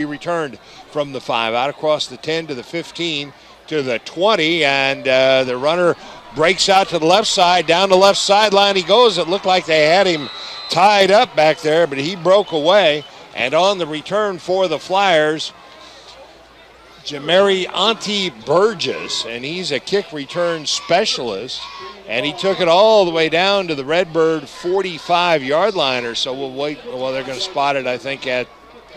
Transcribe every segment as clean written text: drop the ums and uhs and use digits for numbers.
He returned from the 5 out across the 10 to the 15 to the 20, and the runner breaks out to the left side. Down the left sideline he goes. It looked like they had him tied up back there, but he broke away. And on the return for the Flyers, Jamari Auntie Burgess, and he's a kick return specialist, and he took it all the way down to the Redbird 45-yard line or so. We'll wait. Well, they're going to spot it, I think, at,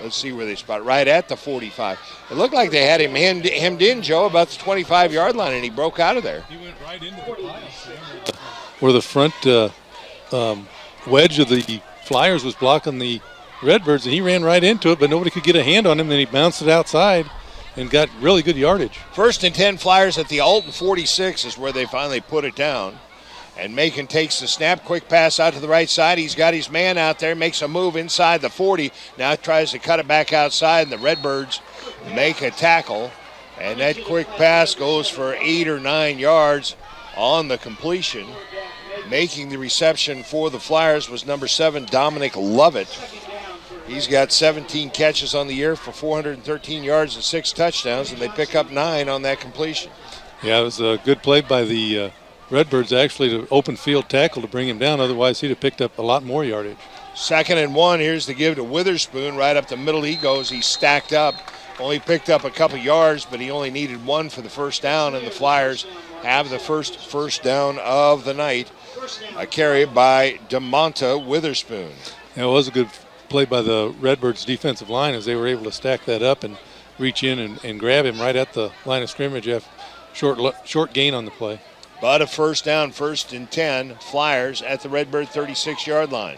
let's see where they spot it, right at the 45. It looked like they had him hemmed in, Joe, about the 25-yard line, and he broke out of there. He went right into the pile. Where the front wedge of the Flyers was blocking the Redbirds, and he ran right into it, but nobody could get a hand on him. Then he bounced it outside and got really good yardage. 1st and 10, Flyers at the Alton 46 is where they finally put it down. And Macon takes the snap, quick pass out to the right side. He's got his man out there, makes a move inside the 40. Now tries to cut it back outside, and the Redbirds make a tackle. And that quick pass goes for 8 or 9 yards on the completion. Making the reception for the Flyers was number 7, Dominic Lovett. He's got 17 catches on the year for 413 yards and 6 touchdowns, and they pick up 9 on that completion. Yeah, it was a good play by the Redbirds, actually, to open field tackle to bring him down. Otherwise, he'd have picked up a lot more yardage. 2nd and 1. Here's the give to Witherspoon. Right up the middle he goes. He's stacked up. Only picked up a couple yards, but he only needed 1 for the first down, and the Flyers have the first down of the night. A carry by DeMonta Witherspoon. Yeah, it was a good play by the Redbirds defensive line as they were able to stack that up and reach in and grab him right at the line of scrimmage after short gain on the play. But a first down, 1st and 10, Flyers at the Redbird 36-yard line.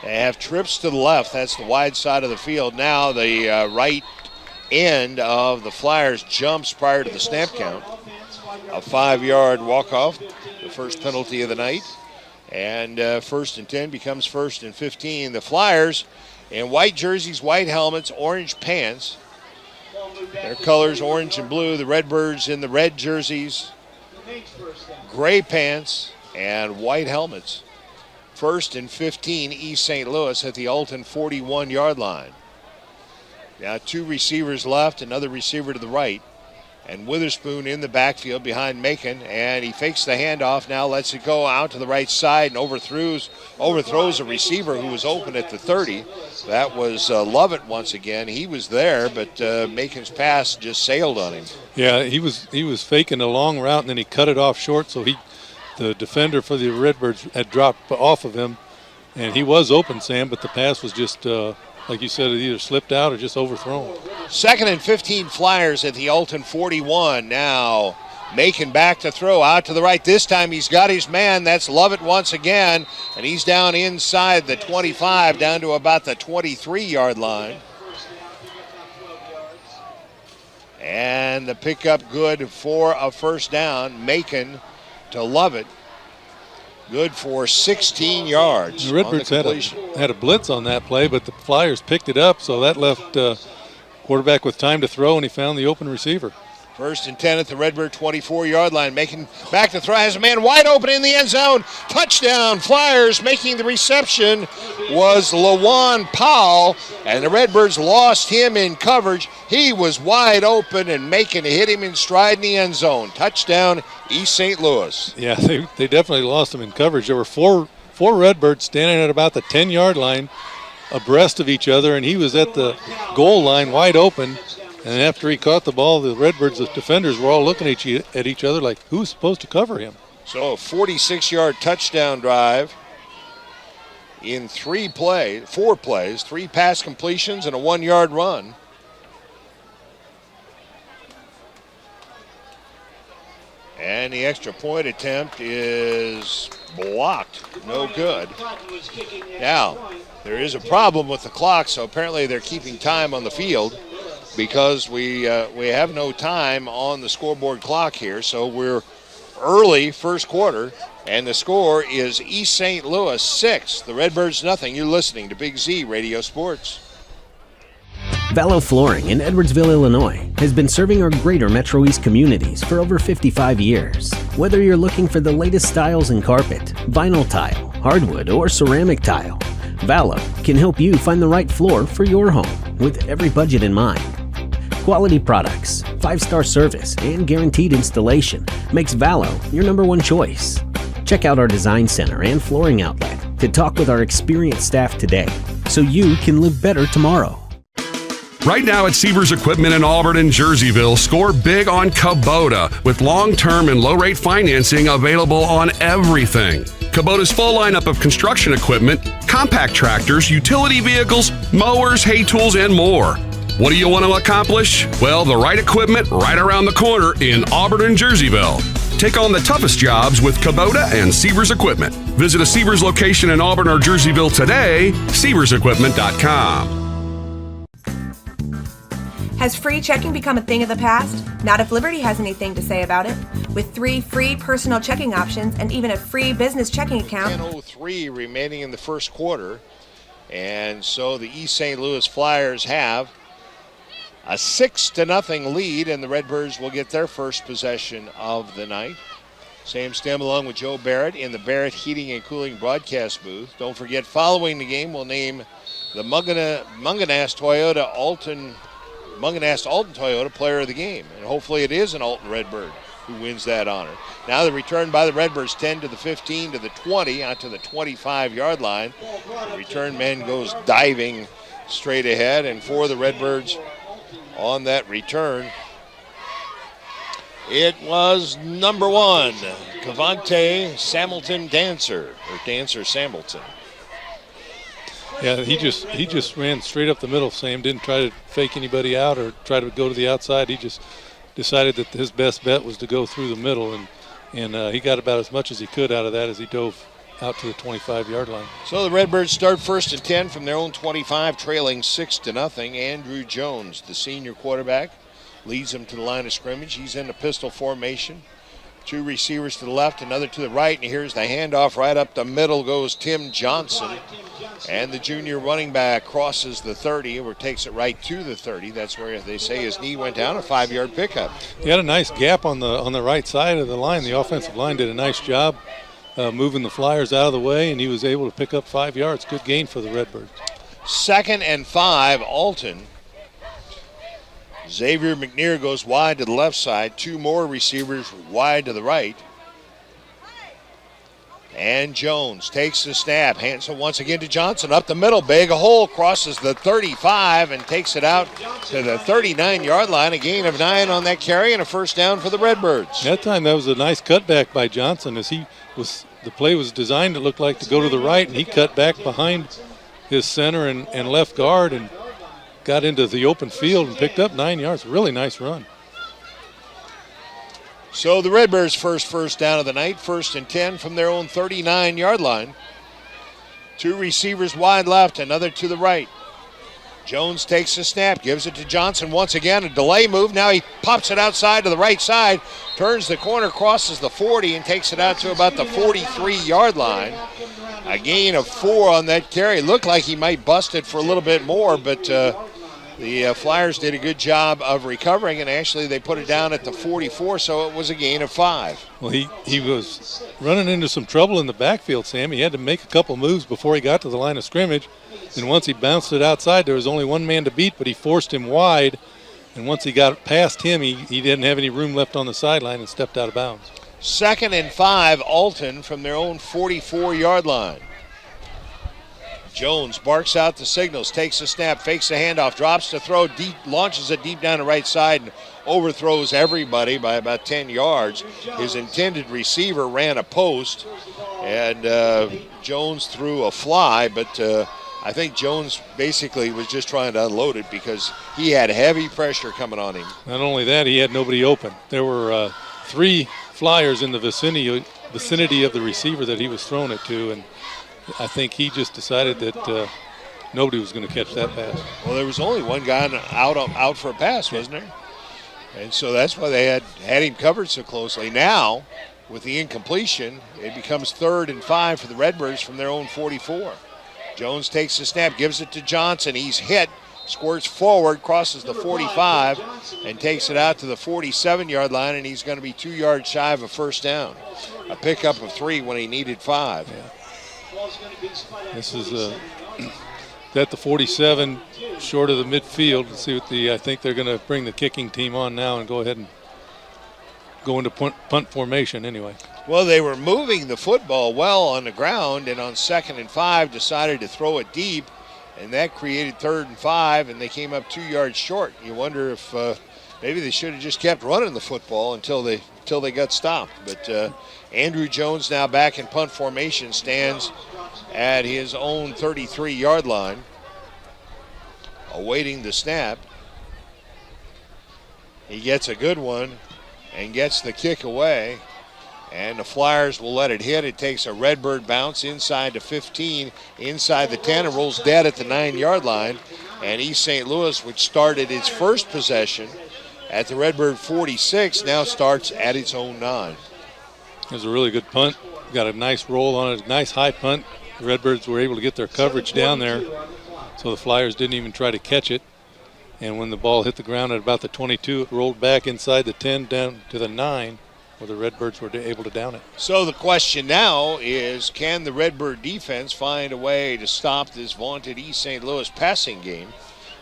They have trips to the left. That's the wide side of the field. Now the right end of the Flyers jumps prior to the snap count. A 5-yard walk-off, the first penalty of the night. And 1st and 10 becomes 1st and 15. The Flyers in white jerseys, white helmets, orange pants. Their colors orange and blue. The Redbirds in the red jerseys, gray pants, and white helmets. 1st and 15, East St. Louis at the Alton 41-yard line. Now 2 receivers left, another receiver to the right. And Witherspoon in the backfield behind Macon, and he fakes the handoff, now lets it go out to the right side and overthrows a receiver who was open at the 30. That was Lovett once again. He was there, but Macon's pass just sailed on him. Yeah, he was faking a long route, and then he cut it off short, so the defender for the Redbirds had dropped off of him, and he was open, Sam, but the pass was just like you said, it either slipped out or just overthrown. 2nd and 15, Flyers at the Alton 41. Now Macon back to throw out to the right. This time he's got his man. That's Lovett once again. And he's down inside the 25, down to about the 23-yard line. And the pickup good for a first down. Macon to Lovett. Good for 16 yards. The Redbirds had a blitz on that play, but the Flyers picked it up, so that left quarterback with time to throw, and he found the open receiver. 1st and 10 at the Redbird 24-yard line. Making back to throw, has a man wide open in the end zone. Touchdown, Flyers. Making the reception was Lawan Powell, and the Redbirds lost him in coverage. He was wide open, and Macon hit him in stride in the end zone. Touchdown, East St. Louis. Yeah, they definitely lost him in coverage. There were four Redbirds standing at about the 10-yard line abreast of each other, and he was at the goal line wide open. And after he caught the ball, the Redbirds, the defenders, were all looking at each other like, who's supposed to cover him? So a 46-yard touchdown drive in 4 plays, 3 pass completions, and a 1-yard run. And the extra point attempt is blocked. No good. Now, there is a problem with the clock, so apparently they're keeping time on the field, because we have no time on the scoreboard clock here. So we're early first quarter, and the score is East St. Louis 6, the Redbirds nothing. You're listening to Big Z Radio Sports. Vallo Flooring in Edwardsville, Illinois has been serving our greater Metro East communities for over 55 years. Whether you're looking for the latest styles in carpet, vinyl tile, hardwood, or ceramic tile, Vallow can help you find the right floor for your home with every budget in mind. Quality products, 5-star service, and guaranteed installation makes Vallow your #1 choice. Check out our design center and flooring outlet to talk with our experienced staff today so you can live better tomorrow. Right now at Sievers Equipment in Auburn and Jerseyville, score big on Kubota with long-term and low-rate financing available on everything. Kubota's full lineup of construction equipment, compact tractors, utility vehicles, mowers, hay tools, and more. What do you want to accomplish? Well, the right equipment right around the corner in Auburn and Jerseyville. Take on the toughest jobs with Kubota and Sievers Equipment. Visit a Sievers location in Auburn or Jerseyville today, RiverBender.com. Has free checking become a thing of the past? Not if Liberty has anything to say about it. With 3 free personal checking options and even a free business checking account. 10:03 remaining in the first quarter. And so the East St. Louis Flyers have a 6-0 lead, and the Redbirds will get their first possession of the night. Sam Stem along with Joe Barrett in the Barrett Heating and Cooling broadcast booth. Don't forget, following the game, we'll name the Munganast Alton Toyota Player of the Game. And hopefully it is an Alton Redbird who wins that honor. Now the return by the Redbirds, 10 to the 15 to the 20, out to the 25-yard line. The return man goes diving straight ahead, and for the Redbirds on that return, it was number 1, Cavante Samilton Dancer, or Dancer Samilton. Yeah, he just ran straight up the middle, Sam. Didn't try to fake anybody out or try to go to the outside. He just decided that his best bet was to go through the middle, and he got about as much as he could out of that as he dove out to the 25-yard line. So the Redbirds start 1st and 10 from their own 25, trailing 6-0. Andrew Jones, the senior quarterback, leads them to the line of scrimmage. He's in the pistol formation. 2 receivers to the left, another to the right, and here's the handoff. Right up the middle goes Tim Johnson. And the junior running back crosses the 30 or takes it right to the 30. That's where they say his knee went down, a 5-yard pickup. He had a nice gap on the right side of the line. The offensive line did a nice job moving the Flyers out of the way, and he was able to pick up 5 yards. Good gain for the Redbirds. 2nd and 5, Alton. Xavier McNear goes wide to the left side. 2 more receivers wide to the right. And Jones takes the snap, hands it once again to Johnson. Up the middle, big hole, crosses the 35 and takes it out to the 39-yard line. A gain of 9 on that carry and a first down for the Redbirds. That time that was a nice cutback by Johnson as the play was designed to look like to go to the right, and he cut back behind his center and left guard and got into the open field and picked up 9 yards. Really nice run. So the Redbirds' first down of the night, 1st and 10 from their own 39-yard line. 2 receivers wide left, another to the right. Jones takes the snap, gives it to Johnson once again, a delay move. Now he pops it outside to the right side, turns the corner, crosses the 40, and takes it out to about the 43-yard line. A gain of 4 on that carry. Looked like he might bust it for a little bit more, but the Flyers did a good job of recovering, and actually they put it down at the 44, so it was a gain of 5. Well, he was running into some trouble in the backfield, Sam. He had to make a couple moves before he got to the line of scrimmage, and once he bounced it outside, there was only one man to beat, but he forced him wide, and once he got past him, he didn't have any room left on the sideline and stepped out of bounds. 2nd and 5, Alton from their own 44-yard line. Jones barks out the signals, takes a snap, fakes the handoff, drops to throw, deep, launches it deep down the right side, and overthrows everybody by about 10 yards. His intended receiver ran a post, and Jones threw a fly, but I think Jones basically was just trying to unload it because he had heavy pressure coming on him. Not only that, he had nobody open. There were 3 Flyers in the vicinity of the receiver that he was throwing it to, and I think he just decided that nobody was going to catch that pass. Well, there was only one guy out for a pass, wasn't there? And so that's why they had him covered so closely. Now, with the incompletion, it becomes 3rd and 5 for the Redbirds from their own 44. Jones takes the snap, gives it to Johnson. He's hit, squirts forward, crosses the 45, and takes it out to the 47-yard line, and he's going to be 2 yards shy of a first down. A pickup of 3 when he needed 5. Yeah. This is at the 47, short of the midfield. Let's see what I think they're going to bring the kicking team on now and go ahead and go into punt formation anyway. Well, they were moving the football well on the ground, and on 2nd and 5 decided to throw it deep, and that created 3rd and 5, and they came up 2 yards short. You wonder if maybe they should have just kept running the football until they got stopped. But Andrew Jones now back in punt formation, stands at his own 33-yard line, awaiting the snap. He gets a good one and gets the kick away. And the Flyers will let it hit. It takes a Redbird bounce inside the 15, inside the 10, and rolls dead at the 9-yard line. And East St. Louis, which started its first possession at the Redbird 46, now starts at its own 9. It was a really good punt. Got a nice roll on it, nice high punt. The Redbirds were able to get their coverage down there, so the Flyers didn't even try to catch it. And when the ball hit the ground at about the 22, it rolled back inside the 10 down to the 9. Where the Redbirds were able to down it. So the question now is, can the Redbird defense find a way to stop this vaunted East St. Louis passing game?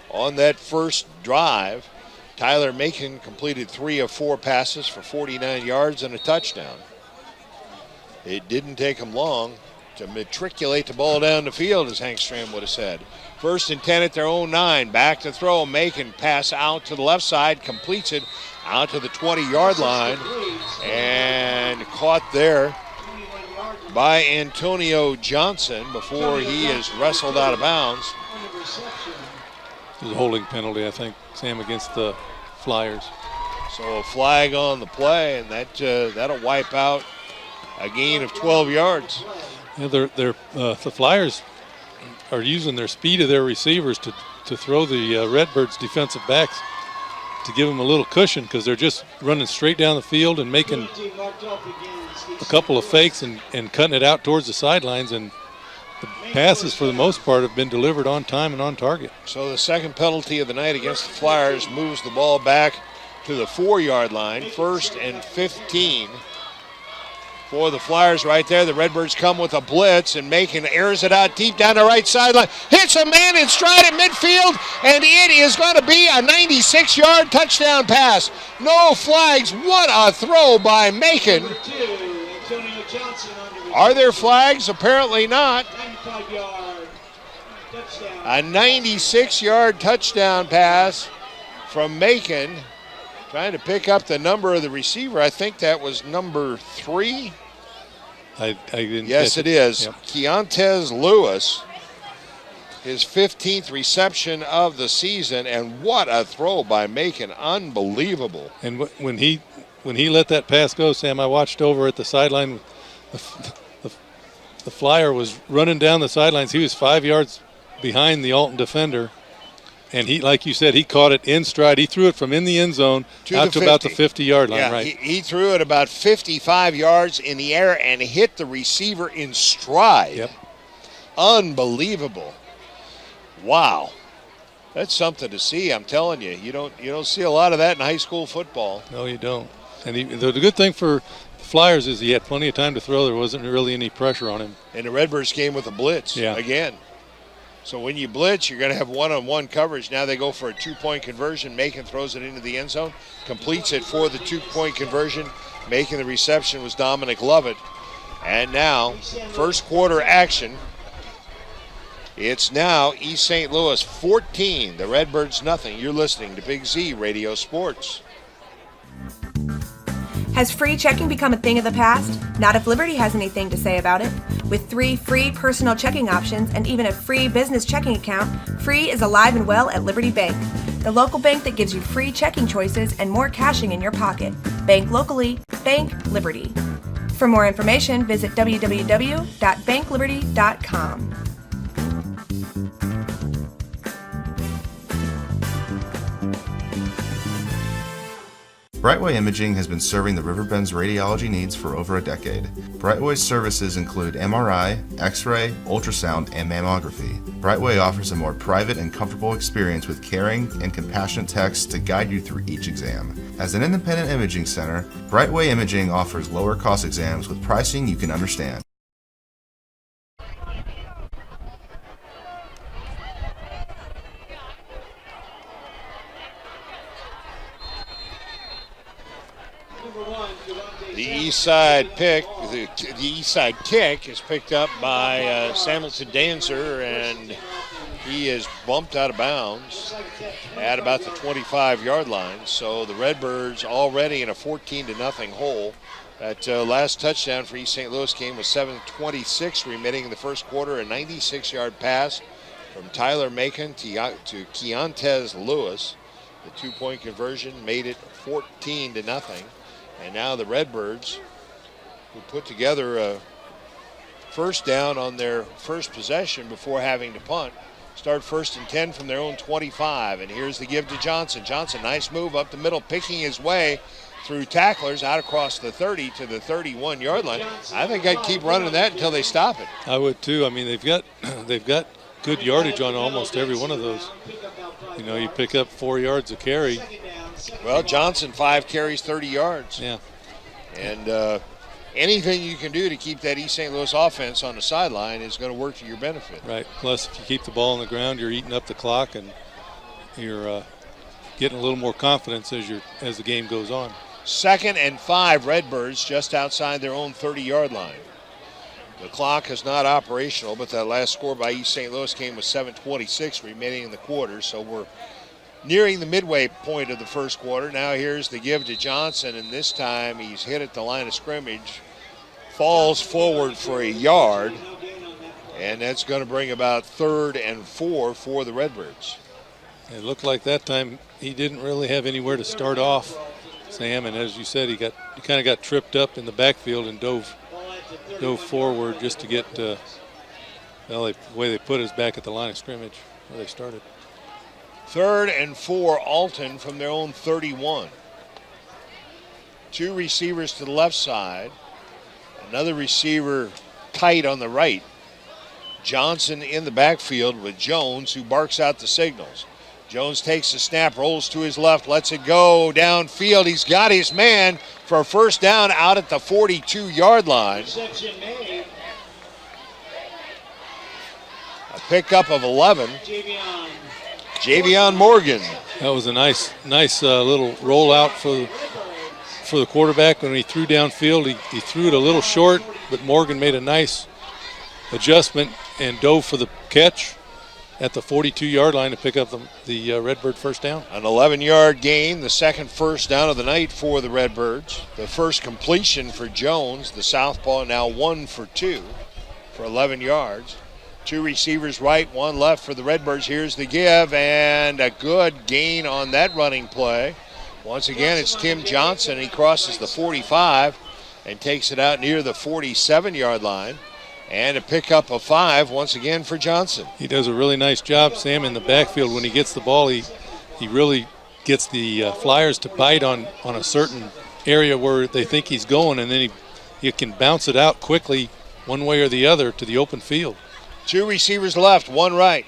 On that first drive, Tyler Macon completed 3 of 4 passes for 49 yards and a touchdown. It didn't take him long to matriculate the ball down the field, as Hank Stram would have said. 1st and 10 at their own 9. Back to throw. Macon pass out to the left side, completes it out to the 20-yard line, and caught there by Antonio Johnson before he is wrestled out of bounds. There's a holding penalty, I think, Sam, against the Flyers. So a flag on the play, and that'll wipe out a gain of 12 yards. Yeah, the Flyers are using their speed of their receivers to throw the Redbirds defensive backs to give them a little cushion, because they're just running straight down the field and making a couple of fakes and cutting it out towards the sidelines, and the passes for the most part have been delivered on time and on target. So the second penalty of the night against the Flyers moves the ball back to the 4-yard line. 1st and 15 for the Flyers right there. The Redbirds come with a blitz, and Macon airs it out deep down the right sideline. Hits a man in stride at midfield, and it is going to be a 96-yard touchdown pass. No flags. What a throw by Macon. Are there flags? Apparently not. A 96-yard touchdown pass from Macon. Trying to pick up the number of the receiver. I think that was number 3. I didn't. Yes, it is. Yep. Keontez Lewis, his 15th reception of the season, and what a throw by Macon. Unbelievable. And when he let that pass go, Sam, I watched over at the sideline. The Flyer was running down the sidelines. He was 5 yards behind the Alton defender. And he, like you said, he caught it in stride. He threw it from in the end zone out to about the 50-yard line, right? He threw it about 55 yards in the air and hit the receiver in stride. Yep. Unbelievable. Wow. That's something to see, I'm telling you. You don't see a lot of that in high school football. No, you don't. And the good thing for the Flyers is he had plenty of time to throw. There wasn't really any pressure on him. And the Redbirds came with a blitz again. So when you blitz, you're going to have one-on-one coverage. Now they go for a 2-point conversion. Macon throws it into the end zone, completes it for the 2-point conversion. Making the reception was Dominic Lovett. And now, first quarter action. It's now East St. Louis 14, the Redbirds nothing. You're listening to Big Z Radio Sports. Has free checking become a thing of the past? Not if Liberty has anything to say about it. With 3 free personal checking options and even a free business checking account, free is alive and well at Liberty Bank, the local bank that gives you free checking choices and more cashing in your pocket. Bank locally, bank Liberty. For more information, visit www.bankliberty.com. Brightway Imaging has been serving the Riverbend's radiology needs for over a decade. Brightway's services include MRI, X-ray, ultrasound, and mammography. Brightway offers a more private and comfortable experience with caring and compassionate techs to guide you through each exam. As an independent imaging center, Brightway Imaging offers lower cost exams with pricing you can understand. The east side pick, the east side kick is picked up by Samilton Dancer, and he is bumped out of bounds at about the 25-yard line. So the Redbirds already in a 14-0 hole. That last touchdown for East St. Louis came with 7:26 remaining in the first quarter, a 96-yard pass from Tyler Macon to Keontez Lewis. The two-point conversion made it 14-0. And now the Redbirds, who put together a first down on their first possession before having to punt, start 1st and 10 from their own 25. And here's the give to Johnson. Johnson, nice move up the middle, picking his way through tacklers out across the 30 to the 31-yard line. I think I'd keep running that until they stop it. I would too. I mean, they've got good yardage on almost every one of those. You know, you pick up 4 yards a carry. Well, Johnson, 5 carries, 30 yards. Yeah. And anything you can do to keep that East St. Louis offense on the sideline is going to work to your benefit. Right. Plus, if you keep the ball on the ground, you're eating up the clock, and you're getting a little more confidence as the game goes on. 2nd and 5, Redbirds just outside their own 30-yard line. The clock is not operational, but that last score by East St. Louis came with 7:26 remaining in the quarter, so we're nearing the midway point of the first quarter. Now here's the give to Johnson, and this time he's hit at the line of scrimmage, falls forward for a yard, and that's going to bring about 3rd and 4 for the Redbirds. It looked like that time he didn't really have anywhere to start off, Sam, and as you said, he kind of got tripped up in the backfield and dove forward just to get, the way they put his back at the line of scrimmage where they started. 3rd and 4, Alton from their own 31. 2 receivers to the left side. Another receiver tight on the right. Johnson in the backfield with Jones, who barks out the signals. Jones takes the snap, rolls to his left, lets it go downfield. He's got his man for a first down out at the 42-yard line. A pickup of 11. Javion Morgan. That was a nice little rollout for the quarterback when he threw downfield. He threw it a little short, but Morgan made a nice adjustment and dove for the catch at the 42-yard line to pick up the Redbird first down. An 11-yard gain, the second first down of the night for the Redbirds. The first completion for Jones, the southpaw, now 1 for 2 for 11 yards. 2 receivers right, 1 left for the Redbirds. Here's the give, and a good gain on that running play. Once again, it's Tim Johnson. He crosses the 45 and takes it out near the 47-yard line. And a pickup of 5 once again for Johnson. He does a really nice job, Sam, in the backfield. When he gets the ball, he really gets the Flyers to bite on a certain area where they think he's going, and then he can bounce it out quickly one way or the other to the open field. 2 receivers left, 1 right.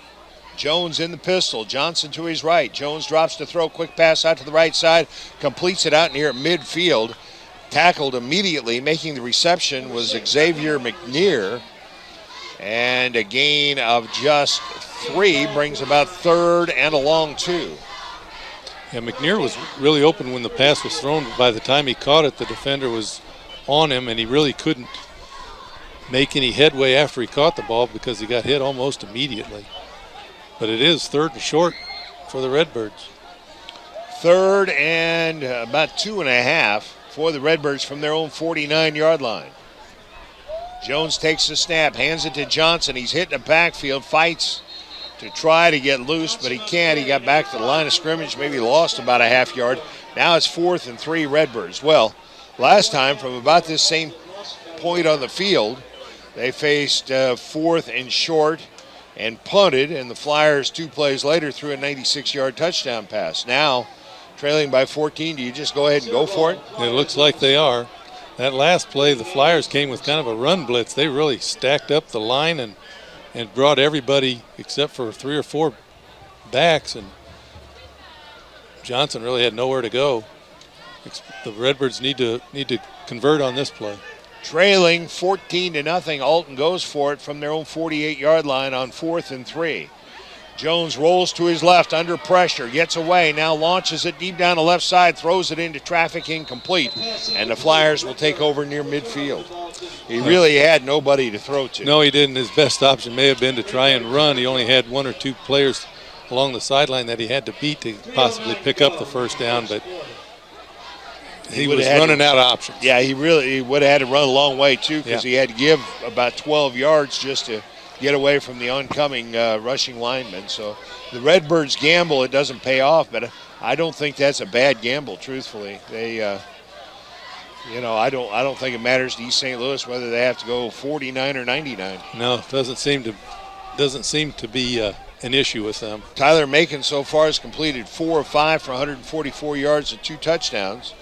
Jones in the pistol, Johnson to his right. Jones drops to throw, quick pass out to the right side, completes it out near midfield. Tackled immediately, making the reception was Xavier McNear. And a gain of just 3 brings about 3rd and a long 2. Yeah, McNear was really open when the pass was thrown, but by the time he caught it, the defender was on him, and he really couldn't make any headway after he caught the ball because he got hit almost immediately. But it is 3rd and short for the Redbirds. 3rd and about 2.5 for the Redbirds from their own 49-yard line. Jones takes the snap, hands it to Johnson. He's hit in the backfield, fights to try to get loose, but he can't. He got back to the line of scrimmage, maybe lost about a half yard. Now it's 4th and 3 Redbirds. Well, last time from about this same point on the field, they faced 4th and short and punted, and the Flyers 2 plays later threw a 96-yard touchdown pass. Now, trailing by 14, do you just go ahead and go for it? It looks like they are. That last play, the Flyers came with kind of a run blitz. They really stacked up the line and brought everybody except for 3 or 4 backs, and Johnson really had nowhere to go. The Redbirds need to convert on this play. Trailing 14-0, Alton goes for it from their own 48-yard line on 4th and 3. Jones rolls to his left under pressure, gets away, now launches it deep down the left side, throws it into traffic, incomplete, and the Flyers will take over near midfield. He really had nobody to throw to. No, he didn't. His best option may have been to try and run. He only had one or two players along the sideline that he had to beat to possibly pick up the first down, but he was running out of options. Yeah, he would have had to run a long way, too, because he had to give about 12 yards just to get away from the oncoming rushing linemen. So the Redbirds gamble, it doesn't pay off, but I don't think that's a bad gamble, truthfully. They, I don't think it matters to East St. Louis whether they have to go 49 or 99. No, it doesn't seem to be an issue with them. Tyler Macon so far has completed 4 of 5 for 144 yards and 2 touchdowns,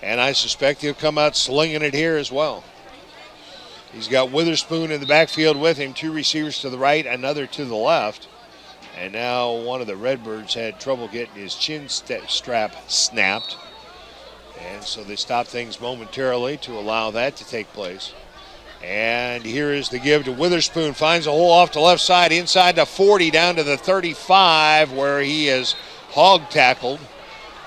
and I suspect he'll come out slinging it here as well. He's got Witherspoon in the backfield with him, 2 receivers to the right, another to the left. And now one of the Redbirds had trouble getting his chin strap snapped. And so they stopped things momentarily to allow that to take place. And here is the give to Witherspoon. Finds a hole off the left side, inside the 40, down to the 35, where he is hog tackled.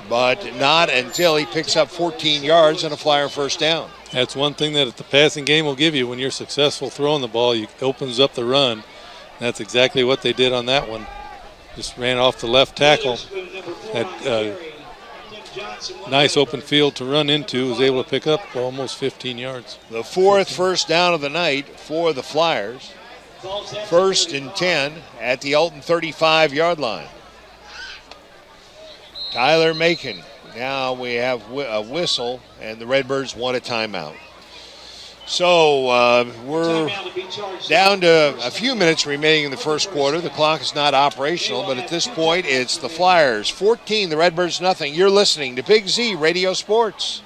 But not until he picks up 14 yards and a Flyer first down. That's one thing that the passing game will give you when you're successful throwing the ball. It opens up the run. That's exactly what they did on that one. Just ran off the left tackle. Had nice open field to run into. Was able to pick up almost 15 yards. The 4th first down of the night for the Flyers. 1st and 10 at the Alton 35-yard line. Tyler Macon. Now we have a whistle, and the Redbirds want a timeout. So we're down to a few minutes remaining in the first quarter. The clock is not operational, but at this point, it's the Flyers 14, the Redbirds nothing. You're listening to Big Z Radio Sports.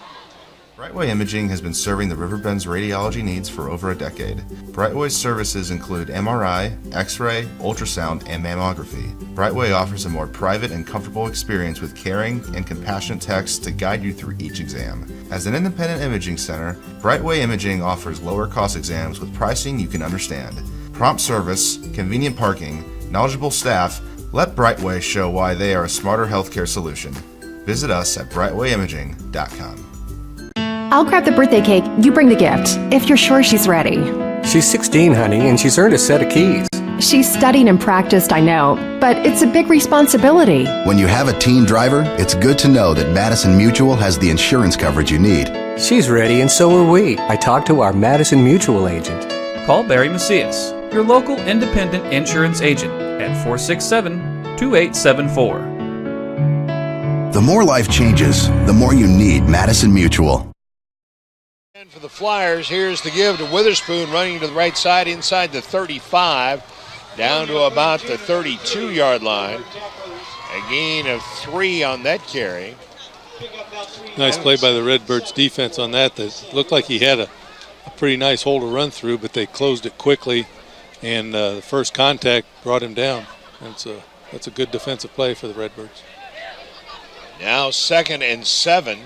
Brightway Imaging has been serving the RiverBend's radiology needs for over a decade. Brightway's services include MRI, X-ray, ultrasound, and mammography. Brightway offers a more private and comfortable experience with caring and compassionate techs to guide you through each exam. As an independent imaging center, Brightway Imaging offers lower cost exams with pricing you can understand. Prompt service, convenient parking, knowledgeable staff. Let Brightway show why they are a smarter healthcare solution. Visit us at RiverBender.com. I'll grab the birthday cake, you bring the gift, if you're sure she's ready. She's 16, honey, and she's earned a set of keys. She's studied and practiced, I know, but it's a big responsibility. When you have a teen driver, it's good to know that Madison Mutual has the insurance coverage you need. She's ready, and so are we. I talked to our Madison Mutual agent. Call Barry Macias, your local independent insurance agent, at 467-2874. The more life changes, the more you need Madison Mutual. And for the Flyers, here's the give to Witherspoon, running to the right side inside the 35, down to about the 32-yard line. A gain of 3 on that carry. Nice play by the Redbirds defense on that. That looked like he had a pretty nice hole to run through, but they closed it quickly, and the first contact brought him down. That's a good defensive play for the Redbirds. Now 2nd and 7.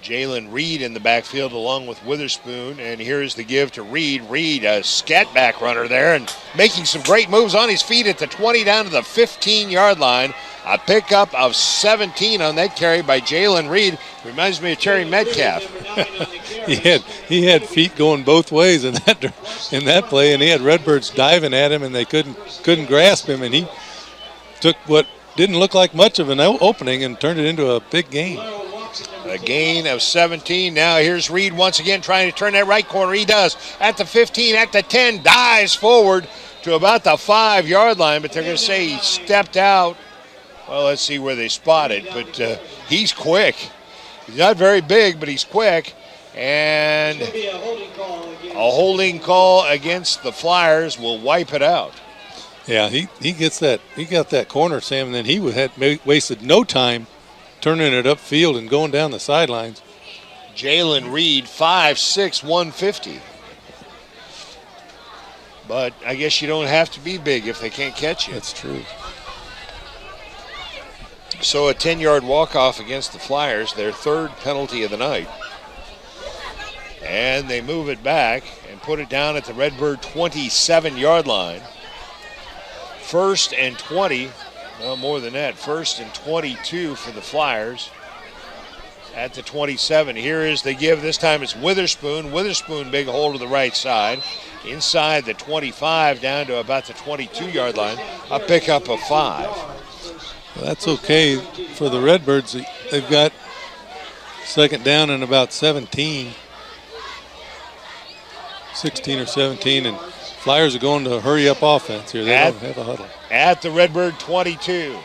Jalen Reed in the backfield along with Witherspoon, and here's the give to Reed. Reed, a scat back runner there, and making some great moves on his feet at the 20 down to the 15-yard line. A pickup of 17 on that carry by Jalen Reed. Reminds me of Terry Metcalf. he had feet going both ways in that play, and he had Redbirds diving at him, and they couldn't grasp him, and he took what didn't look like much of an opening and turned it into a big gain. A gain of 17. Now here's Reed once again trying to turn that right corner. He does. At the 15, at the 10, dives forward to about the 5-yard line, but they're going to say he stepped out. Well, let's see where they spot it, but he's quick. He's not very big, but he's quick. And a holding call against the Flyers will wipe it out. Yeah, he gets that. He got that corner, Sam, and then he had wasted no time turning it upfield and going down the sidelines. Jalen Reed, 5'6", 150. But I guess you don't have to be big if they can't catch you. That's true. So a 10-yard walk-off against the Flyers, their 3rd penalty of the night. And they move it back and put it down at the Redbird 27-yard line. 1st and 20. Well, more than that. 1st and 22 for the Flyers at the 27. Here is the give. This time it's Witherspoon. Witherspoon, big hole to the right side. Inside the 25 down to about the 22-yard line. A pickup of 5. Well, that's okay for the Redbirds. They've got second down and about 16 or 17, and Flyers are going to hurry up offense here. They don't have a huddle. At the Redbird 22.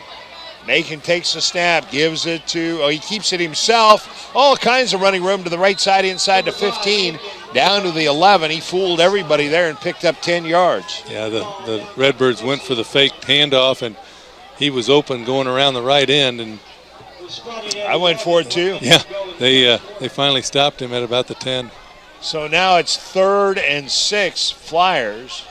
Macon takes the snap, gives it to, he keeps it himself. All kinds of running room to the right side, inside the 15, down to the 11. He fooled everybody there and picked up 10 yards. Yeah, the Redbirds went for the fake handoff, and he was open going around the right end, and I went for it too. Yeah, they finally stopped him at about the 10. So now it's 3rd and 6 Flyers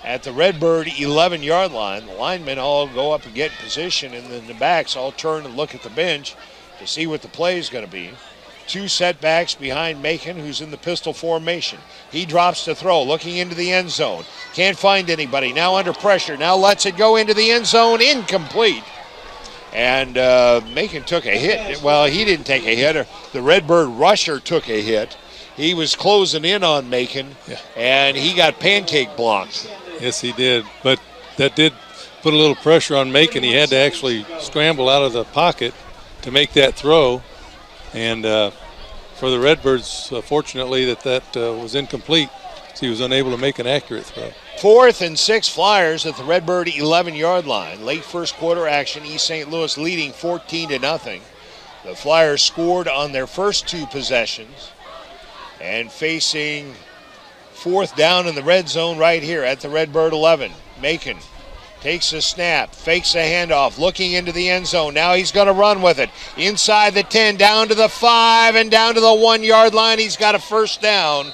at the Redbird 11-yard line. The linemen all go up and get in position, and then the backs all turn and look at the bench to see what the play is going to be. 2 setbacks behind Macon, who's in the pistol formation. He drops to throw, looking into the end zone. Can't find anybody. Now under pressure. Now lets it go into the end zone. Incomplete. And Macon took a hit. Well, he didn't take a hit. The Redbird rusher took a hit. He was closing in on Macon, and he got pancake blocked. Yes, he did. But that did put a little pressure on Macon. He had to actually scramble out of the pocket to make that throw. And for the Redbirds, fortunately, that was incomplete. So he was unable to make an accurate throw. 4th and 6 Flyers at the Redbird 11-yard line. Late first quarter action, East St. Louis leading 14-0. The Flyers scored on their first 2 possessions. And facing 4th down in the red zone right here at the Redbird 11. Macon takes a snap, fakes a handoff, looking into the end zone. Now he's going to run with it. Inside the 10, down to the 5, and down to the 1-yard line. He's got a first down.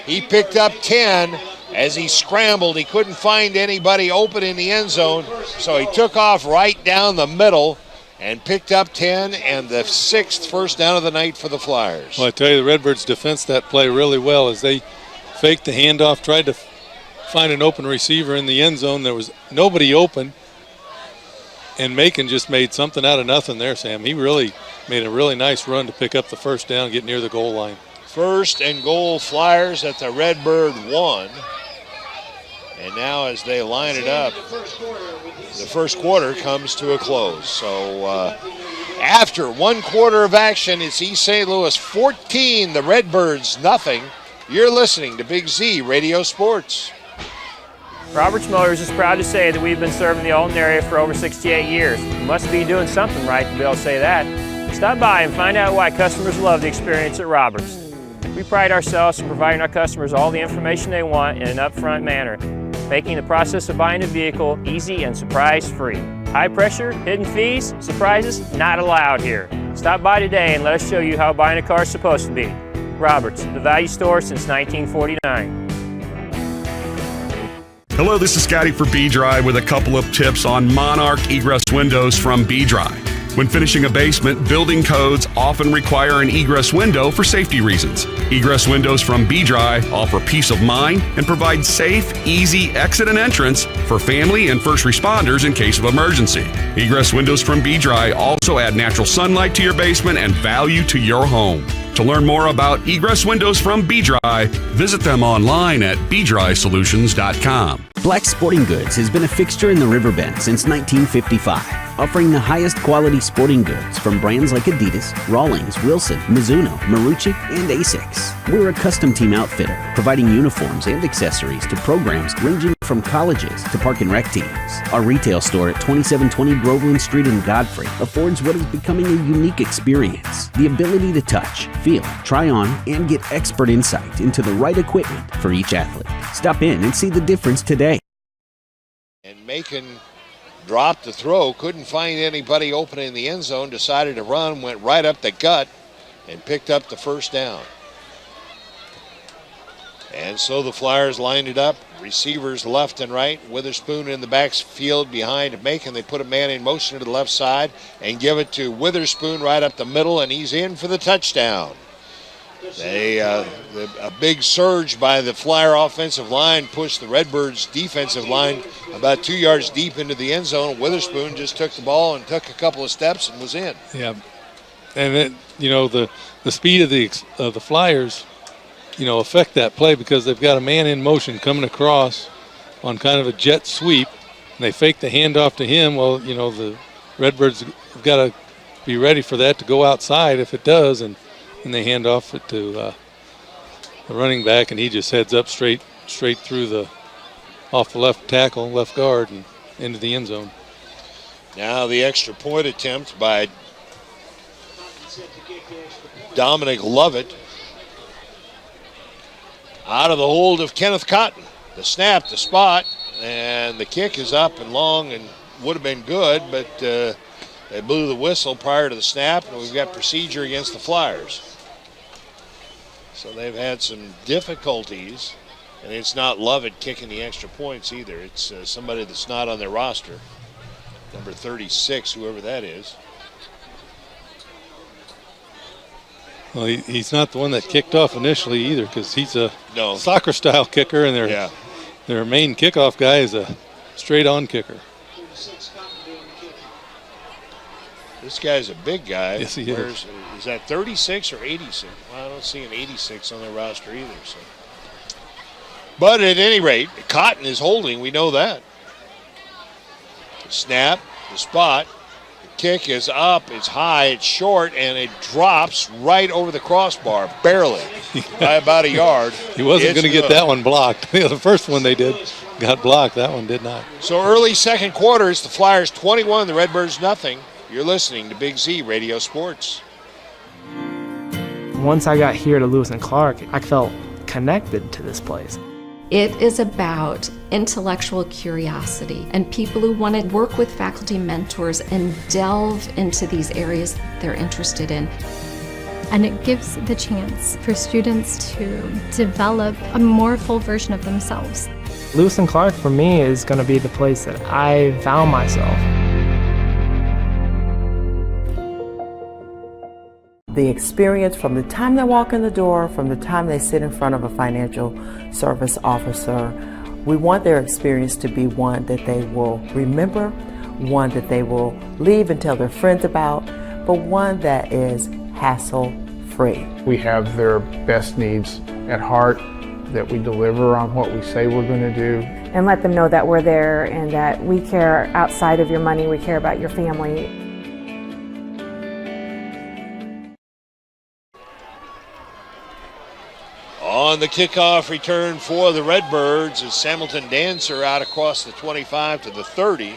He picked up 10 as he scrambled. He couldn't find anybody open in the end zone, so he took off right down the middle and picked up 10 and the 6th first down of the night for the Flyers. Well, I tell you, the Redbirds defensed that play really well as they faked the handoff, tried to find an open receiver in the end zone. There was nobody open, and Macon just made something out of nothing there, Sam. He really made a really nice run to pick up the first down, get near the goal line. 1st and goal Flyers at the Redbird 1. And now as they line it up, the first quarter comes to a close. So after 1 quarter of action, it's East St. Louis 14, the Redbirds nothing. You're listening to Big Z Radio Sports. Roberts Motors is proud to say that we've been serving the Alton area for over 68 years. You must be doing something right to be able to say that. Stop by and find out why customers love the experience at Roberts. We pride ourselves in providing our customers all the information they want in an upfront manner, making the process of buying a vehicle easy and surprise-free. High pressure, hidden fees, surprises, not allowed here. Stop by today and let us show you how buying a car is supposed to be. Roberts, the value store since 1949. Hello, this is Scotty for B-Dry with a couple of tips on Monarch egress windows from B-Dry. When finishing a basement, building codes often require an egress window for safety reasons. Egress windows from B-Dry offer peace of mind and provide safe, easy exit and entrance for family and first responders in case of emergency. Egress windows from B-Dry also add natural sunlight to your basement and value to your home. To learn more about egress windows from B-Dry, visit them online at bdrysolutions.com. Black Sporting Goods has been a fixture in the Riverbend since 1955, offering the highest quality sporting goods from brands like Adidas, Rawlings, Wilson, Mizuno, Marucci, and Asics. We're a custom team outfitter, providing uniforms and accessories to programs ranging from colleges to park and rec teams. Our retail store at 2720 Groveland Street in Godfrey affords what is becoming a unique experience: the ability to touch, feel, try on, and get expert insight into the right equipment for each athlete. Stop in and see the difference today. And Macon dropped the throw, couldn't find anybody open in the end zone, decided to run, went right up the gut, and picked up the first down. And so the Flyers lined it up, receivers left and right, Witherspoon in the backfield behind Macon. They put a man in motion to the left side and give it to Witherspoon right up the middle, and he's in for the touchdown. A big surge by the Flyer offensive line pushed the Redbirds defensive line about 2 yards deep into the end zone. Witherspoon just took the ball and took a couple of steps and was in. Yeah, and then, the speed of the Flyers, affect that play because they've got a man in motion coming across on kind of a jet sweep, and they fake the handoff to him. Well, the Redbirds have got to be ready for that to go outside if it does, and they hand off it to the running back, and he just heads up straight through off the left tackle, left guard, and into the end zone. Now the extra point attempt by Dominic Lovett out of the hold of Kenneth Cotton. The snap, the spot, and the kick is up and long and would have been good, but they blew the whistle prior to the snap, and we've got procedure against the Flyers. So they've had some difficulties, and it's not Lovett kicking the extra points either. It's somebody that's not on their roster, number 36, whoever that is. Well, he's not the one that kicked off initially either, because he's a soccer-style kicker, and their main kickoff guy is a straight-on kicker. This guy's a big guy. Yes, he is. Is that 36 or 86? Well, I don't see an 86 on their roster either. So. But at any rate, Cotton is holding. We know that. The snap, the spot, the kick is up, it's high, it's short, and it drops right over the crossbar, barely, by about a yard. He wasn't going to get that one blocked. The first one they did got blocked. That one did not. So early second quarter, it's the Flyers 21, the Redbirds nothing. You're listening to Big Z Radio Sports. Once I got here to Lewis and Clark, I felt connected to this place. It is about intellectual curiosity and people who want to work with faculty mentors and delve into these areas they're interested in. And it gives the chance for students to develop a more full version of themselves. Lewis and Clark for me is going to be the place that I found myself. The experience from the time they walk in the door, from the time they sit in front of a financial service officer, we want their experience to be one that they will remember, one that they will leave and tell their friends about, but one that is hassle-free. We have their best needs at heart, that we deliver on what we say we're going to do. And let them know that we're there and that we care outside of your money, we care about your family. On the kickoff return for the Redbirds is Hamilton Dancer out across the 25 to the 30.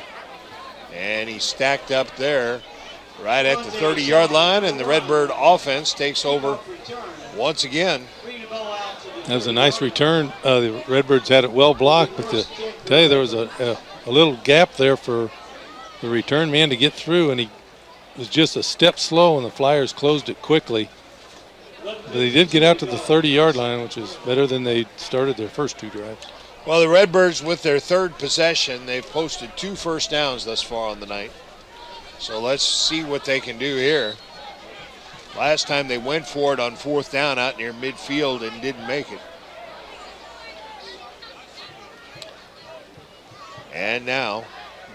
And he's stacked up there right at the 30-yard line, and the Redbird offense takes over once again. That was a nice return. The Redbirds had it well blocked, but to tell you, there was a little gap there for the return man to get through, and he was just a step slow, and the Flyers closed it quickly. But they did get out to the 30-yard line, which is better than they started their first two drives. Well, the Redbirds, with their third possession, they've posted 2 first downs thus far on the night. So let's see what they can do here. Last time they went for it on 4th down out near midfield and didn't make it. And now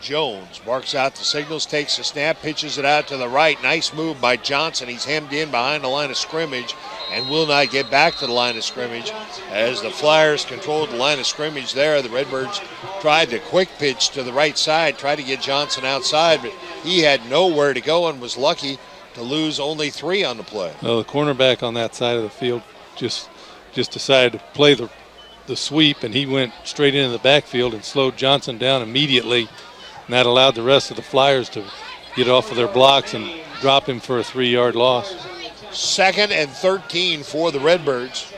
Jones marks out the signals, takes the snap, pitches it out to the right. Nice move by Johnson. He's hemmed in behind the line of scrimmage and will not get back to the line of scrimmage. As the Flyers controlled the line of scrimmage there, the Redbirds tried the quick pitch to the right side, tried to get Johnson outside, but he had nowhere to go and was lucky to lose only 3 on the play. Well, the cornerback on that side of the field just decided to play the sweep, and he went straight into the backfield and slowed Johnson down immediately. And that allowed the rest of the Flyers to get off of their blocks and drop him for a 3-yard loss. 2nd and 13 for the Redbirds.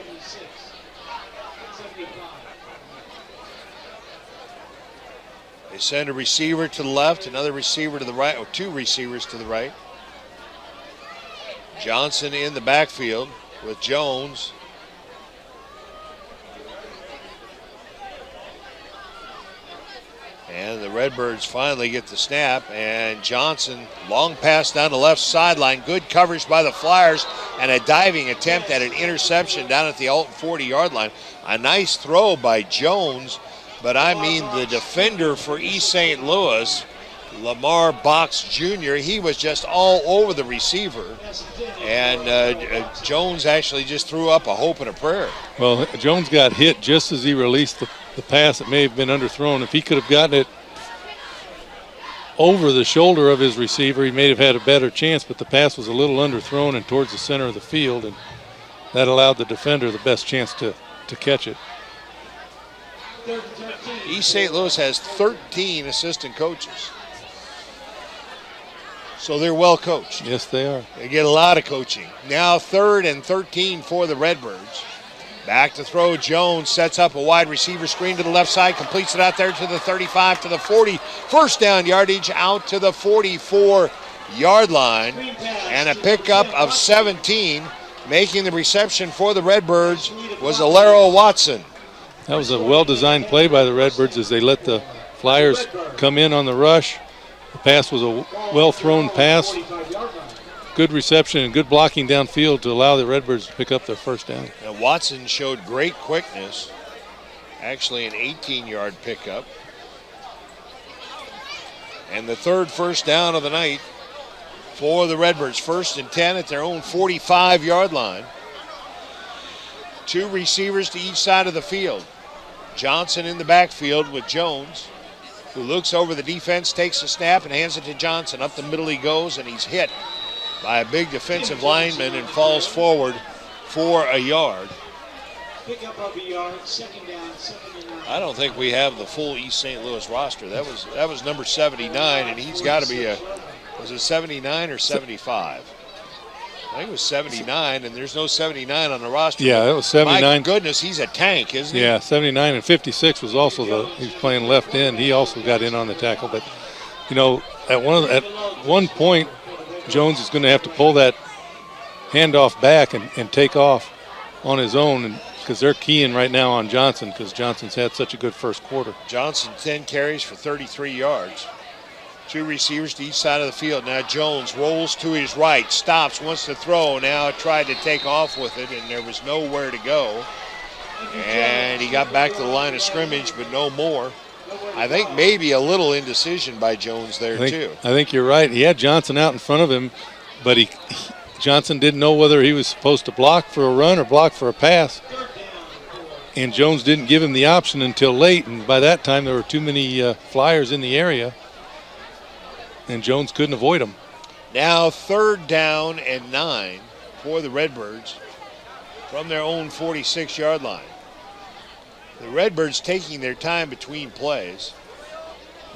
They send a receiver to the left, another receiver to the right, or 2 receivers to the right. Johnson in the backfield with Jones. And the Redbirds finally get the snap, and Johnson, long pass down the left sideline, good coverage by the Flyers, and a diving attempt at an interception down at the Alton 40-yard line. A nice throw by Jones, but I mean the defender for East St. Louis, Lamar Box Jr., he was just all over the receiver, and Jones actually just threw up a hope and a prayer. Well, Jones got hit just as he released the pass that may have been underthrown. If he could have gotten it over the shoulder of his receiver, he may have had a better chance, but the pass was a little underthrown and towards the center of the field, and that allowed the defender the best chance to catch it. East St. Louis has 13 assistant coaches. So they're well coached. Yes, they are. They get a lot of coaching. Now 3rd and 13 for the Redbirds. Back to throw. Jones sets up a wide receiver screen to the left side, completes it out there to the 35, to the 40. First down yardage out to the 44-yard line. And a pickup of 17. Making the reception for the Redbirds was Alero Watson. That was a well-designed play by the Redbirds as they let the Flyers come in on the rush. The pass was a well-thrown pass. Good reception and good blocking downfield to allow the Redbirds to pick up their first down. Now Watson showed great quickness. Actually an 18-yard pickup. And the third first down of the night for the Redbirds. 1st and 10 at their own 45-yard line. 2 receivers to each side of the field. Johnson in the backfield with Jones, who looks over the defense, takes a snap, and hands it to Johnson. Up the middle he goes, and he's hit by a big defensive lineman and falls forward for a yard. Pickup of a yard, 2nd down, 79. I don't think we have the full East St. Louis roster. That was number 79, and he's got to be was it 79 or 75? I think it was 79, and there's no 79 on the roster. Yeah, it was 79. My goodness, he's a tank, isn't he? Yeah, 79 and 56 was also he was playing left end. He also got in on the tackle, but you know, at one point, Jones is going to have to pull that handoff back and take off on his own, because they're keying right now on Johnson because Johnson's had such a good first quarter. Johnson 10 carries for 33 yards. 2 receivers to each side of the field. Now Jones rolls to his right, stops, wants to throw. Now tried to take off with it, and there was nowhere to go. And he got back to the line of scrimmage, but no more. I think maybe a little indecision by Jones there, too. I think you're right. He had Johnson out in front of him, but Johnson didn't know whether he was supposed to block for a run or block for a pass. And Jones didn't give him the option until late, and by that time there were too many Flyers in the area, and Jones couldn't avoid them. Now 3rd down and 9 for the Redbirds from their own 46-yard line. The Redbirds taking their time between plays.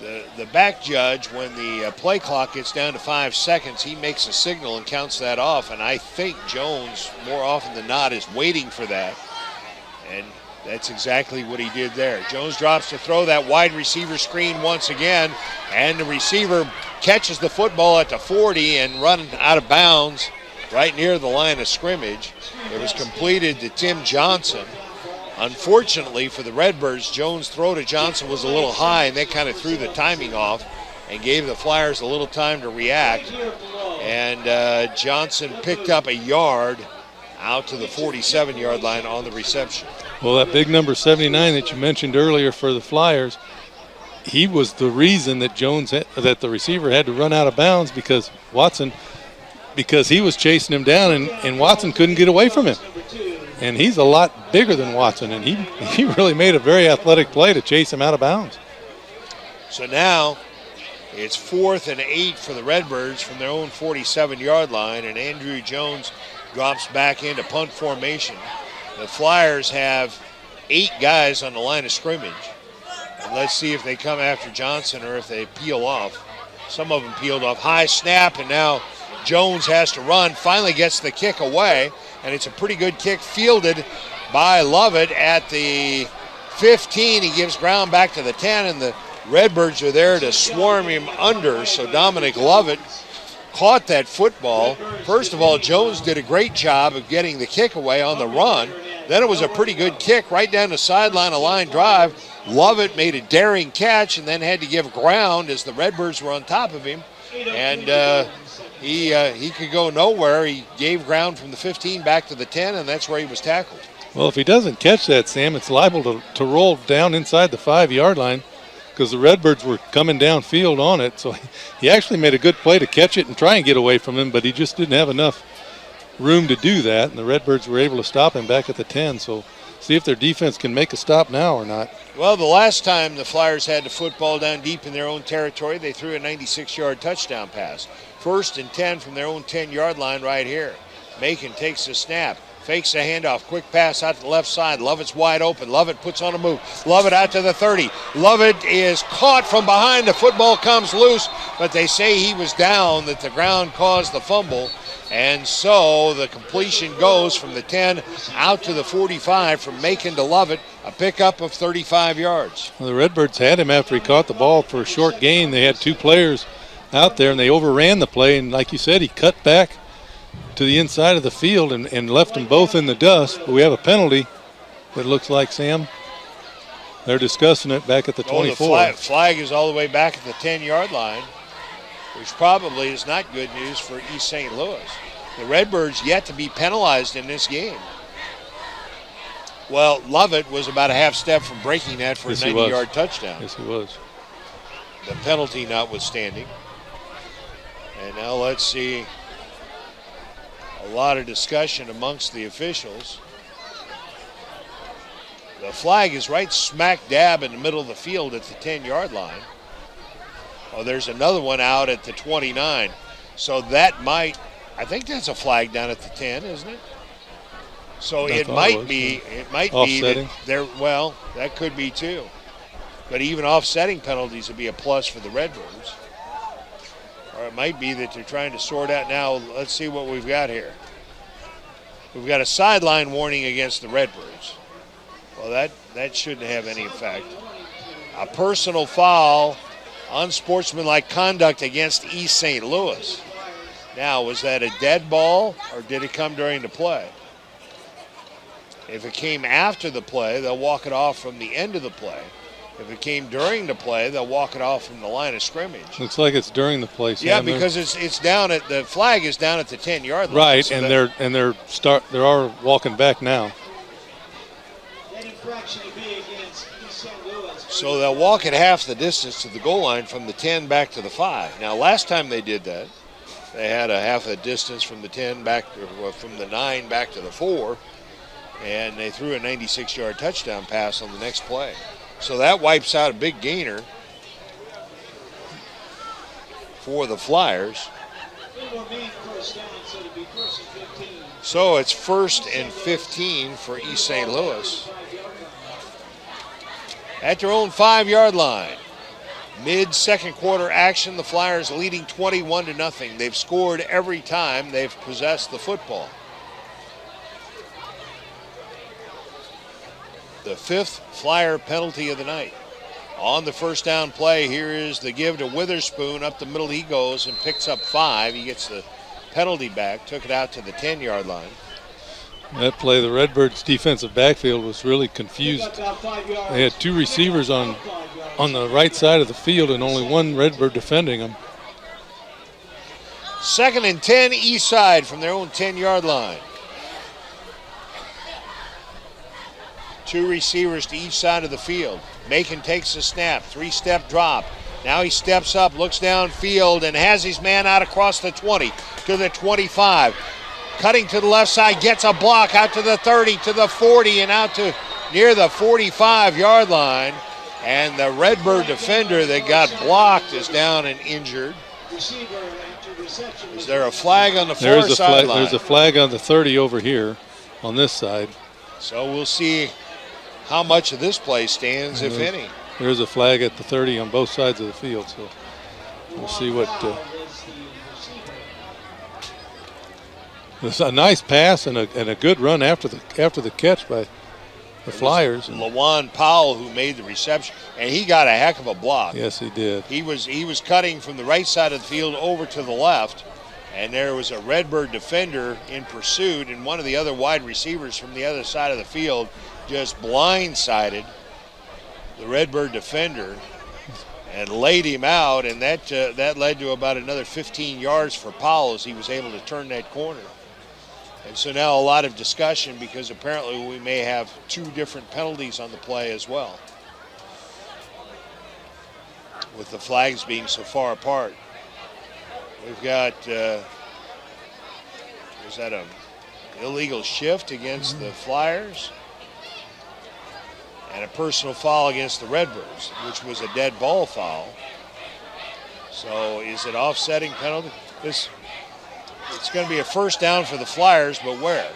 The back judge, when the play clock gets down to 5 seconds, he makes a signal and counts that off, and I think Jones, more often than not, is waiting for that. And that's exactly what he did there. Jones drops to throw that wide receiver screen once again, and the receiver catches the football at the 40 and runs out of bounds right near the line of scrimmage. It was completed to Tim Johnson. Unfortunately for the Redbirds, Jones' throw to Johnson was a little high, and they kind of threw the timing off and gave the Flyers a little time to react. And Johnson picked up a yard out to the 47-yard line on the reception. Well, that big number 79 that you mentioned earlier for the Flyers, he was the reason that that the receiver had to run out of bounds because he was chasing him down, and Watson couldn't get away from him. And he's a lot bigger than Watson, and he really made a very athletic play to chase him out of bounds. So now it's 4th and 8 for the Redbirds from their own 47-yard line, and Andrew Jones drops back into punt formation. The Flyers have 8 guys on the line of scrimmage. And let's see if they come after Johnson or if they peel off. Some of them peeled off. High snap, and now Jones has to run, finally gets the kick away, and it's a pretty good kick fielded by Lovett at the 15. He gives ground back to the 10, and the Redbirds are there to swarm him under, so Dominic Lovett caught that football. First of all, Jones did a great job of getting the kick away on the run. Then it was a pretty good kick right down the sideline, a line drive. Lovett made a daring catch and then had to give ground as the Redbirds were on top of him. And he could go nowhere. He gave ground from the 15 back to the 10, and that's where he was tackled. Well, if he doesn't catch that, Sam, it's liable to roll down inside the 5-yard line because the Redbirds were coming downfield on it. So he actually made a good play to catch it and try and get away from him, but he just didn't have enough room to do that, and the Redbirds were able to stop him back at the 10. So see if their defense can make a stop now or not. Well, the last time the Flyers had the football down deep in their own territory, they threw a 96-yard touchdown pass. 1st and 10 from their own 10-yard line right here. Macon takes the snap, fakes the handoff, quick pass out to the left side. Lovett's wide open. Lovett puts on a move. Lovett out to the 30. Lovett is caught from behind. The football comes loose, but they say he was down, that the ground caused the fumble. And so the completion goes from the 10 out to the 45 from Macon to Lovett, a pickup of 35 yards. Well, the Redbirds had him after he caught the ball for a short gain. They had 2 players out there, and they overran the play. And like you said, he cut back to the inside of the field and left them both in the dust. But we have a penalty that looks like, Sam, they're discussing it back at the 24. The flag is all the way back at the 10-yard line, which probably is not good news for East St. Louis. The Redbirds yet to be penalized in this game. Well, Lovett was about a half step from breaking that for a 90-yard touchdown. Yes, he was. The penalty notwithstanding. And now let's see a lot of discussion amongst the officials. The flag is right smack dab in the middle of the field at the 10-yard line. Oh, there's another one out at the 29. So that might, I think that's a flag down at the 10, isn't it? So it might be that there, well, that could be too. But even offsetting penalties would be a plus for the Redbirds. Or it might be that they're trying to sort out now. Let's see what we've got here. We've got a sideline warning against the Redbirds. Well, that shouldn't have any effect. A personal foul, unsportsmanlike conduct against East St. Louis. Now, was that a dead ball or did it come during the play? If it came after the play, they'll walk it off from the end of the play. If it came during the play, they'll walk it off from the line of scrimmage. Looks like it's during the play, Sam. Yeah, because it's down at the flag is down at the 10-yard line. Right, so and they are walking back now. So they'll walk at half the distance to the goal line from the 10 back to the 5. Now, last time they did that, they had a half a distance from the 10 back from the 9 back to the 4, and they threw a 96-yard touchdown pass on the next play. So that wipes out a big gainer for the Flyers. So it's 1st and 15 for East St. Louis. At their own 5-yard line. Mid-second quarter action, the Flyers leading 21-0. They've scored every time they've possessed the football. The 5th Flyer penalty of the night. On the first down play, here is the give to Witherspoon. Up the middle he goes and picks up 5. He gets the penalty back, took it out to the 10-yard line. That play, the Redbirds' defensive backfield was really confused. They had 2 receivers on the right side of the field and only 1 Redbird defending them. 2nd and 10 east side from their own 10-yard line. 2 receivers to each side of the field. Macon takes the snap, 3-step drop. Now he steps up, looks downfield, and has his man out across the 20 to the 25. Cutting to the left side, gets a block out to the 30, to the 40, and out to near the 45-yard line. And the Redbird defender that got blocked is down and injured. Is there a flag on the far sideline? There's a flag on the 30 over here on this side. So we'll see how much of this play stands, if any. There's a flag at the 30 on both sides of the field, so we'll see what. It's a nice pass and a good run after the catch by the Flyers. Lawan Powell who made the reception, and he got a heck of a block. Yes, he did. He was cutting from the right side of the field over to the left, and there was a Redbird defender in pursuit, and one of the other wide receivers from the other side of the field just blindsided the Redbird defender and laid him out, and that led to about another 15 yards for Powell as he was able to turn that corner. And so now a lot of discussion because apparently we may have 2 different penalties on the play as well, with the flags being so far apart. We've got, was that an illegal shift against the Flyers? And a personal foul against the Redbirds, which was a dead ball foul. So is it offsetting penalty? It's going to be a first down for the Flyers, but where?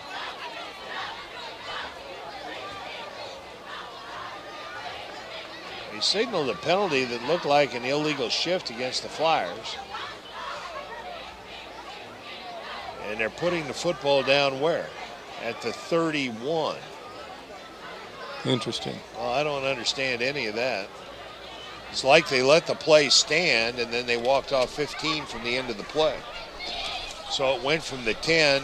They signaled a penalty that looked like an illegal shift against the Flyers. And they're putting the football down where? At the 31. Interesting. Well, I don't understand any of that. It's like they let the play stand and then they walked off 15 from the end of the play. So it went from the 10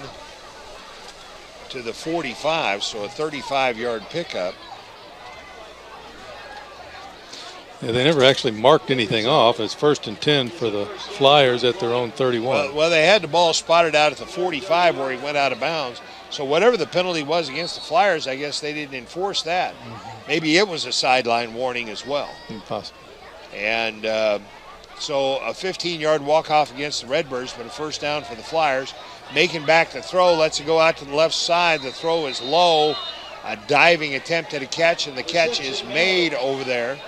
to the 45, so a 35-yard pickup. Yeah, they never actually marked anything off. It's 1st and 10 for the Flyers at their own 31. Well, they had the ball spotted out at the 45 where he went out of bounds. So whatever the penalty was against the Flyers, I guess they didn't enforce that. Maybe it was a sideline warning as well. Impossible. And so a 15-yard walk-off against the Redbirds, but a first down for the Flyers. Making back the throw, lets it go out to the left side. The throw is low. A diving attempt at a catch, and the catch is made over there.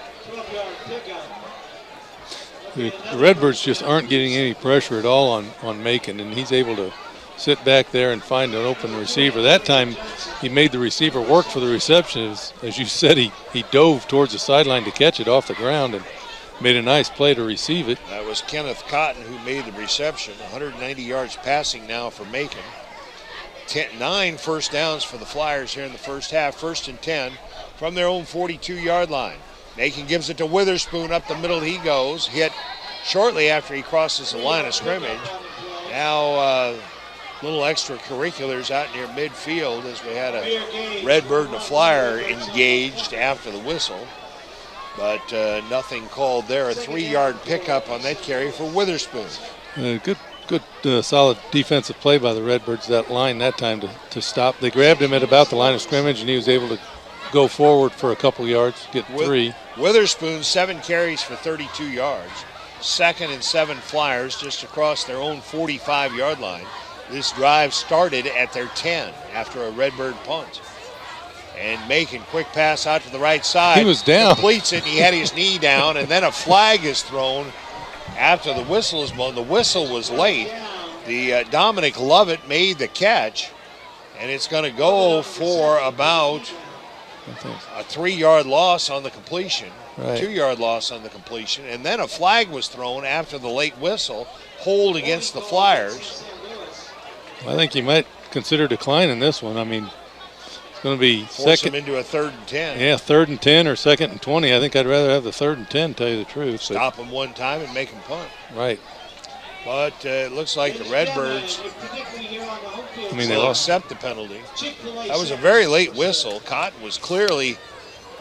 The Redbirds just aren't getting any pressure at all on Macon, and he's able to sit back there and find an open receiver. That time he made the receiver work for the reception. As you said, he dove towards the sideline to catch it off the ground and made a nice play to receive it. That was Kenneth Cotton who made the reception. 190 yards passing now for Macon. 9 first downs for the Flyers here in the first half. 1st and 10 from their own 42-yard line. Macon gives it to Witherspoon. Up the middle he goes. Hit shortly after he crosses the line of scrimmage. Now little extracurriculars out near midfield as we had a Redbird and a Flyer engaged after the whistle. But nothing called there. A 3-yard pickup on that carry for Witherspoon. Good solid defensive play by the Redbirds, that line that time to stop. They grabbed him at about the line of scrimmage, and he was able to go forward for a couple yards, get 3. Witherspoon, 7 carries for 32 yards. 2nd and 7 Flyers just across their own 45-yard line. This drive started at their 10 after a Redbird punt. And Macon, quick pass out to the right side. He was down. Completes it, and he had his knee down, and then a flag is thrown after the whistle is blown. The whistle was late. The Dominic Lovett made the catch, and it's going to go for about a 3-yard loss on the completion, right. 2-yard loss on the completion, and then a flag was thrown after the late whistle, hold against the Flyers. I think you might consider declining this one. I mean, it's going to be Force second. them into a 3rd and 10. Yeah, 3rd and 10 or 2nd and 20. I think I'd rather have the 3rd and 10, tell you the truth. Stop them one time and make them punt. Right. But it looks like the Redbirds will accept the penalty. That was a very late whistle. Cotton was clearly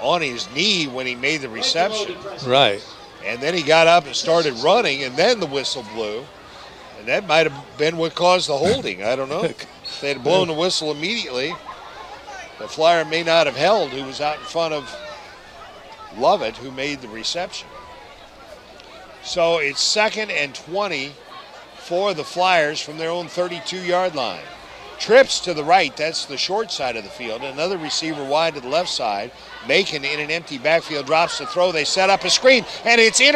on his knee when he made the reception. Right. And then he got up and started running, and then the whistle blew. And that might have been what caused the holding. I don't know. If they had blown the whistle immediately, the Flyer may not have held, who was out in front of Lovett, who made the reception. So it's 2nd and 20 for the Flyers from their own 32-yard line. Trips to the right, that's the short side of the field. Another receiver wide to the left side. Macon in an empty backfield drops the throw. They set up a screen, and it's It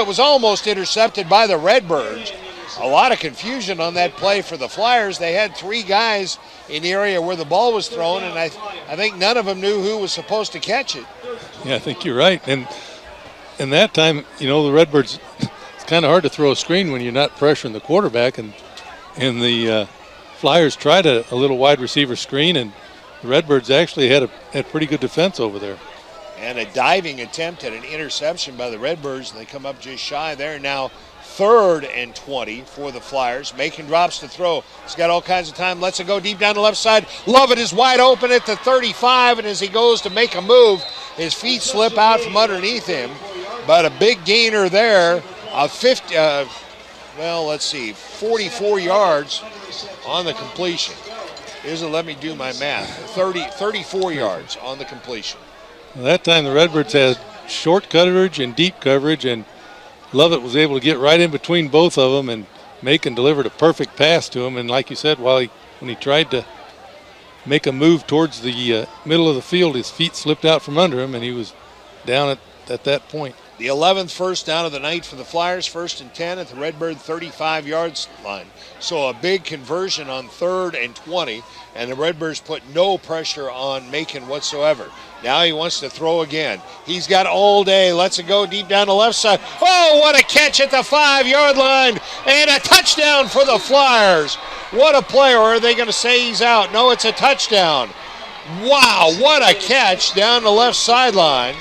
was almost intercepted by the Redbirds. A lot of confusion on that play for the Flyers. They had 3 guys in the area where the ball was thrown, and I think none of them knew who was supposed to catch it. Yeah, I think you're right. And that time, the Redbirds, it's kind of hard to throw a screen when you're not pressuring the quarterback, and the Flyers tried a little wide receiver screen, and the Redbirds actually had pretty good defense over there. And a diving attempt at an interception by the Redbirds, and they come up just shy there. Now 3rd and 20 for the Flyers. Macon drops to throw. He's got all kinds of time. Lets it go deep down the left side. Lovett is wide open at the 35, and as he goes to make a move, his feet slip out from underneath him. But a big gainer there of 44 yards on the completion. Let me do my math. 34 yards on the completion. Well, that time the Redbirds had short coverage and deep coverage, and Lovett was able to get right in between both of them, and Macon delivered a perfect pass to him. And like you said, when he tried to make a move towards the middle of the field, his feet slipped out from under him, and he was down at that point. The 11th first down of the night for the Flyers, 1st and 10 at the Redbird 35-yard line. So a big conversion on 3rd and 20, and the Redbirds put no pressure on Macon whatsoever. Now he wants to throw again. He's got all day. Lets it go deep down the left side. Oh, what a catch at the 5-yard line, and a touchdown for the Flyers. What a play, or are they going to say he's out? No, it's a touchdown. Wow, what a catch down the left sideline.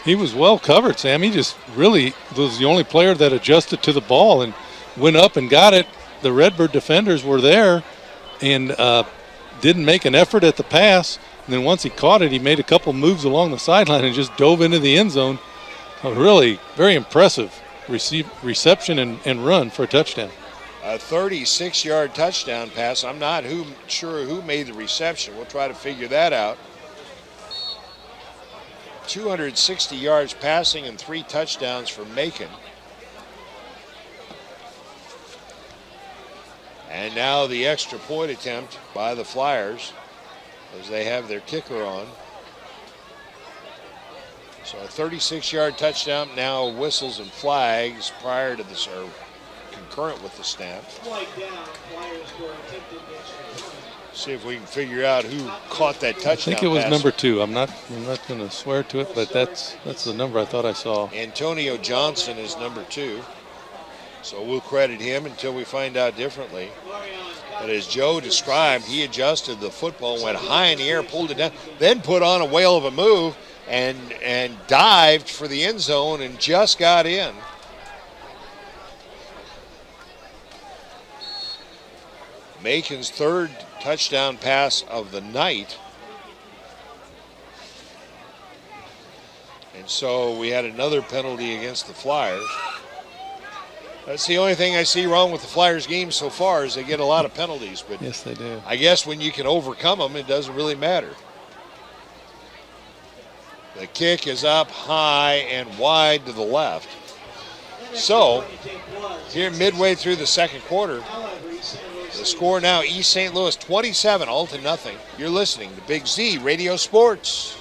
He was well covered, Sam. He just really was the only player that adjusted to the ball and went up and got it. The Redbird defenders were there and didn't make an effort at the pass. And then once he caught it, he made a couple moves along the sideline and just dove into the end zone. A really very impressive reception and run for a touchdown. A 36-yard touchdown pass. I'm not sure who made the reception. We'll try to figure that out. 260 yards passing and 3 touchdowns for Macon. And now the extra point attempt by the Flyers as they have their kicker on. So a 36-yard touchdown, now whistles and flags prior to this, or concurrent with the snap. See if we can figure out who caught that touchdown. I think it was pass. number 2. I'm not going to swear to it, but that's the number I thought I saw. Antonio Johnson is number 2. So we'll credit him until we find out differently. But as Joe described, he adjusted the football, went high in the air, pulled it down, then put on a whale of a move and dived for the end zone and just got in. Macon's 3rd touchdown pass of the night. And so we had another penalty against the Flyers. That's the only thing I see wrong with the Flyers game so far is they get a lot of penalties. But yes, they do. I guess when you can overcome them, it doesn't really matter. The kick is up high and wide to the left. So here midway through the second quarter, the score now, East St. Louis 27, Alton nothing. You're listening to Big Z Radio Sports.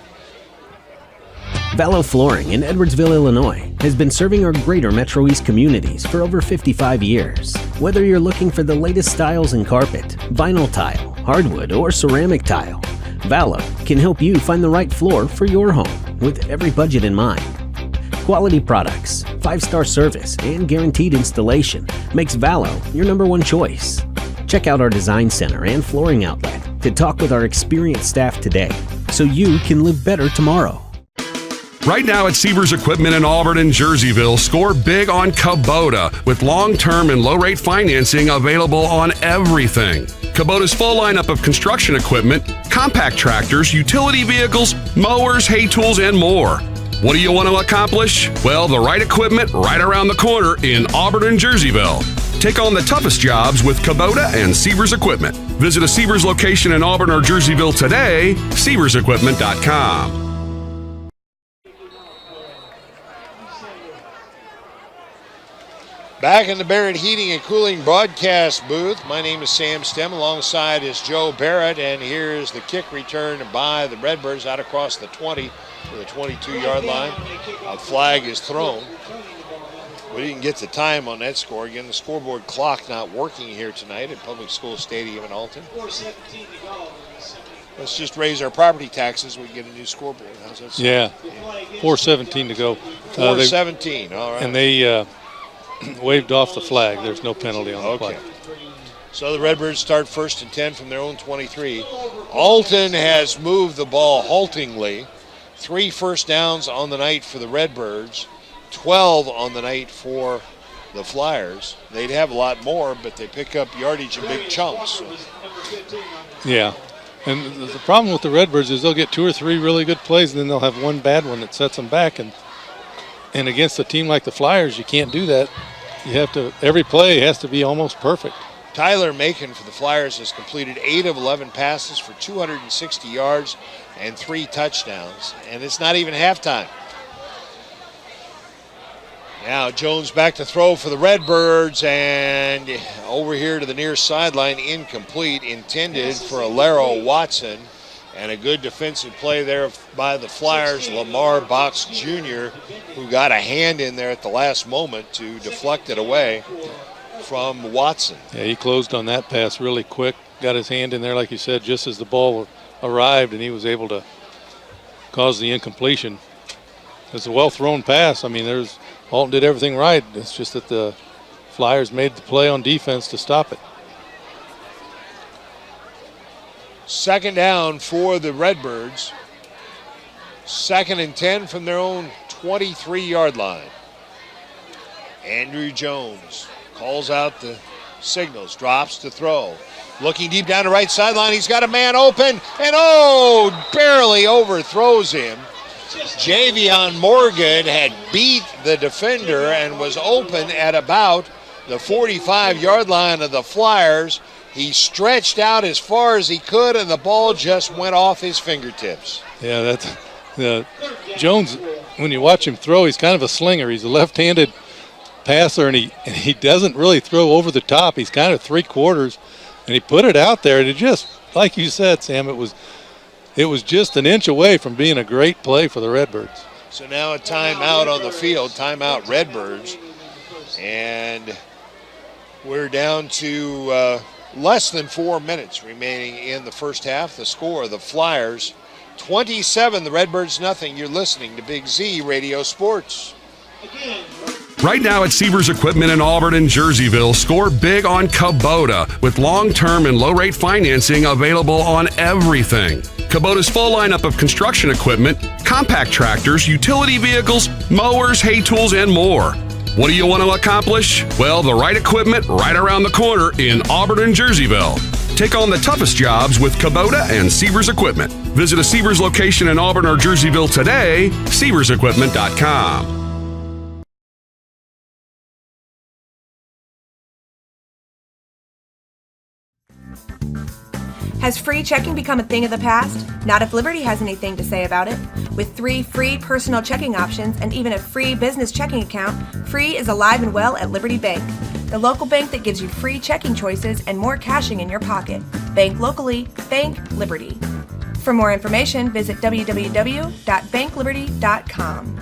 Vallow Flooring in Edwardsville, Illinois has been serving our greater Metro East communities for over 55 years. Whether you're looking for the latest styles in carpet, vinyl tile, hardwood, or ceramic tile, Vallow can help you find the right floor for your home with every budget in mind. Quality products, 5-star service, and guaranteed installation makes Vallow your #1 choice. Check out our design center and flooring outlet to talk with our experienced staff today so you can live better tomorrow. Right now at Sievers Equipment in Auburn and Jerseyville, score big on Kubota with long-term and low-rate financing available on everything. Kubota's full lineup of construction equipment, compact tractors, utility vehicles, mowers, hay tools, and more. What do you want to accomplish? Well, the right equipment right around the corner in Auburn and Jerseyville. Take on the toughest jobs with Kubota and Sievers Equipment. Visit a Sievers location in Auburn or Jerseyville today, RiverBender.com. Back in the Barrett Heating and Cooling broadcast booth, my name is Sam Stem. Alongside is Joe Barrett, and here's the kick return by the Redbirds out across the 20 to the 22-yard line. A flag is thrown. We didn't get the time on that score. Again, the scoreboard clock not working here tonight at Public School Stadium in Alton. Let's just raise our property taxes. We can get a new scoreboard. How's that sound? Yeah, 4:17 to go. 4:17, all right. And they waved off the flag. There's no penalty on the play. So the Redbirds start 1st and 10 from their own 23. Alton has moved the ball haltingly. 3 first downs on the night for the Redbirds. 12 on the night for the Flyers. They'd have a lot more, but they pick up yardage in big chunks. So. Yeah. And the problem with the Redbirds is they'll get 2 or 3 really good plays, and then they'll have one bad one that sets them back. And against a team like the Flyers, you can't do that. You have to, every play has to be almost perfect. Tyler Macon for the Flyers has completed 8 of 11 passes for 260 yards and 3 touchdowns. And it's not even halftime. Now Jones back to throw for the Redbirds, and over here to the near sideline, incomplete, intended for Alero Watson. And a good defensive play there by the Flyers, Lamar Box Jr., who got a hand in there at the last moment to deflect it away from Watson. Yeah, he closed on that pass really quick, got his hand in there, like you said, just as the ball arrived, and he was able to cause the incompletion. It's a well-thrown pass. I mean, Alton did everything right. It's just that the Flyers made the play on defense to stop it. Second down for the Redbirds. 2nd and 10 from their own 23-yard line. Andrew Jones calls out the signals, drops to throw. Looking deep down the right sideline, he's got a man open, and barely overthrows him. Javion Morgan had beat the defender and was open at about the 45-yard line of the Flyers. He stretched out as far as he could, and the ball just went off his fingertips. Yeah, that's Jones. When you watch him throw, he's kind of a slinger. He's a left-handed passer, and he doesn't really throw over the top. He's kind of 3/4, and he put it out there, and it just, like you said, Sam, it was just an inch away from being a great play for the Redbirds. So now a timeout on the field, timeout Redbirds, and we're down to less than 4 minutes remaining in the first half. The score, the Flyers 27, the Redbirds nothing. You're listening to Big Z Radio Sports. Right now at Sievers Equipment in Auburn and Jerseyville, score big on Kubota with long-term and low-rate financing available on everything. Kubota's full lineup of construction equipment, compact tractors, utility vehicles, mowers, hay tools, and more. What do you want to accomplish? Well, the right equipment right around the corner in Auburn and Jerseyville. Take on the toughest jobs with Kubota and Sievers Equipment. Visit a Sievers location in Auburn or Jerseyville today, RiverBender.com. Has free checking become a thing of the past? Not if Liberty has anything to say about it. With 3 free personal checking options and even a free business checking account, free is alive and well at Liberty Bank, the local bank that gives you free checking choices and more cashing in your pocket. Bank locally, bank Liberty. For more information, visit www.bankliberty.com.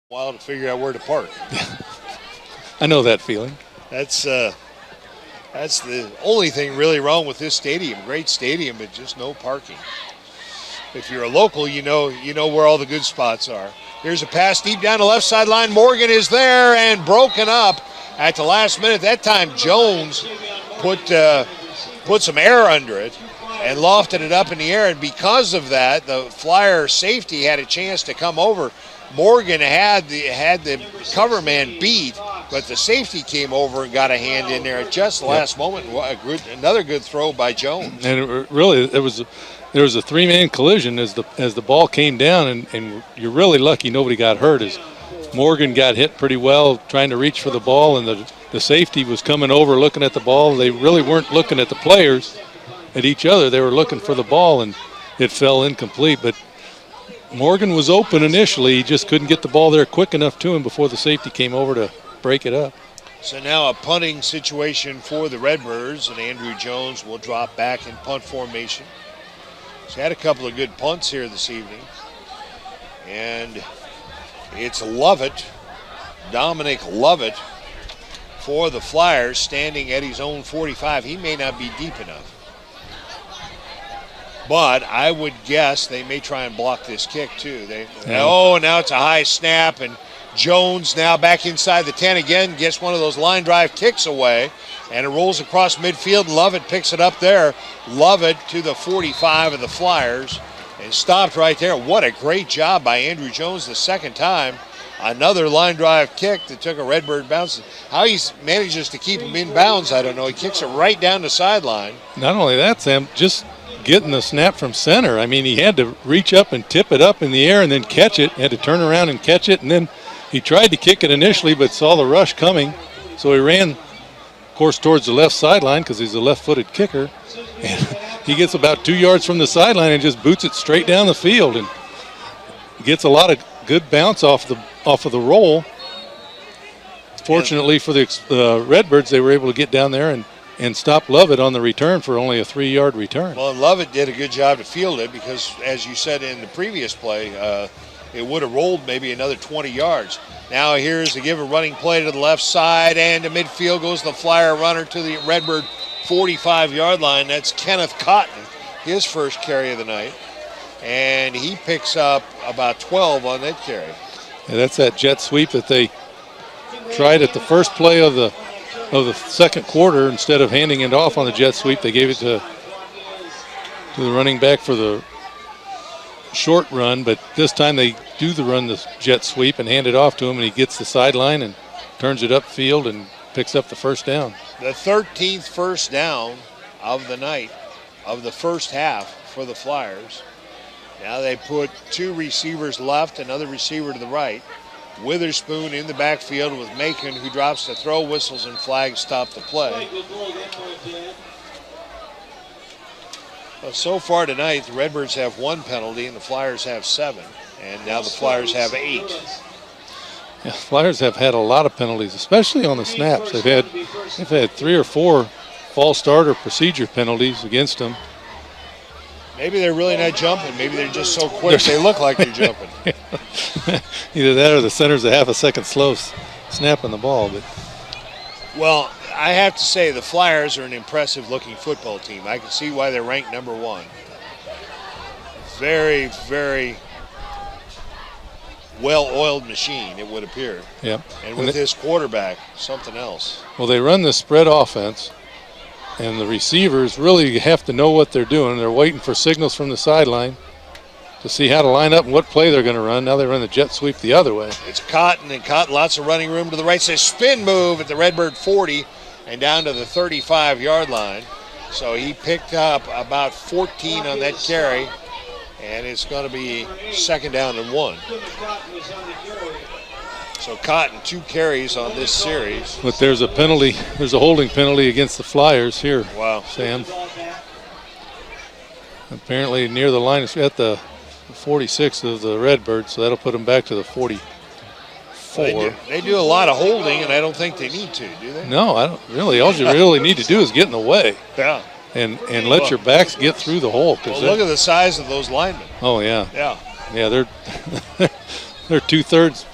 While to figure out where to park. I know that feeling. That's the only thing really wrong with this stadium. Great stadium, but just no parking. If you're a local, you know where all the good spots are. Here's a pass deep down the left sideline. Morgan is there and broken up at the last minute. That time Jones put some air under it and lofted it up in the air, and because of that, the Flyer safety had a chance to come over. Morgan had the cover man beat, but the safety came over and got a hand in there at just the last moment. Another good throw by Jones. And there was a 3-man collision as the ball came down, and you're really lucky nobody got hurt. As Morgan got hit pretty well trying to reach for the ball, and the safety was coming over looking at the ball. They really weren't looking at the players, at each other. They were looking for the ball, and it fell incomplete. But Morgan was open initially. He just couldn't get the ball there quick enough to him before the safety came over to break it up. So now a punting situation for the Redbirds, and Andrew Jones will drop back in punt formation. He's had a couple of good punts here this evening. And it's Lovett, Dominic Lovett, for the Flyers, standing at his own 45. He may not be deep enough, but I would guess they may try and block this kick too. Now it's a high snap, and Jones now back inside the 10 again, gets one of those line drive kicks away, and it rolls across midfield. Lovett picks it up there. Lovett to the 45 of the Flyers, and stopped right there. What a great job by Andrew Jones the second time. Another line drive kick that took a Redbird bounce. How he manages to keep him in bounds, I don't know. He kicks it right down the sideline. Not only that, Sam, just getting the snap from center. I mean, he had to reach up and tip it up in the air and then catch it. Had to turn around and catch it, and then he tried to kick it initially but saw the rush coming, so he ran, of course, towards the left sideline because he's a left-footed kicker. And he gets about 2 yards from the sideline and just boots it straight down the field and gets a lot of good bounce off of the roll. Fortunately for the Redbirds, they were able to get down there and stop Lovett on the return for only a 3-yard return. Well, and Lovett did a good job to field it because, as you said in the previous play, it would have rolled maybe another 20 yards. Now here's to give a running play to the left side, and to midfield goes the flyer runner to the Redbird 45-yard line. That's Kenneth Cotton, his first carry of the night. And he picks up about 12 on that carry. Yeah, that's that jet sweep that they tried at the first play of the second quarter. Instead of handing it off on the jet sweep, they gave it to the running back for the short run, but this time they do the jet sweep and hand it off to him, and he gets the sideline and turns it upfield and picks up the first down. The 13th first down of the night, of the first half for the Flyers. Now they put 2 receivers left, another receiver to the right. Witherspoon in the backfield with Macon, who drops the throw. Whistles and flags stop the play. Well, so far tonight, the Redbirds have 1 penalty and the Flyers have 7. And now the Flyers have 8. Yeah, Flyers have had a lot of penalties, especially on the snaps. They've had 3 or 4 false start or procedure penalties against them. Maybe they're really not jumping. Maybe they're just so quick they look like they're jumping. Either that or the center's a half a second slow snapping the ball. But well, I have to say the Flyers are an impressive-looking football team. I can see why they're ranked number 1. Very, very well-oiled machine, it would appear. Yeah. And with this quarterback, something else. Well, they run the spread offense, and the receivers really have to know what they're doing. They're waiting for signals from the sideline to see how to line up and what play they're going to run. Now they run the jet sweep the other way. It's Cotton, and Cotton, lots of running room to the right. Says spin move at the Redbird 40 and down to the 35-yard line. So he picked up about 14 on that carry, and it's going to be 2nd down and 1. So Cotton, 2 carries on this series. But there's a penalty. There's a holding penalty against the Flyers here. Wow. Sam. Apparently near the line, it's at the 46 of the Redbirds, so that'll put them back to the 44. They do a lot of holding, and I don't think they need to, do they? No, I don't really. All you really need to do is get in the way. Yeah. And let your backs get through the hole. Well, look at the size of those linemen. Oh, yeah. Yeah. Yeah, they're 2/3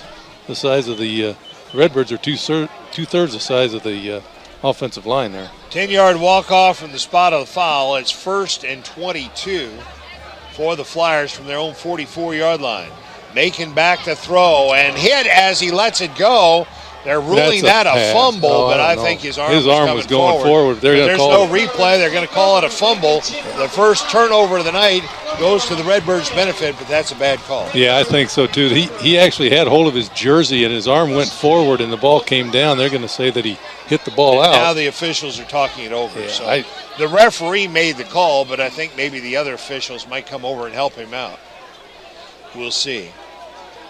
the size of the Redbirds are 2/3 the size of the offensive line there. 10-yard walk-off from the spot of the foul. It's 1st and 22 for the Flyers from their own 44-yard line. Macon back to throw and hit as he lets it go. They're ruling that a fumble, but I think his arm was going forward. There's no replay. They're going to call it a fumble. The first turnover of the night goes to the Redbirds' benefit, but that's a bad call. Yeah, I think so too. He actually had hold of his jersey and his arm went forward and the ball came down. They're going to say that he hit the ball out. Now the officials are talking it over. Yeah, so the referee made the call, but I think maybe the other officials might come over and help him out. We'll see.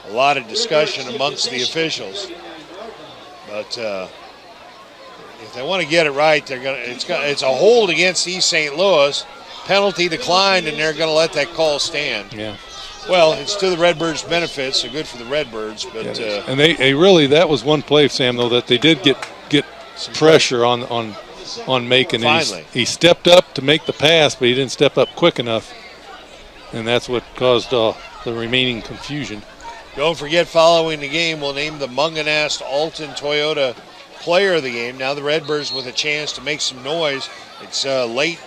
A lot of discussion amongst the officials. But if they want to get it right, it's a hold against East St. Louis. Penalty declined, and they're going to let that call stand. Yeah. Well, it's to the Redbirds' benefit, so good for the Redbirds. But and they really, that was one play, Sam, though, that they did get pressure on Macon. Finally. He stepped up to make the pass, but he didn't step up quick enough, and that's what caused the remaining confusion. Don't forget, following the game, we'll name the Munganast Alton Toyota player of the game. Now the Redbirds with a chance to make some noise. It's late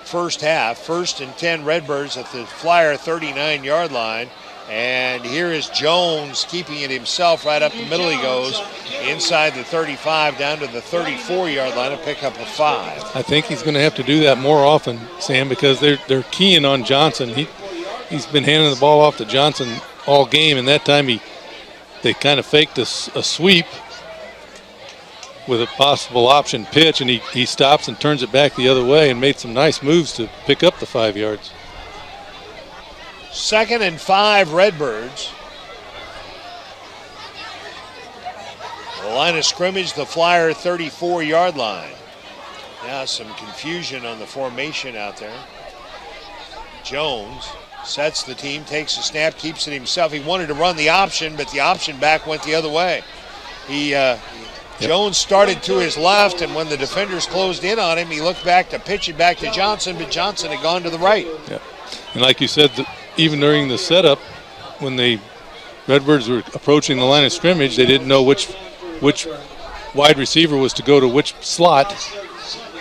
first half. 1st and 10 Redbirds at the Flyer 39-yard line. And here is Jones keeping it himself. Right up the middle he goes. Inside the 35 down to the 34-yard line and pick up a 5. I think he's going to have to do that more often, Sam, because they're keying on Johnson. he's been handing the ball off to Johnson all game, and that time they kind of faked a sweep with a possible option pitch, and he stops and turns it back the other way and made some nice moves to pick up the 5 yards. 2nd and 5 Redbirds. The line of scrimmage, the Flyer 34-yard line. Now some confusion on the formation out there. Jones sets the team, takes the snap, keeps it himself. He wanted to run the option, but the option back went the other way. Jones started to his left, and when the defenders closed in on him, he looked back to pitch it back to Johnson, but Johnson had gone to the right. Yeah. And like you said, even during the setup, when the Redbirds were approaching the line of scrimmage, they didn't know which wide receiver was to go to which slot,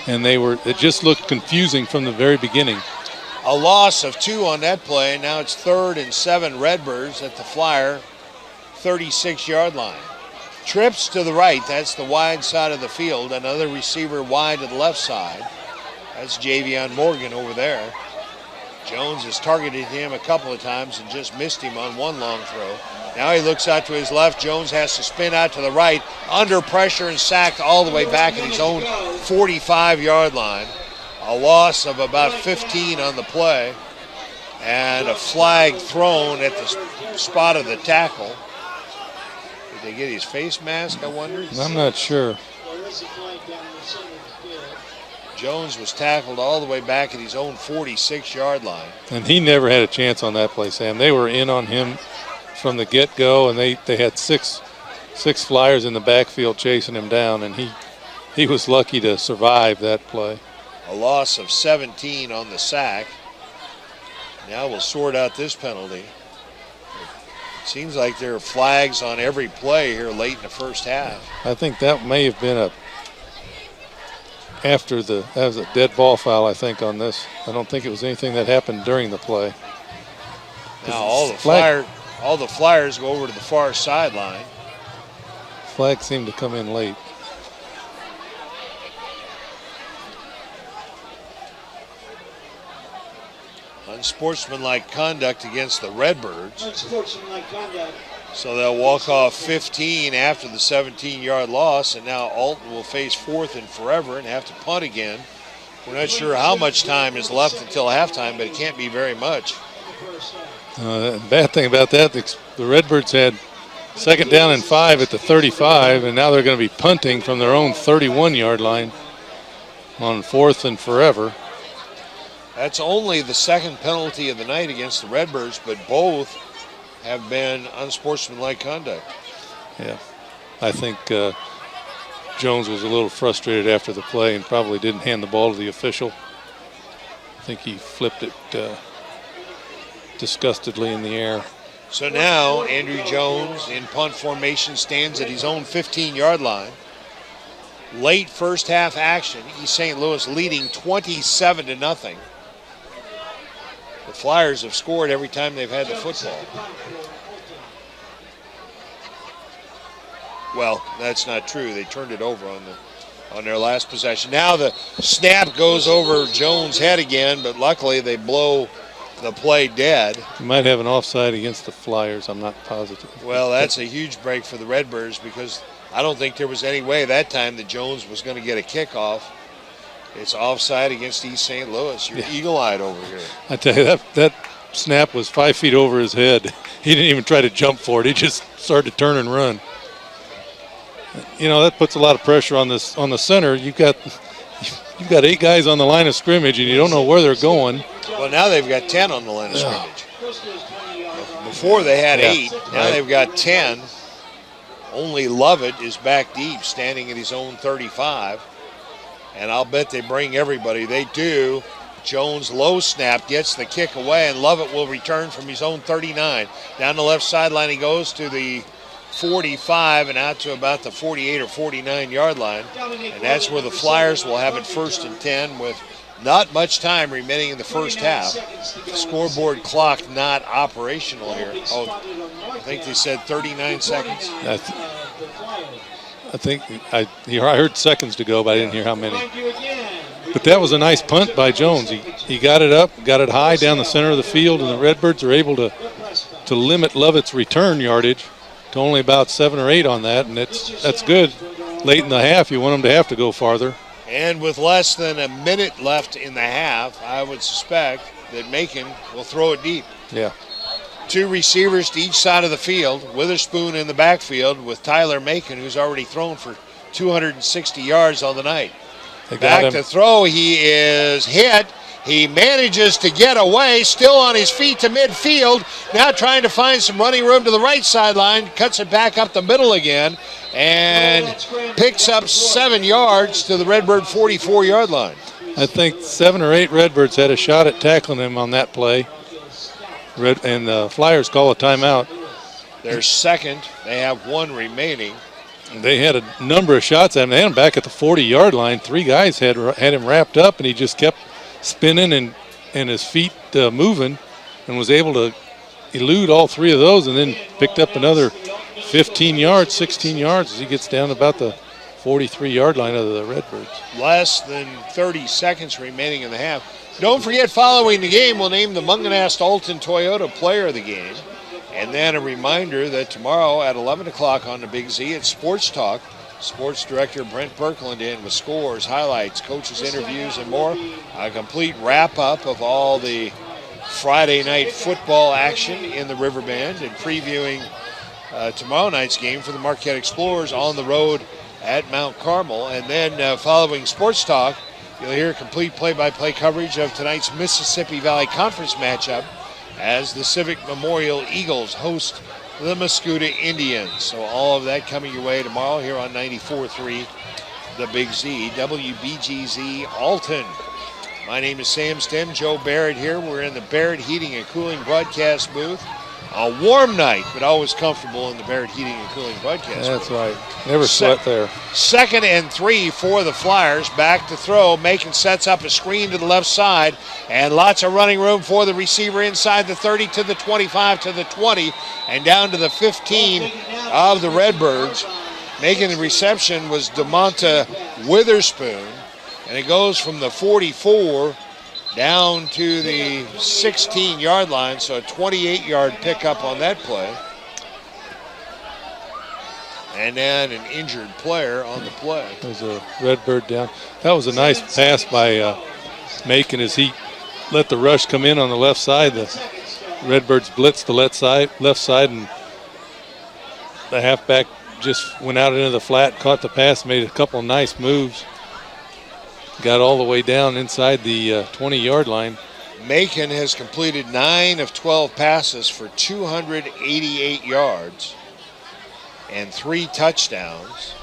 and it just looked confusing from the very beginning. A loss of 2 on that play. Now it's 3rd and 7 Redbirds at the Flyer 36-yard line. Trips to the right, that's the wide side of the field. Another receiver wide to the left side. That's Javion Morgan over there. Jones has targeted him a couple of times and just missed him on one long throw. Now he looks out to his left. Jones has to spin out to the right, under pressure and sacked all the way back at his own 45-yard line. A loss of about 15 on the play, and a flag thrown at the spot of the tackle. Did they get his face mask, I wonder? I'm not sure. Jones was tackled all the way back at his own 46-yard line. And he never had a chance on that play, Sam. They were in on him from the get-go, and they had six Flyers in the backfield chasing him down, and he was lucky to survive that play. A loss of 17 on the sack. Now we'll sort out this penalty. It seems like there are flags on every play here late in the first half. I think that may have been that was a dead ball foul, I think, on this. I don't think it was anything that happened during the play. Now all the Flyers go over to the far sideline. Flag seemed to come in late. Unsportsmanlike conduct against the Redbirds. Unsportsmanlike conduct. So they'll walk off 15 after the 17-yard loss, and now Alton will face 4th and forever and have to punt again. We're not sure how much time is left until halftime, but it can't be very much. The bad thing about that, the Redbirds had 2nd down and 5 at the 35, and now they're going to be punting from their own 31-yard line on 4th and forever. That's only the 2nd penalty of the night against the Redbirds, but both have been unsportsmanlike conduct. Yeah, I think Jones was a little frustrated after the play and probably didn't hand the ball to the official. I think he flipped it disgustedly in the air. So now Andrew Jones in punt formation stands at his own 15-yard line. Late first half action, East St. Louis leading 27-0. The Flyers have scored every time they've had the football. Well, that's not true. They turned it over on their last possession. Now the snap goes over Jones' head again, but luckily they blow the play dead. You might have an offside against the Flyers. I'm not positive. Well, that's a huge break for the Redbirds because I don't think there was any way that time that Jones was going to get a kickoff. It's offside against East St. Louis. You're eagle-eyed over here. I tell you, that snap was 5 feet over his head. He didn't even try to jump for it. He just started to turn and run. You know, that puts a lot of pressure on the center. You've got 8 guys on the line of scrimmage, and you don't know where they're going. Well, now they've got 10 on the line of scrimmage. Before they had 8. Now they've got 10. Only Lovett is back deep, standing at his own 35. And I'll bet they bring everybody. They do. Jones low snap, gets the kick away, and Lovett will return from his own 39. Down the left sideline he goes to the 45 and out to about the 48 or 49-yard line. And that's where the Flyers will have it 1st and 10 with not much time remaining in the first half. The scoreboard clock not operational here. Oh, I think they said 39 seconds. I think I heard seconds to go, but I didn't hear how many. But that was a nice punt by Jones. He got it up, got it high down the center of the field, and the Redbirds are able to limit Lovett's return yardage to only about 7 or 8 on that, and that's good. Late in the half, you want them to have to go farther. And with less than a minute left in the half, I would suspect that Macon will throw it deep. Yeah. 2 receivers to each side of the field. Witherspoon in the backfield with Tyler Macon, who's already thrown for 260 yards on the night. Back to throw, he is hit. He manages to get away, still on his feet to midfield. Now trying to find some running room to the right sideline. Cuts it back up the middle again and picks up 7 yards to the Redbird 44-yard line. I think 7 or 8 Redbirds had a shot at tackling him on that play. And the Flyers call a timeout. They're second. They have 1 remaining. They had a number of shots at him. They had him back at the 40-yard line. 3 guys had him wrapped up, and he just kept spinning and his feet moving, and was able to elude all 3 of those, and then picked up another 15 yards, 16 yards as he gets down about the 43-yard line of the Redbirds. Less than 30 seconds remaining in the half. Don't forget, following the game, we'll name the Munganast Alton Toyota Player of the Game. And then a reminder that tomorrow at 11 o'clock on the Big Z, it's Sports Talk. Sports Director Brent Birkeland in with scores, highlights, coaches' interviews, and more. A complete wrap-up of all the Friday night football action in the Riverbend and previewing tomorrow night's game for the Marquette Explorers on the road at Mount Carmel. And then following Sports Talk, you'll hear complete play-by-play coverage of tonight's Mississippi Valley Conference matchup as the Civic Memorial Eagles host the Mascoutah Indians. So all of that coming your way tomorrow here on 94.3 The Big Z, WBGZ Alton. My name is Sam Stem, Joe Barrett here. We're in the Barrett Heating and Cooling broadcast booth. A warm night, but always comfortable in the Barrett Heating and Cooling broadcast That's booth. right. Never sweat there. 2nd and 3 for the Flyers. Back to throw. Macon sets up a screen to the left side, and lots of running room for the receiver inside the 30 to the 25 to the 20 and down to the 15 of the Redbirds. Making the reception was DeMonta Witherspoon, and it goes from the 44 down to the 16-yard line, so a 28-yard pickup on that play. And then an injured player on the play. There's a Redbird down. That was a nice pass by Macon as he let the rush come in on the left side. The Redbirds blitzed the left side, and the halfback just went out into the flat, caught the pass, made a couple of nice moves. Got all the way down inside the 20-yard line. Macon has completed 9 of 12 passes for 288 yards and 3 touchdowns.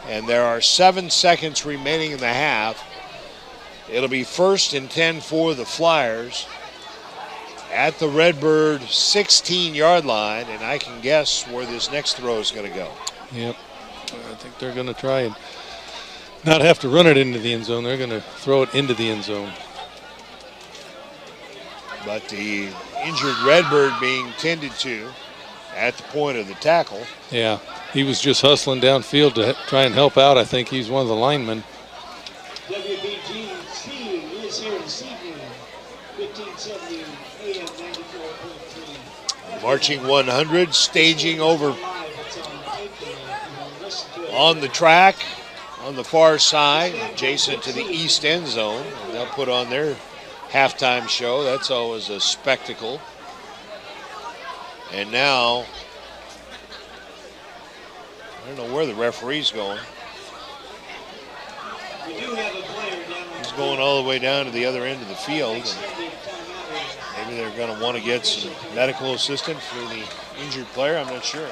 And there are 7 seconds remaining in the half. It'll be 1st and 10 for the Flyers at the Redbird 16-yard line, and I can guess where this next throw is going to go. Yep. I think they're going to try and not have to run it into the end zone. They're going to throw it into the end zone. But the injured Redbird being tended to at the point of the tackle. Yeah, he was just hustling downfield to try and help out. I think he's one of the linemen. WBG Steve is here this evening, 1570 AM 94.3. Marching 100, staging over on the track on the far side, adjacent to the east end zone. They'll put on their halftime show. That's always a spectacle. And now, I don't know where the referee's going. He's going all the way down to the other end of the field. And maybe they're going to want to get some medical assistance for the injured player. I'm not sure.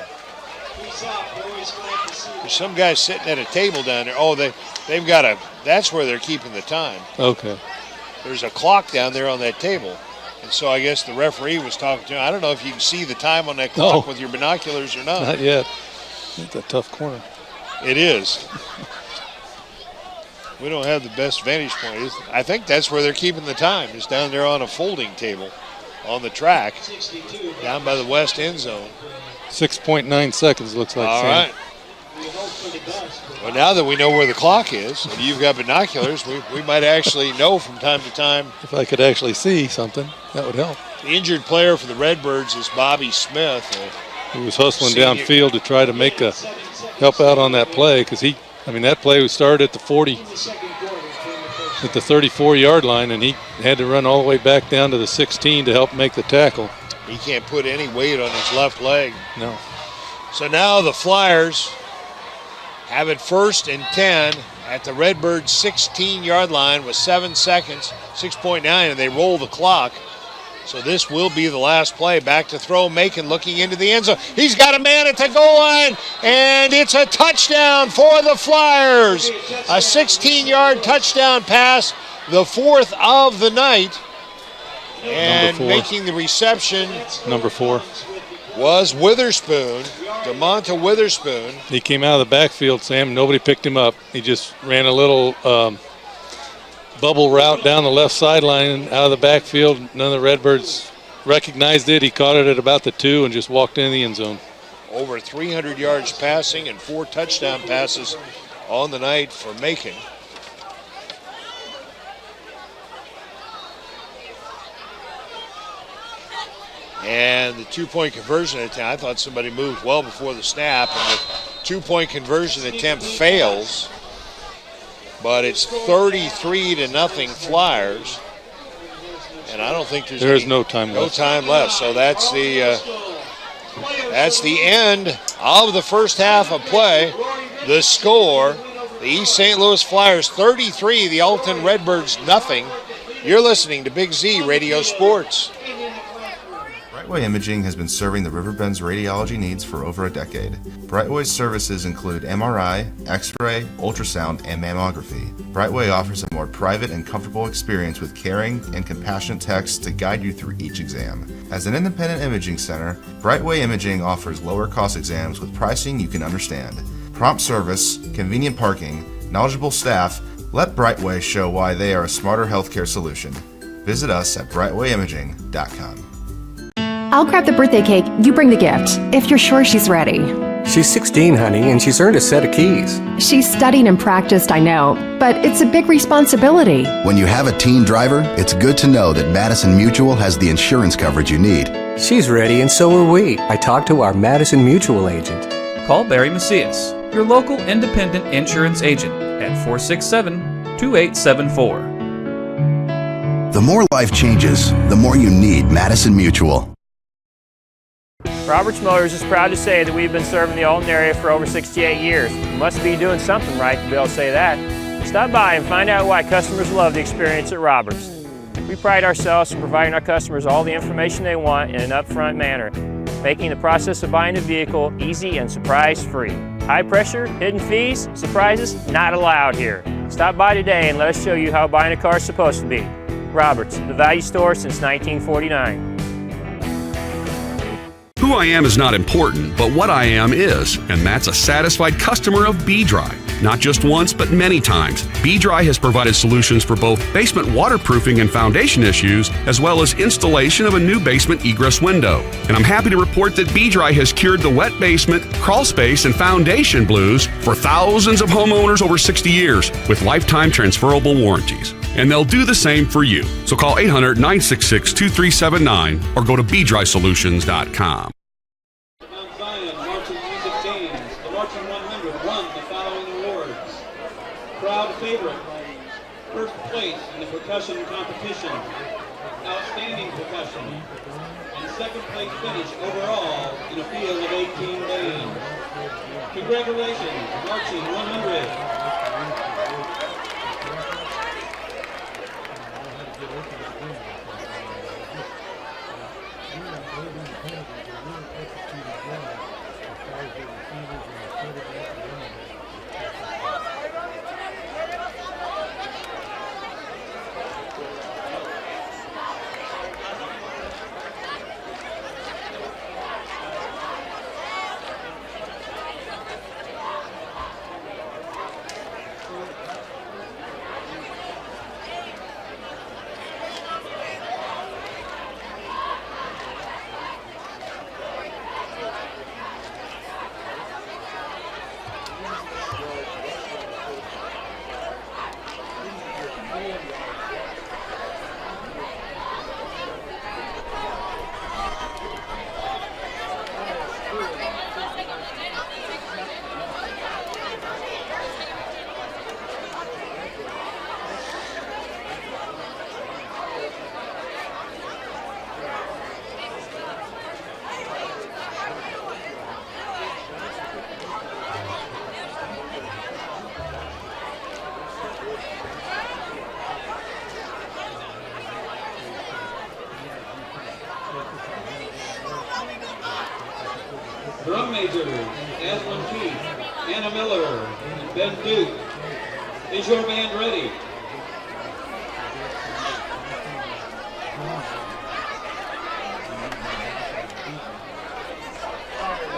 There's some guy sitting at a table down there. Oh, they've got a, that's where they're keeping the time. Okay. There's a clock down there on that table. And so I guess the referee was talking to him. I don't know if you can see the time on that clock with your binoculars or not. Not yet. It's a tough corner. It is. We don't have the best vantage point. I think that's where they're keeping the time. It's down there on a folding table on the track down by the west end zone. 6.9 seconds looks like. All right. Well, now that we know where the clock is, and you've got binoculars, we might actually know from time to time. If I could actually see something, that would help. The injured player for the Redbirds is Bobby Smith. He was hustling downfield to try to help out on that play because that play was started at the 40, at the 34-yard line, and he had to run all the way back down to the 16 to help make the tackle. He can't put any weight on his left leg. No. So now the Flyers have it 1st and 10 at the Redbirds 16-yard line with 7 seconds, 6.9, and they roll the clock. So this will be the last play. Back to throw, Macon looking into the end zone. He's got a man at the goal line, and it's a touchdown for the Flyers. A 16-yard touchdown pass, the 4th of the night. And making the reception, number 4, was Witherspoon, DeMonta Witherspoon. He came out of the backfield, Sam. Nobody picked him up. He just ran a little bubble route down the left sideline out of the backfield. None of the Redbirds recognized it. He caught it at about the 2 and just walked in the end zone. Over 300 yards passing and 4 touchdown passes on the night for Macon. And the 2-point conversion attempt, I thought somebody moved well before the snap, and the 2-point conversion attempt fails. But it's 33-0 Flyers, and I don't think there's no time left. No time left. So that's the end of the first half of play. The score: the East St. Louis Flyers 33, the Alton Redbirds nothing. You're listening to Big Z Radio Sports. Brightway Imaging has been serving the Riverbend's radiology needs for over a decade. Brightway's services include MRI, X-ray, ultrasound, and mammography. Brightway offers a more private and comfortable experience with caring and compassionate techs to guide you through each exam. As an independent imaging center, Brightway Imaging offers lower cost exams with pricing you can understand. Prompt service, convenient parking, knowledgeable staff. Let Brightway show why they are a smarter healthcare solution. Visit us at RiverBender.com. I'll grab the birthday cake, you bring the gift, if you're sure she's ready. She's 16, honey, and she's earned a set of keys. She's studied and practiced, I know, but it's a big responsibility. When you have a teen driver, it's good to know that Madison Mutual has the insurance coverage you need. She's ready, and so are we. I talked to our Madison Mutual agent. Call Barry Macias, your local independent insurance agent, at 467-2874. The more life changes, the more you need Madison Mutual. Roberts Motors is proud to say that we've been serving the Alton area for over 68 years. We must be doing something right to be able to say that. Stop by and find out why customers love the experience at Roberts. We pride ourselves in providing our customers all the information they want in an upfront manner, making the process of buying a vehicle easy and surprise-free. High pressure, hidden fees, surprises, not allowed here. Stop by today and let us show you how buying a car is supposed to be. Roberts, the value store since 1949. Who I am is not important, but what I am is, and that's a satisfied customer of B-Dry. Not just once, but many times. B-Dry has provided solutions for both basement waterproofing and foundation issues, as well as installation of a new basement egress window. And I'm happy to report that B-Dry has cured the wet basement, crawl space, and foundation blues for thousands of homeowners over 60 years with lifetime transferable warranties. And they'll do the same for you. So call 800-966-2379 or go to bdrysolutions.com. Proud favorite, first place in the percussion competition, outstanding percussion, and second place finish overall in a field of 18 bands. Congratulations, Marching 100. Drum majors, Aslan Keith, Anna Miller, and Ben Duke. Is your band ready?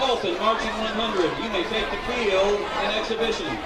Alton Marching 100, you may take the field in exhibition.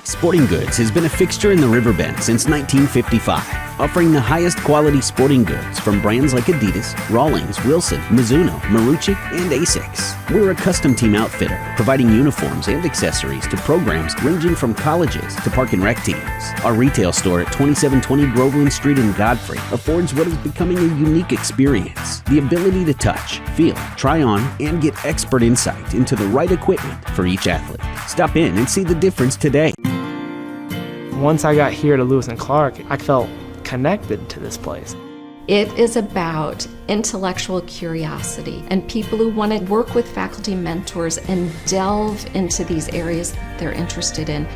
Sporting Goods has been a fixture in the Riverbend since 1955, offering the highest quality sporting goods from brands like Adidas, Rawlings, Wilson, Mizuno, Marucci, and Asics. We're a custom team outfitter, providing uniforms and accessories to programs ranging from colleges to park and rec teams. Our retail store at 2720 Groveland Street in Godfrey affords what is becoming a unique experience: the ability to touch, feel, try on, and get expert insight into the right equipment for each athlete. Stop in and see the difference today. Once I got here to Lewis and Clark, I felt connected to this place. It is about intellectual curiosity and people who want to work with faculty mentors and delve into these areas they're interested in.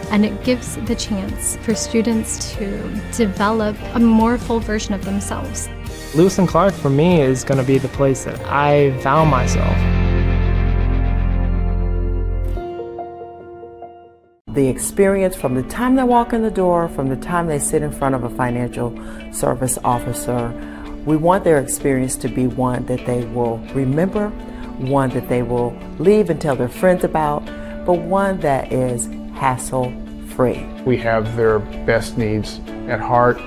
And it gives the chance for students to develop a more full version of themselves. Lewis and Clark for me is going to be the place that I found myself. The experience from the time they walk in the door, from the time they sit in front of a financial service officer, we want their experience to be one that they will remember, one that they will leave and tell their friends about, but one that is hassle-free. We have their best needs at heart,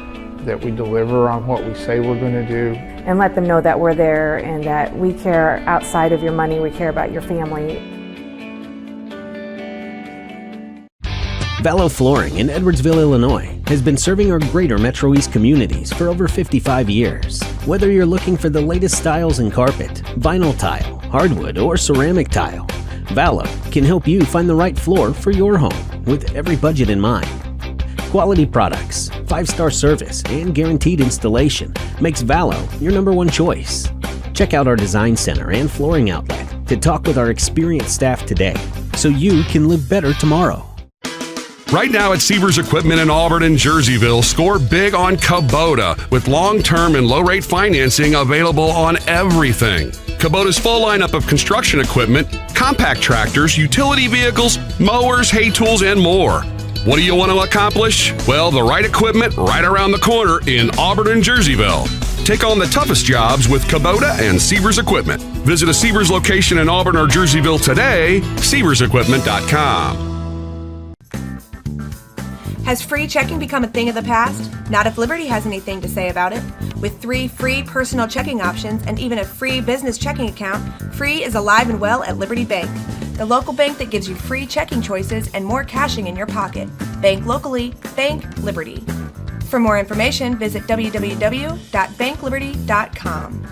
that we deliver on what we say we're going to do. And let them know that we're there and that we care outside of your money, we care about your family. Vallow Flooring in Edwardsville, Illinois has been serving our greater Metro East communities for over 55 years. Whether you're looking for the latest styles in carpet, vinyl tile, hardwood, or ceramic tile, Vallow can help you find the right floor for your home with every budget in mind. Quality products, 5-star service, and guaranteed installation makes Vallow your #1 choice. Check out our design center and flooring outlet to talk with our experienced staff today so you can live better tomorrow. Right now at Sievers Equipment in Auburn and Jerseyville, score big on Kubota with long-term and low-rate financing available on everything. Kubota's full lineup of construction equipment, compact tractors, utility vehicles, mowers, hay tools, and more. What do you want to accomplish? Well, the right equipment right around the corner in Auburn and Jerseyville. Take on the toughest jobs with Kubota and Sievers Equipment. Visit a Sievers location in Auburn or Jerseyville today, RiverBender.com. Has free checking become a thing of the past? Not if Liberty has anything to say about it. With 3 free personal checking options and even a free business checking account, free is alive and well at Liberty Bank, the local bank that gives you free checking choices and more cashing in your pocket. Bank locally, bank Liberty. For more information, visit www.bankliberty.com.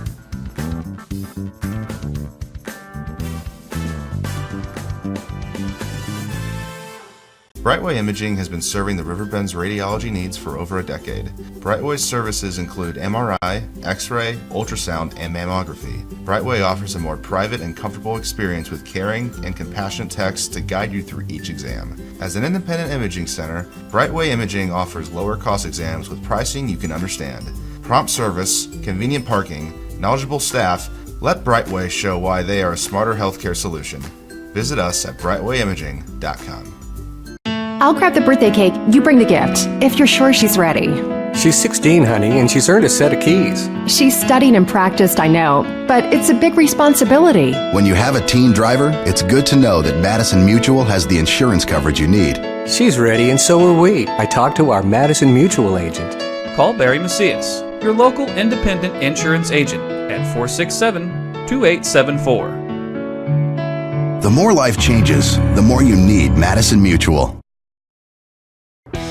Brightway Imaging has been serving the Riverbend's radiology needs for over a decade. Brightway's services include MRI, X-ray, ultrasound, and mammography. Brightway offers a more private and comfortable experience with caring and compassionate techs to guide you through each exam. As an independent imaging center, Brightway Imaging offers lower cost exams with pricing you can understand. Prompt service, convenient parking, knowledgeable staff, let Brightway show why they are a smarter healthcare solution. Visit us at brightwayimaging.com. I'll grab the birthday cake, you bring the gift, if you're sure she's ready. She's 16, honey, and she's earned a set of keys. She's studied and practiced, I know, but it's a big responsibility. When you have a teen driver, it's good to know that Madison Mutual has the insurance coverage you need. She's ready, and so are we. I talked to our Madison Mutual agent. Call Barry Macias, your local independent insurance agent, at 467-2874. The more life changes, the more you need Madison Mutual.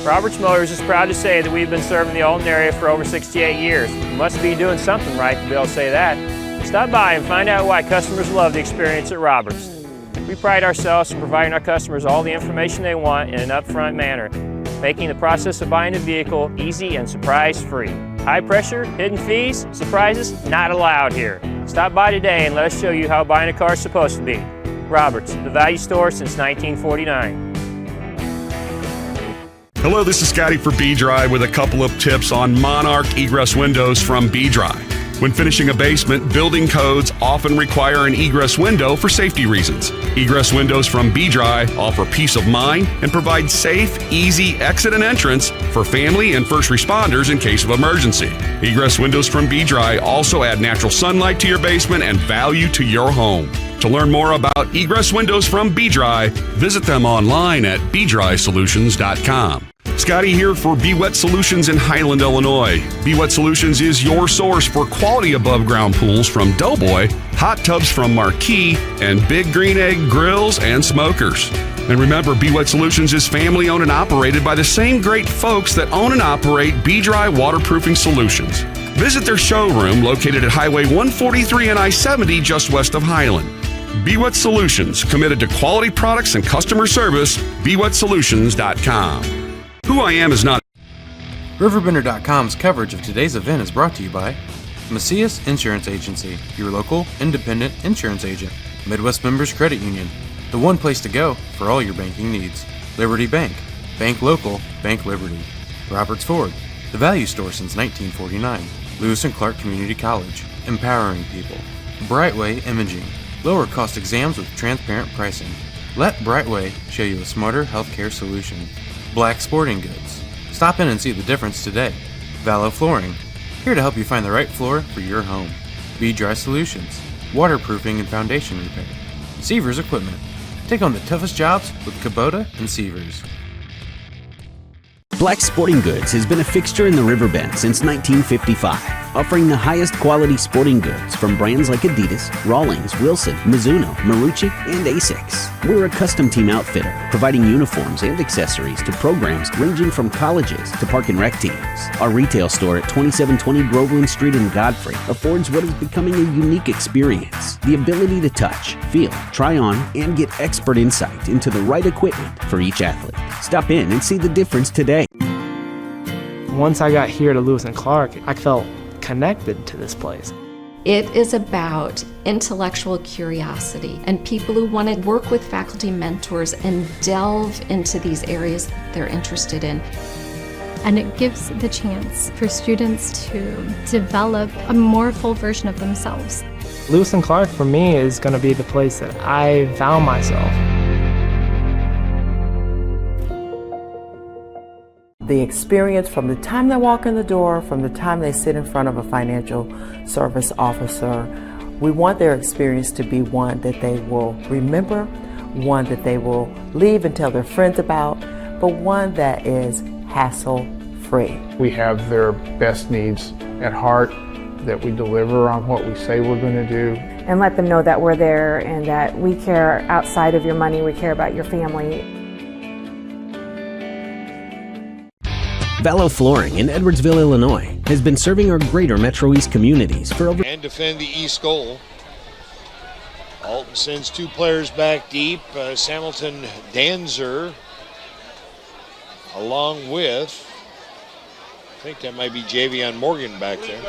Roberts Motors is proud to say that we've been serving the Alton area for over 68 years. You must be doing something right to be able to say that. Stop by and find out why customers love the experience at Roberts. We pride ourselves in providing our customers all the information they want in an upfront manner, making the process of buying a vehicle easy and surprise-free. High pressure, hidden fees, surprises, not allowed here. Stop by today and let us show you how buying a car is supposed to be. Roberts, the value store since 1949. Hello, this is Scotty for B-Dry with a couple of tips on Monarch egress windows from B-Dry. When finishing a basement, building codes often require an egress window for safety reasons. Egress windows from B-Dry offer peace of mind and provide safe, easy exit and entrance for family and first responders in case of emergency. Egress windows from B-Dry also add natural sunlight to your basement and value to your home. To learn more about egress windows from B-Dry, visit them online at bdrysolutions.com. Scotty here for Be-Wet Solutions in Highland, Illinois. Be-Wet Solutions is your source for quality above-ground pools from Doughboy, hot tubs from Marquee, and Big Green Egg grills and smokers. And remember, Be-Wet Solutions is family-owned and operated by the same great folks that own and operate B-Dry Waterproofing Solutions. Visit their showroom located at Highway 143 and I-70 just west of Highland. Be-Wet Solutions, committed to quality products and customer service, BeWetSolutions.com. Who I am is not. RiverBender.com's coverage of today's event is brought to you by Macias Insurance Agency, your local independent insurance agent. Midwest Members Credit Union, the one place to go for all your banking needs. Liberty Bank, bank local, bank Liberty. Roberts Ford, the value store since 1949. Lewis and Clark Community College, empowering people. Brightway Imaging, lower cost exams with transparent pricing. Let Brightway show you a smarter healthcare solution. Black Sporting Goods, stop in and see the difference today. Valo Flooring, here to help you find the right floor for your home. B-Dry Solutions, waterproofing and foundation repair. Sievers Equipment, take on the toughest jobs with Kubota and Sievers. Black Sporting Goods has been a fixture in the Riverbend since 1955, offering the highest quality sporting goods from brands like Adidas, Rawlings, Wilson, Mizuno, Marucci, and Asics. We're a custom team outfitter, providing uniforms and accessories to programs ranging from colleges to park and rec teams. Our retail store at 2720 Groveland Street in Godfrey affords what is becoming a unique experience: the ability to touch, feel, try on, and get expert insight into the right equipment for each athlete. Stop in and see the difference today. Once I got here to Lewis and Clark, I felt connected to this place. It is about intellectual curiosity and people who want to work with faculty mentors and delve into these areas they're interested in. And it gives the chance for students to develop a more full version of themselves. Lewis and Clark for me is going to be the place that I found myself. The experience from the time they walk in the door, from the time they sit in front of a financial service officer, we want their experience to be one that they will remember, one that they will leave and tell their friends about, but one that is hassle-free. We have their best needs at heart, that we deliver on what we say we're going to do. And let them know that we're there and that we care outside of your money, we care about your family. Vallow Flooring in Edwardsville, Illinois has been serving our greater Metro East communities for over... And defend the east goal. Alton sends two players back deep. Samilton Danzer along with, I think that might be Javion Morgan back there.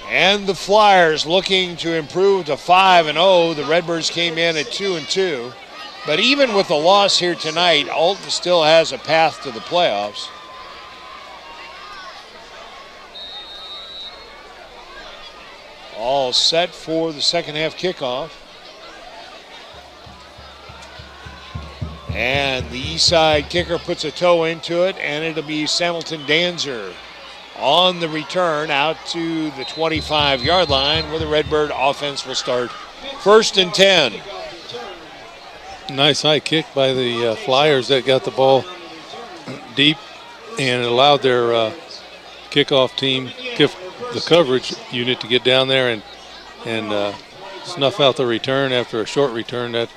And the Flyers looking to improve to 5-0. The Redbirds came in at 2-2. But even with the loss here tonight, Alton still has a path to the playoffs. All set for the second half kickoff. And the east side kicker puts a toe into it, and it'll be Samilton Danzer on the return out to the 25-yard line where the Redbird offense will start. 1st and 10. Nice high kick by the Flyers that got the ball deep and allowed their kickoff team, the coverage unit, to get down there and snuff out the return after a short return at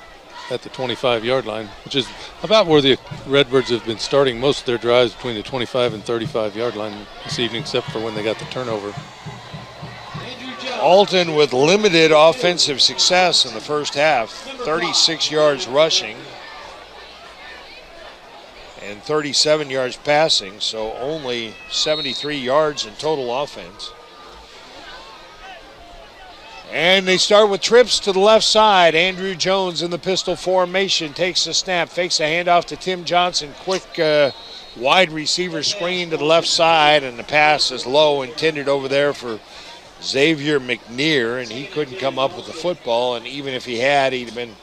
the 25-yard line, which is about where the Redbirds have been starting most of their drives, between the 25 and 35-yard line this evening, except for when they got the turnover. Alton with limited offensive success in the first half, 36 yards rushing and 37 yards passing, so only 73 yards in total offense. And they start with trips to the left side. Andrew Jones in the pistol formation takes the snap, fakes a handoff to Tim Johnson. Quick wide receiver screen to the left side, and the pass is low, intended over there for Xavier McNear, and he couldn't come up with the football, and even if he had, he'd have been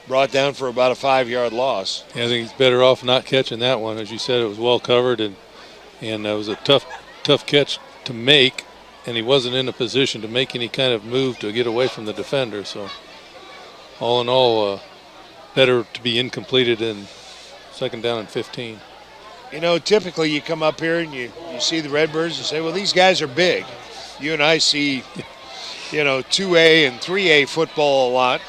brought down for about a 5-yard loss. Yeah, I think he's better off not catching that one. As you said, it was well covered, and it was a tough catch to make, and he wasn't in a position to make any kind of move to get away from the defender. So all in all, better to be incompleted in 2nd down and 15. You know, typically you come up here and you see the Redbirds and say, well, these guys are big. You and I see, 2A and 3A football a lot.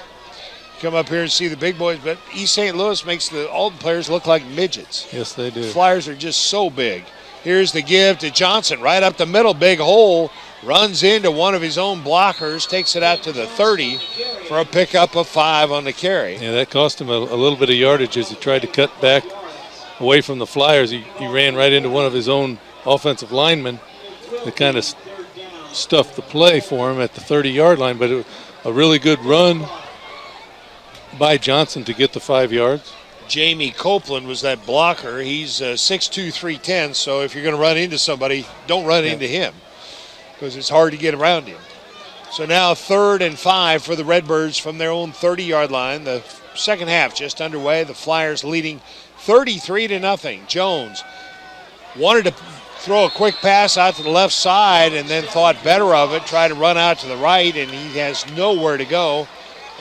Come up here and see the big boys, but East St. Louis makes the Alton players look like midgets. Yes, they do. The Flyers are just so big. Here's the give to Johnson, right up the middle, big hole, runs into one of his own blockers, takes it out to the 30 for a pickup of 5 on the carry. Yeah, that cost him a little bit of yardage as he tried to cut back away from the Flyers. He ran right into one of his own offensive linemen that kind of stuffed the play for him at the 30-yard line, but a really good run by Johnson to get the 5 yards. Jamie Copeland was that blocker. He's 6'2", 310, so if you're going to run into somebody, don't run into him because it's hard to get around him. So now 3rd and 5 for the Redbirds from their own 30-yard line. The second half just underway. The Flyers leading 33-0. Jones wanted to throw a quick pass out to the left side and then thought better of it, tried to run out to the right, and he has nowhere to go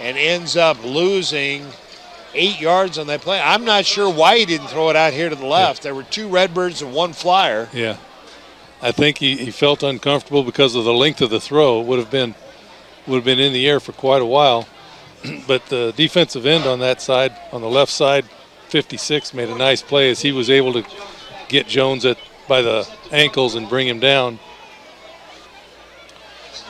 and ends up losing 8 yards on that play. I'm not sure why he didn't throw it out here to the left. There were 2 Redbirds and 1 Flyer. Yeah. I think he felt uncomfortable because of the length of the throw. Would have been in the air for quite a while. But the defensive end on that side, on the left side, 56, made a nice play as he was able to get Jones by the ankles and bring him down.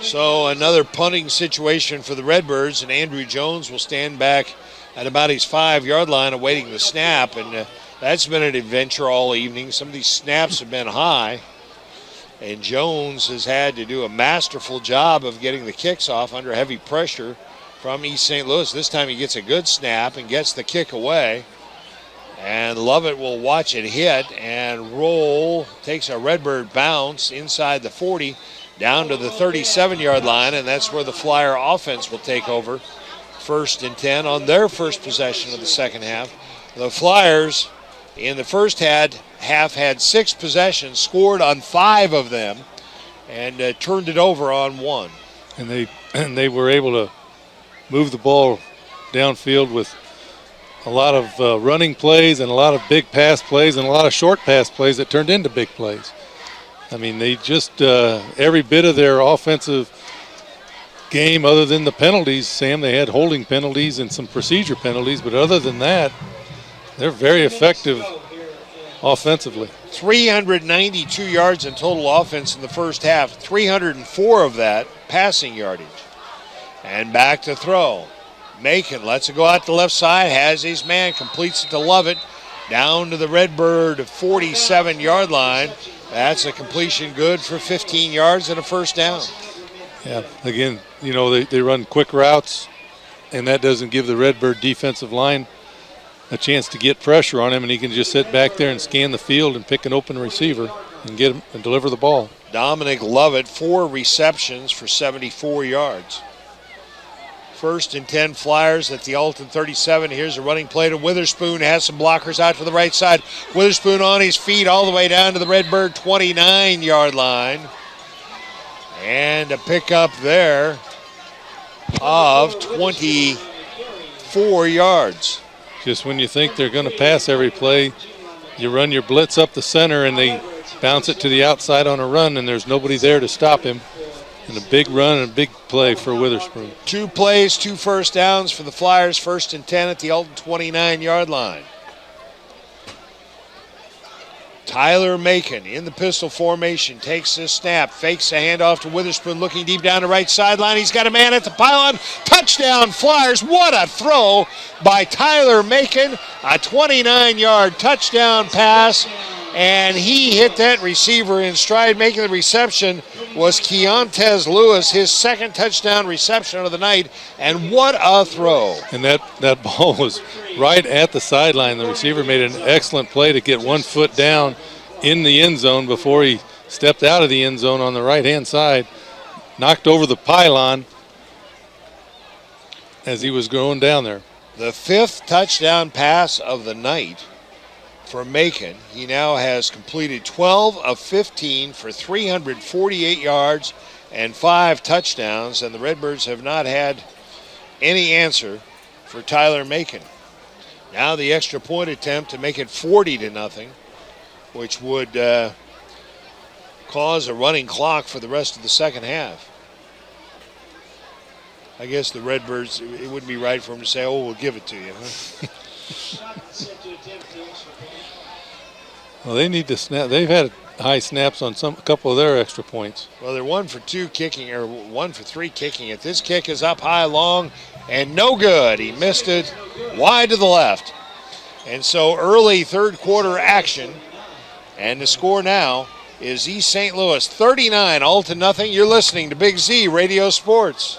So another punting situation for the Redbirds, and Andrew Jones will stand back at about his 5-yard line awaiting the snap, and that's been an adventure all evening. Some of these snaps have been high, and Jones has had to do a masterful job of getting the kicks off under heavy pressure from East St. Louis. This time he gets a good snap and gets the kick away, and Lovett will watch it hit and roll, takes a Redbird bounce inside the 40 down to the 37-yard line, and that's where the Flyer offense will take over 1st and 10 on their first possession of the second half. The Flyers in the first half had 6 possessions, scored on 5 of them, and turned it over on 1. And they were able to move the ball downfield with a lot of running plays and a lot of big pass plays and a lot of short pass plays that turned into big plays. I mean, they just, every bit of their offensive game other than the penalties, Sam, they had holding penalties and some procedure penalties, but other than that, they're very effective offensively. 392 yards in total offense in the first half, 304 of that passing yardage. And back to throw. Macon lets it go out the left side, has his man, completes it to Lovett, down to the Redbird 47-yard line. That's a completion good for 15 yards and a first down. Yeah, again, you know, they run quick routes, and that doesn't give the Redbird defensive line a chance to get pressure on him, and he can just sit back there and scan the field and pick an open receiver and get him and deliver the ball. Dominic Lovett, 4 receptions for 74 yards. 1st and 10 Flyers at the Alton 37. Here's a running play to Witherspoon. Has some blockers out to the right side. Witherspoon on his feet all the way down to the Redbird 29-yard line. And a pickup there of 24 yards. Just when you think they're going to pass every play, you run your blitz up the center and they bounce it to the outside on a run, and there's nobody there to stop him. And a big run and a big play for Witherspoon. 2 plays, 2 first downs for the Flyers. 1st and 10 at the Alton 29-yard line. Tyler Macon in the pistol formation, takes this snap, fakes a handoff to Witherspoon, looking deep down the right sideline. He's got a man at the pylon. Touchdown Flyers. What a throw by Tyler Macon. A 29-yard touchdown pass. And he hit that receiver in stride. Making the reception was Keontez Lewis, his 2nd touchdown reception of the night. And what a throw. And that ball was right at the sideline. The receiver made an excellent play to get 1 foot down in the end zone before he stepped out of the end zone on the right-hand side. Knocked over the pylon as he was going down there. The 5th touchdown pass of the night for Macon. He now has completed 12 of 15 for 348 yards and 5 touchdowns, and the Redbirds have not had any answer for Tyler Macon. Now the extra point attempt to make it 40-0, which would cause a running clock for the rest of the second half. I guess the Redbirds, it wouldn't be right for them to say, oh, we'll give it to you, huh? Well, they need to snap. They've had high snaps on a couple of their extra points. Well, they're 1 for 2 kicking, or 1 for 3 kicking it. This kick is up high, long, and no good. He missed it wide to the left. And so early third quarter action, and the score now is East St. Louis 39, Alton 0. You're listening to Big Z Radio Sports.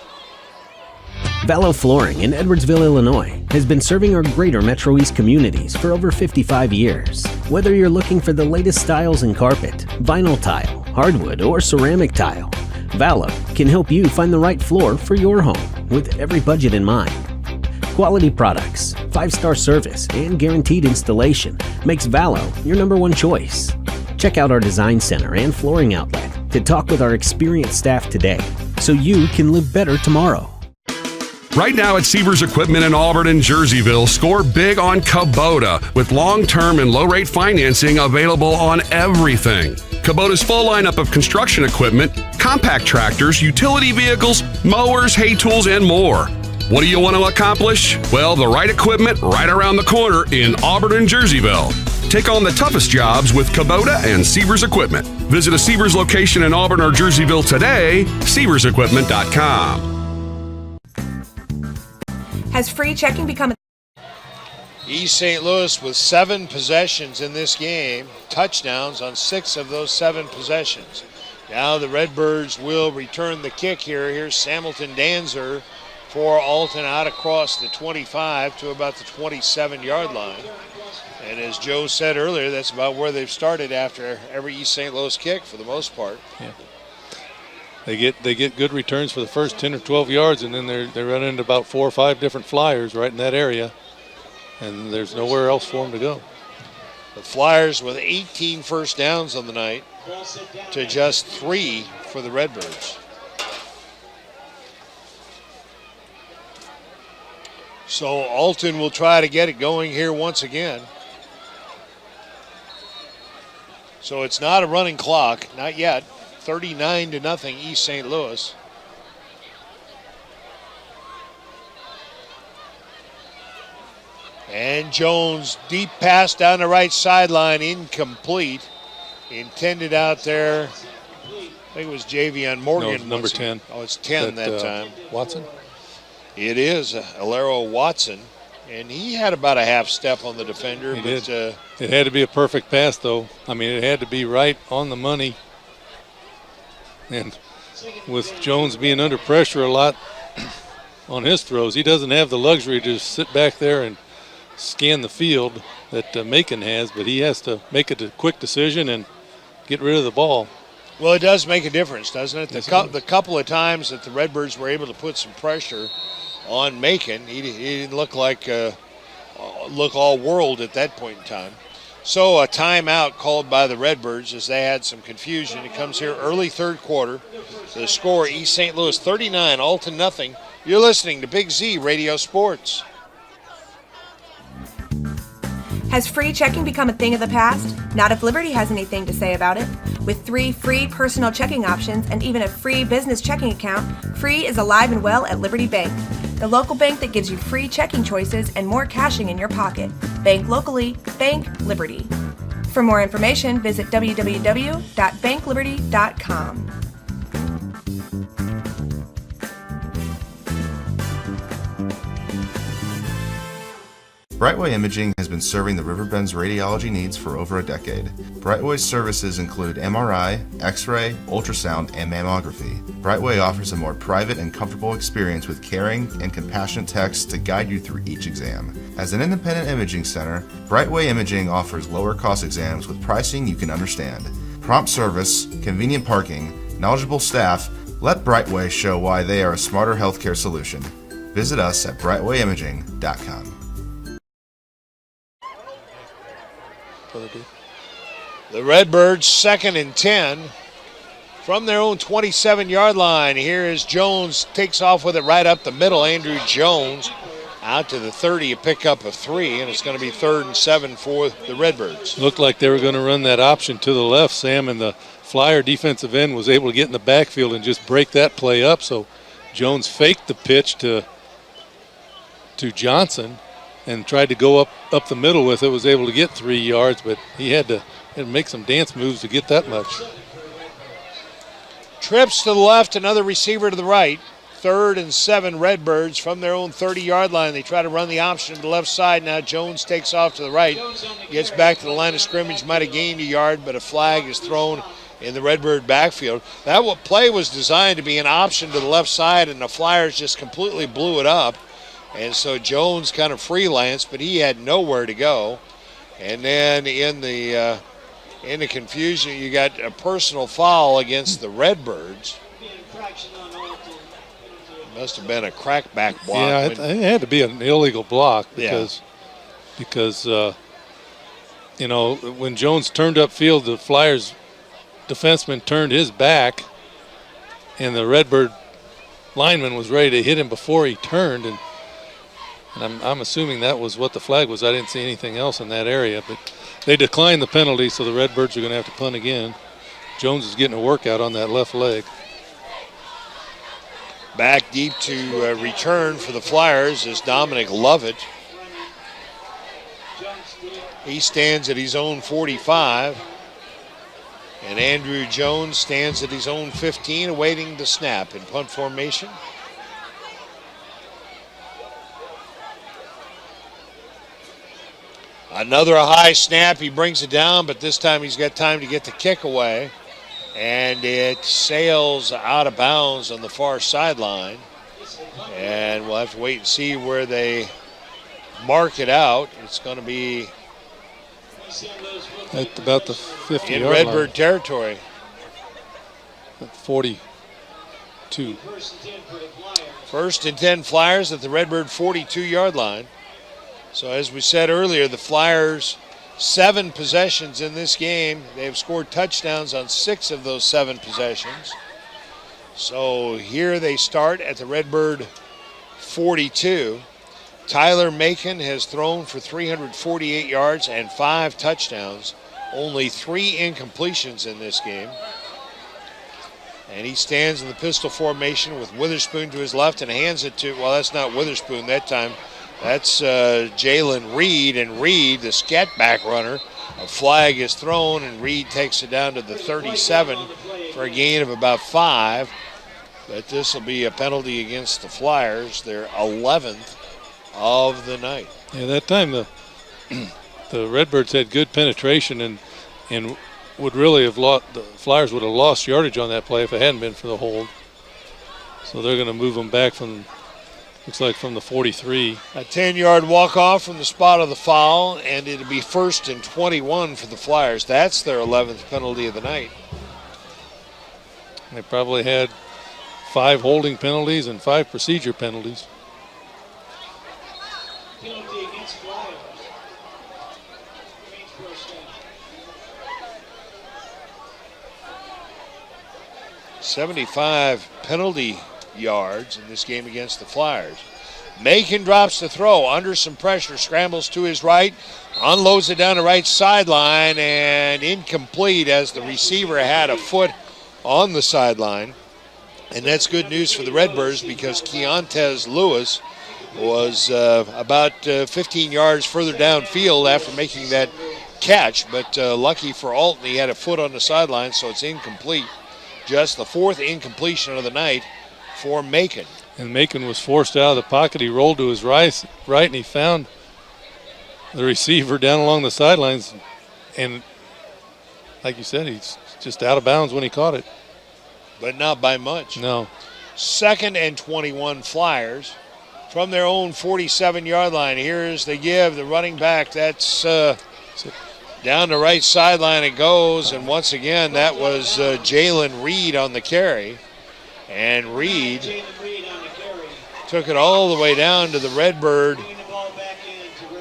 Vallow Flooring in Edwardsville, Illinois has been serving our greater Metro East communities for over 55 years. Whether you're looking for the latest styles in carpet, vinyl tile, hardwood, or ceramic tile, Vallow can help you find the right floor for your home with every budget in mind. Quality products, 5-star service, and guaranteed installation makes Vallow your #1 choice. Check out our design center and flooring outlet to talk with our experienced staff today so you can live better tomorrow. Right now at Sievers Equipment in Auburn and Jerseyville, score big on Kubota with long-term and low-rate financing available on everything. Kubota's full lineup of construction equipment, compact tractors, utility vehicles, mowers, hay tools, and more. What do you want to accomplish? Well, the right equipment right around the corner in Auburn and Jerseyville. Take on the toughest jobs with Kubota and Sievers Equipment. Visit a Sievers location in Auburn or Jerseyville today, RiverBender.com. Has free checking become a... East St. Louis with 7 possessions in this game, touchdowns on 6 of those 7 possessions. Now the Redbirds will return the kick here. Here's Hamilton Danzer for Alton out across the 25 to about the 27-yard line. And as Joe said earlier, that's about where they've started after every East St. Louis kick for the most part. Yeah. They get good returns for the first 10 or 12 yards, and then they run into about 4 or 5 different flyers right in that area, and there's nowhere else for them to go. The Flyers with 18 first downs on the night to just 3 for the Redbirds. So Alton will try to get it going here once again. So it's not a running clock, not yet. 39-0 East St. Louis. And Jones, deep pass down the right sideline, incomplete. Intended out there, I think it was Javion Morgan. No, number 10. Oh, it's 10 that time. Watson? It is Alero Watson, and he had about a half step on the defender. He did. It had to be a perfect pass, though. I mean, it had to be right on the money. And with Jones being under pressure a lot on his throws, he doesn't have the luxury to just sit back there and scan the field that Macon has, but he has to make a quick decision and get rid of the ball. Well, it does make a difference, doesn't it? Yes, The couple of times that the Redbirds were able to put some pressure on Macon, he didn't look all world at that point in time. So a timeout called by the Redbirds as they had some confusion. It comes here early third quarter. The score, East St. Louis 39, Alton 0. You're listening to Big Z Radio Sports. Has free checking become a thing of the past? Not if Liberty has anything to say about it. With 3 free personal checking options and even a free business checking account, free is alive and well at Liberty Bank, the local bank that gives you free checking choices and more cashing in your pocket. Bank locally, bank Liberty. For more information, visit www.bankliberty.com. Brightway Imaging has been serving the Riverbend's radiology needs for over a decade. Brightway's services include MRI, X-ray, ultrasound, and mammography. Brightway offers a more private and comfortable experience with caring and compassionate techs to guide you through each exam. As an independent imaging center, Brightway Imaging offers lower cost exams with pricing you can understand. Prompt service, convenient parking, knowledgeable staff, let Brightway show why they are a smarter healthcare solution. Visit us at RiverBender.com. The Redbirds 2nd and 10 from their own 27-yard line. Here is Jones, takes off with it right up the middle. Andrew Jones out to the 30, a pickup of 3, and it's going to be 3rd and 7 for the Redbirds. Looked like they were going to run that option to the left, Sam, and the Flyer defensive end was able to get in the backfield and just break that play up. So Jones faked the pitch to Johnson and tried to go up the middle with it, was able to get 3 yards, but he had to make some dance moves to get that much. Trips to the left, another receiver to the right. 3rd and 7 Redbirds from their own 30-yard line. They try to run the option to the left side. Now Jones takes off to the right, gets back to the line of scrimmage, might have gained a yard, but a flag is thrown in the Redbird backfield. That play was designed to be an option to the left side, and the Flyers just completely blew it up. And so Jones kind of freelanced, but he had nowhere to go. And then in the confusion, you got a personal foul against the Redbirds. Must have been a crackback block. Yeah, it had to be an illegal block because when Jones turned upfield, the Flyers defenseman turned his back, and the Redbird lineman was ready to hit him before he turned, and I'm assuming that was what the flag was. I didn't see anything else in that area, but they declined the penalty, so the Redbirds are going to have to punt again. Jones is getting a workout on that left leg. Back deep to return for the Flyers is Dominic Lovett. He stands at his own 45. And Andrew Jones stands at his own 15, awaiting the snap in punt formation. Another high snap. He brings it down, but this time he's got time to get the kick away. And it sails out of bounds on the far sideline. And we'll have to wait and see where they mark it out. It's going to be at about the 50-yard in line. Redbird territory. At 40. 42. First and 10 Flyers at the Redbird 42-yard line. So as we said earlier, the Flyers 7 possessions in this game. They have scored touchdowns on 6 of those 7 possessions. So here they start at the Redbird 42. Tyler Macon has thrown for 348 yards and 5 touchdowns. Only 3 incompletions in this game. And he stands in the pistol formation with Witherspoon to his left and hands it to, well, that's not Witherspoon that time. That's Jalen Reed. And Reed, the scat back runner, a flag is thrown, and Reed takes it down to the 37 for a gain of about 5. But this will be a penalty against the Flyers, their 11th of the night. Yeah, that time the Redbirds had good penetration and would really have lost. The Flyers would have lost yardage on that play if it hadn't been for the hold. So they're going to move them back from, looks like from the 43. A 10-yard walk-off from the spot of the foul, and it'll be 1st and 21 for the Flyers. That's their 11th penalty of the night. They probably had 5 holding penalties and 5 procedure penalties. Penalty against Flyers. Remains first down. 75 penalty yards in this game against the Flyers. Macon drops the throw under some pressure, scrambles to his right, unloads it down the right sideline, and incomplete as the receiver had a foot on the sideline. And that's good news for the Redbirds because Keontae Lewis was about 15 yards further downfield after making that catch. But lucky for Alton, he had a foot on the sideline, so it's incomplete. Just the 4th incompletion of the night for Macon. And Macon was forced out of the pocket. He rolled to his right, and he found the receiver down along the sidelines. And like you said, he's just out of bounds when he caught it. But not by much. No. 2nd and 21 Flyers from their own 47-yard line. Here's the give, the running back. That's down the right sideline it goes. And once again, that was Jalen Reed on the carry. And Reed took it all the way down to the Redbird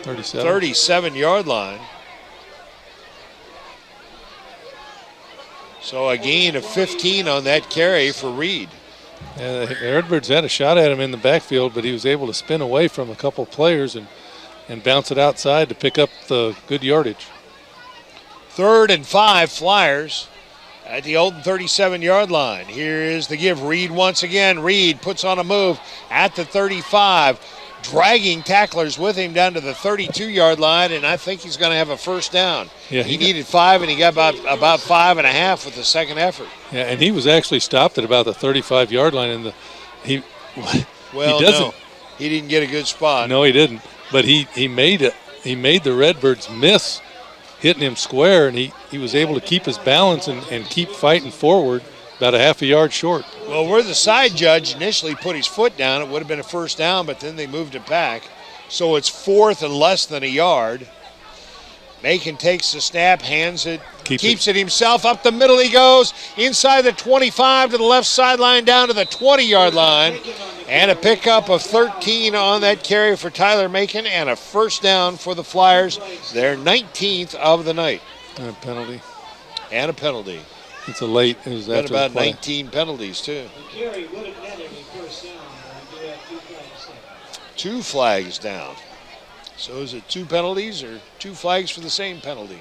37-yard line. So a gain of 15 on that carry for Reed. Yeah, the Redbirds had a shot at him in the backfield, but he was able to spin away from a couple players and bounce it outside to pick up the good yardage. 3rd and 5 Flyers at the Alton 37-yard line. Here is the give. Reed once again. Reed puts on a move at the 35, dragging tacklers with him down to the 32-yard line, and I think he's going to have a first down. Yeah, he needed 5, and he got about 5.5 with the second effort. Yeah, and he was actually stopped at about the 35-yard line, and he didn't get a good spot. No, he didn't. But he made the Redbirds miss hitting him square, and he was able to keep his balance and keep fighting forward about a half a yard short. Well, where the side judge initially put his foot down, it would have been a first down, but then they moved it back. So it's 4th and less than a yard. Macon takes the snap, hands it, keeps it himself. Up the middle he goes, inside the 25 to the left sideline, down to the 20-yard line. And a pickup of 13 on that carry for Tyler Macon, and a first down for the Flyers, their 19th of the night. And a penalty. And a penalty. It's a late. It was been about 19 penalties, too. The carry would have netted a first down, but we do have 2 flags down. 2 flags down. So is it 2 penalties or 2 flags for the same penalty?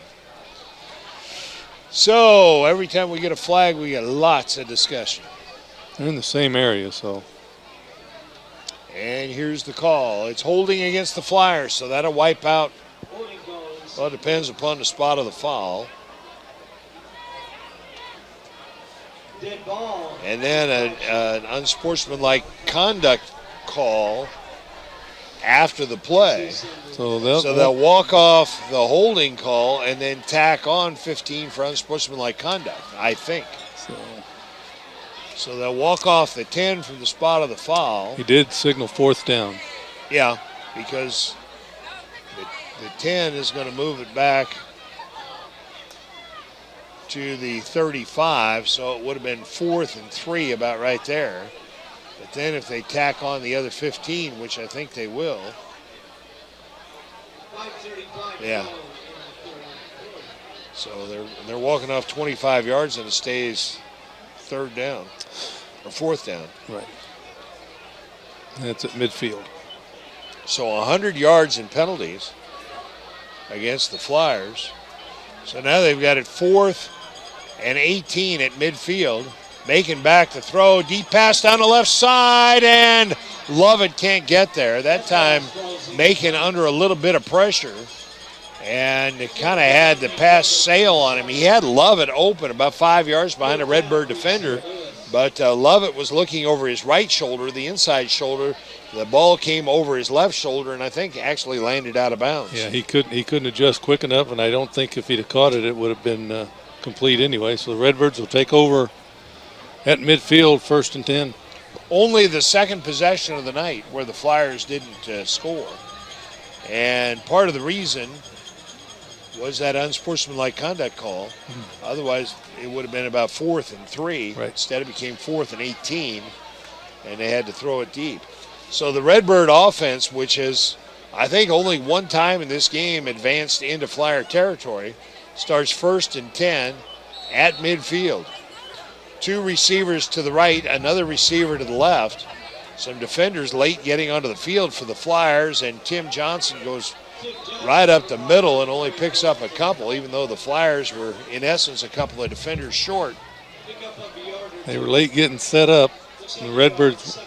So every time we get a flag, we get lots of discussion. They're in the same area, so. And here's the call. It's holding against the Flyers, so that'll wipe out. Well, it depends upon the spot of the foul. Dead ball. And then an unsportsmanlike conduct call after the play. So they'll walk off the holding call and then tack on 15 for unsportsmanlike conduct, I think. So they'll walk off the 10 from the spot of the foul. He did signal 4th down. Yeah, because the 10 is going to move it back to the 35, so it would have been 4th and 3 about right there. But then if they tack on the other 15, which I think they will, yeah. So they're walking off 25 yards and it stays third down or fourth down. Right. That's at midfield. So 100 yards in penalties against the Flyers. So now they've got it 4th and 18 at midfield. Making back the throw. Deep pass down the left side, and Lovett can't get there. That time Macon under a little bit of pressure, and it kind of had the pass sail on him. He had Lovett open about 5 yards behind a Redbird defender, but Lovett was looking over his right shoulder, the inside shoulder. The ball came over his left shoulder, and I think actually landed out of bounds. Yeah, he couldn't adjust quick enough, and I don't think if he'd have caught it, it would have been complete anyway. So the Redbirds will take over at midfield, 1st and 10. Only the second possession of the night where the Flyers didn't score. And part of the reason was that unsportsmanlike conduct call. Otherwise, it would have been about 4th and 3. Right. Instead, it became 4th and 18, and they had to throw it deep. So the Redbird offense, which has, I think, only one time in this game advanced into Flyer territory, starts 1st and 10 at midfield. 2 receivers to the right, another receiver to the left. Some defenders late getting onto the field for the Flyers, and Tim Johnson goes right up the middle and only picks up a couple, even though the Flyers were, in essence, a couple of defenders short. They were late getting set up. The Redbirds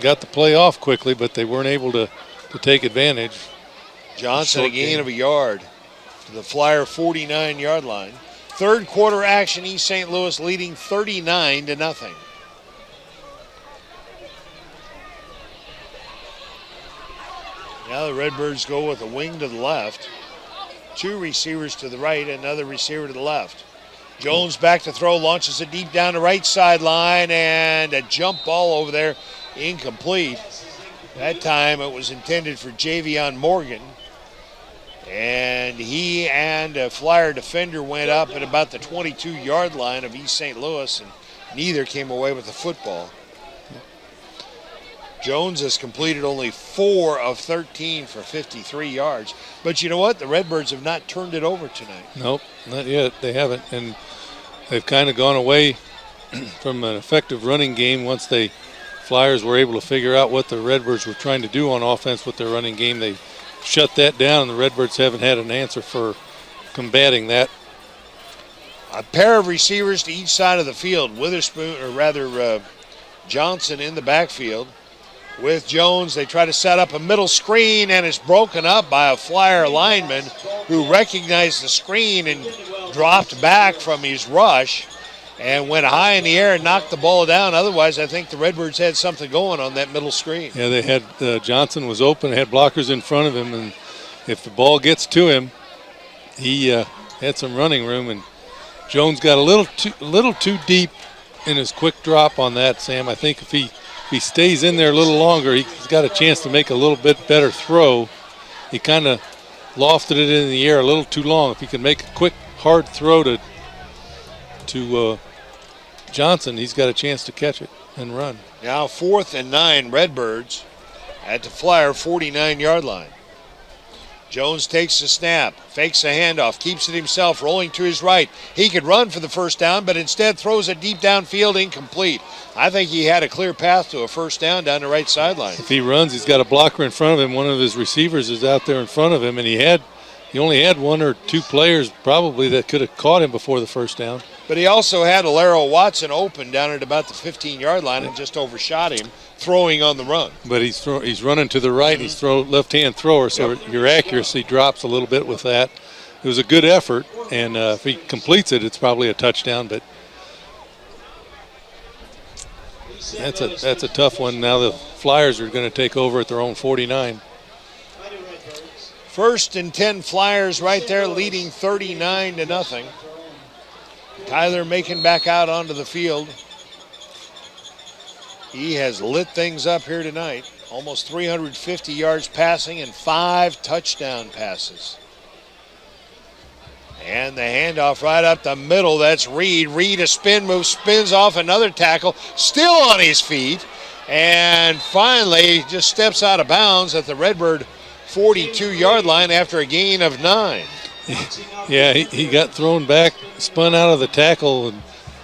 got the play off quickly, but they weren't able to take advantage. Johnson a gain of a yard to the Flyer 49-yard line. Third quarter action, East St. Louis leading 39-0. Now the Redbirds go with a wing to the left. 2 receivers to the right, another receiver to the left. Jones back to throw, launches it deep down the right sideline, and a jump ball over there, incomplete. That time it was intended for Javion Morgan. And he and a Flyer defender went up at about the 22-yard line of East St. Louis, and neither came away with the football. Jones has completed only 4 of 13 for 53 yards. But you know what? The Redbirds have not turned it over tonight. Nope, not yet. They haven't. And they've kind of gone away from an effective running game once the Flyers were able to figure out what the Redbirds were trying to do on offense with their running game. They shut that down, and the Redbirds haven't had an answer for combating that. A pair of receivers to each side of the field. Witherspoon, or rather Johnson in the backfield. With Jones, they try to set up a middle screen, and it's broken up by a Flyer lineman who recognized the screen and dropped back from his rush and went high in the air and knocked the ball down. Otherwise, I think the Redbirds had something going on that middle screen. Yeah, they had Johnson was open, had blockers in front of him, and if the ball gets to him, he had some running room, and Jones got a little too deep in his quick drop on that, Sam. I think if he stays in there a little longer, he's got a chance to make a little bit better throw. He kind of lofted it in the air a little too long. If he can make a quick, hard throw to Johnson, he's got a chance to catch it and run. Now 4th and 9, Redbirds at the Flyer 49-yard line. Jones takes the snap, fakes a handoff, keeps it himself, rolling to his right. He could run for the first down, but instead throws it deep downfield, incomplete. I think he had a clear path to a first down the right sideline. If he runs, he's got a blocker in front of him. One of his receivers is out there in front of him, and he only had 1 or 2 players probably that could have caught him before the first down. But he also had Alero Watson open down at about the 15-yard line and just overshot him, throwing on the run. But he's running to the right. He's left-hand thrower, so your accuracy drops a little bit with that. It was a good effort, and if he completes it, it's probably a touchdown. But that's a tough one. Now the Flyers are going to take over at their own 49. 1st and 10 Flyers right there, leading 39-0. Tyler Macon back out onto the field. He has lit things up here tonight. Almost 350 yards passing and 5 touchdown passes. And the handoff right up the middle. That's Reed. Reed, a spin move, spins off another tackle. Still on his feet. And finally, just steps out of bounds at the Redbird 42-yard line after a gain of 9. Yeah, he got thrown back, spun out of the tackle, and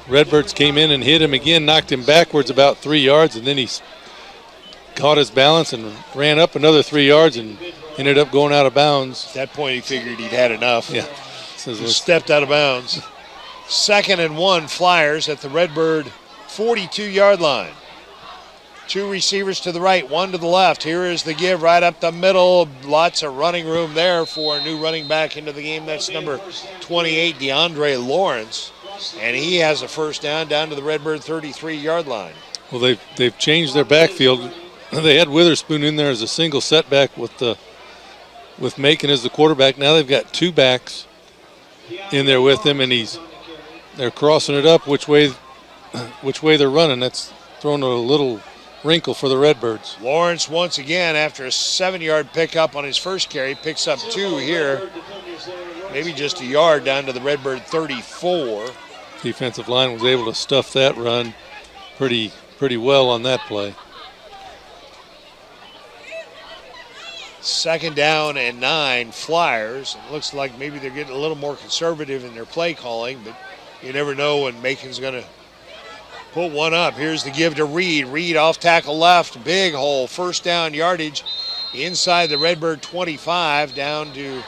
Redbirds came in and hit him again, knocked him backwards about 3 yards, and then he caught his balance and ran up another 3 yards and ended up going out of bounds. At that point, he figured he'd had enough. Yeah. Just stepped out of bounds. 2nd and 1, Flyers at the Redbird 42-yard line. 2 receivers to the right, 1 to the left. Here is the give right up the middle. Lots of running room there for a new running back into the game. That's number 28, DeAndre Lawrence. And he has a first down to the Redbird 33-yard line. Well, they've changed their backfield. They had Witherspoon in there as a single setback with Macon as the quarterback. Now they've got 2 backs in there with him, and they're crossing it up which way they're running. That's throwing a little wrinkle for the Redbirds. Lawrence once again, after a 7-yard pickup on his first carry, picks up 2 here. Maybe just a yard down to the Redbird 34. Defensive line was able to stuff that run pretty well on that play. 2nd down and 9, Flyers. It looks like maybe they're getting a little more conservative in their play calling, but you never know when Macon's going to put one up. Here's the give to Reed. Reed off tackle left, big hole, first down yardage inside the Redbird 25 down to,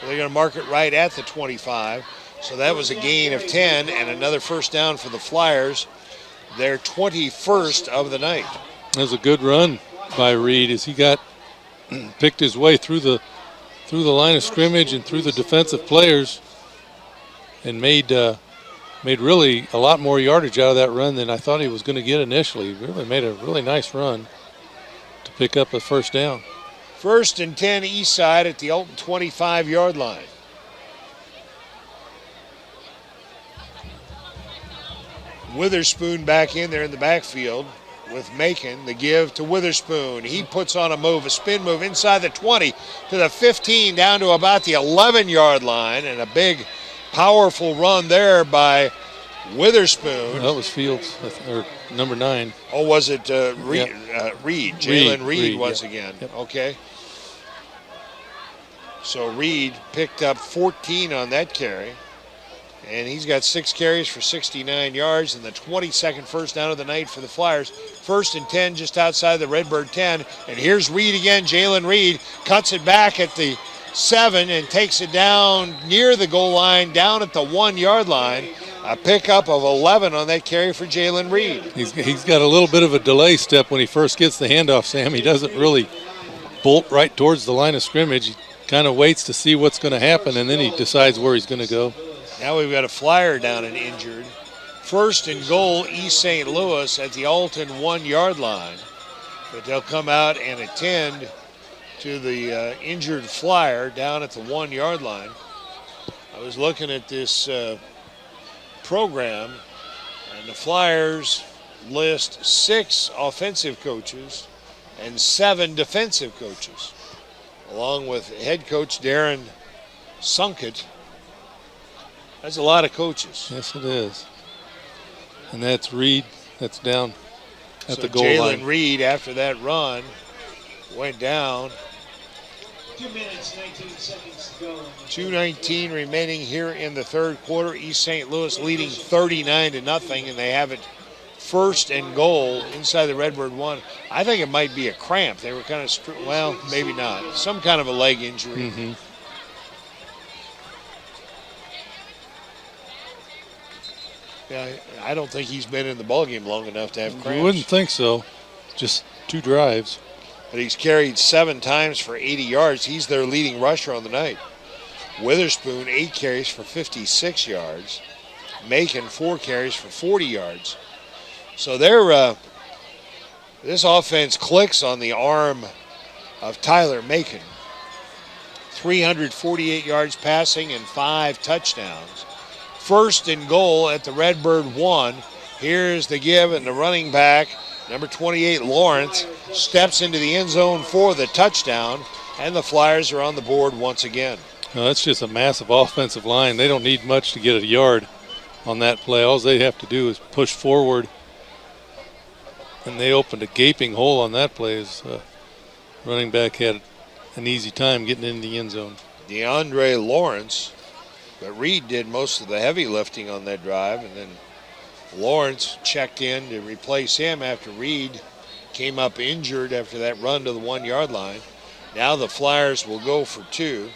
they're going to mark it right at the 25. So that was a gain of 10 and another first down for the Flyers, their 21st of the night. That was a good run by Reed as he got picked his way through the line of scrimmage and through the defensive players and made really a lot more yardage out of that run than I thought he was going to get initially. He really made a really nice run to pick up a first down. 1st and 10 east side at the Alton 25-yard line. Witherspoon back in there in the backfield with Macon. The give to Witherspoon. He puts on a move, a spin move inside the 20 to the 15 down to about the 11-yard line, and a big, powerful run there by Witherspoon. That was Fields, or number 9. Oh, was it Reed? Yep. Reed. Jalen Reed once yep. again. Yep. Okay. So Reed picked up 14 on that carry. And he's got 6 carries for 69 yards and the 22nd first down of the night for the Flyers. 1st and 10 just outside the Redbird 10. And here's Reed again. Jalen Reed cuts it back at the 7 and takes it down near the goal line, down at the 1-yard line. A pickup of 11 on that carry for Jalen Reed. He's got a little bit of a delay step when he first gets the handoff, Sam. He doesn't really bolt right towards the line of scrimmage. He kind of waits to see what's going to happen, and then he decides where he's going to go. Now we've got a Flyer down and injured. 1st and goal, East St. Louis at the Alton 1-yard line. But they'll come out and attend to the injured Flyer down at the 1-yard line. I was looking at this program, and the Flyers list 6 offensive coaches and 7 defensive coaches, along with head coach Darren Sunkett. That's a lot of coaches. Yes, it is. And that's Reed. That's down at the goal line. Jalen Reed, after that run, went down. 2 minutes, 19 seconds to go. 2:19 remaining here in the third quarter. East St. Louis leading 39-0, and they have it 1st and goal inside the Redbird 1. I think it might be a cramp. They were kind of, well, maybe not. Some kind of a leg injury. Mm-hmm. Yeah, I don't think he's been in the ballgame long enough to have cramps. You wouldn't think so. Just 2 drives. But he's carried 7 times for 80 yards. He's their leading rusher on the night. Witherspoon, 8 carries for 56 yards. Macon, 4 carries for 40 yards. So they're this offense clicks on the arm of Tyler Macon. 348 yards passing and 5 touchdowns. 1st and goal at the Redbird 1. Here's the give, and the running back, number 28, Lawrence, steps into the end zone for the touchdown, and the Flyers are on the board once again. No, that's just a massive offensive line. They don't need much to get a yard on that play. All they have to do is push forward and they opened a gaping hole on that play as running back had an easy time getting into the end zone. DeAndre Lawrence, but Reed did most of the heavy lifting on that drive, and then Lawrence checked in to replace him after Reed came up injured after that run to the 1-yard line. Now the Flyers will go for 2,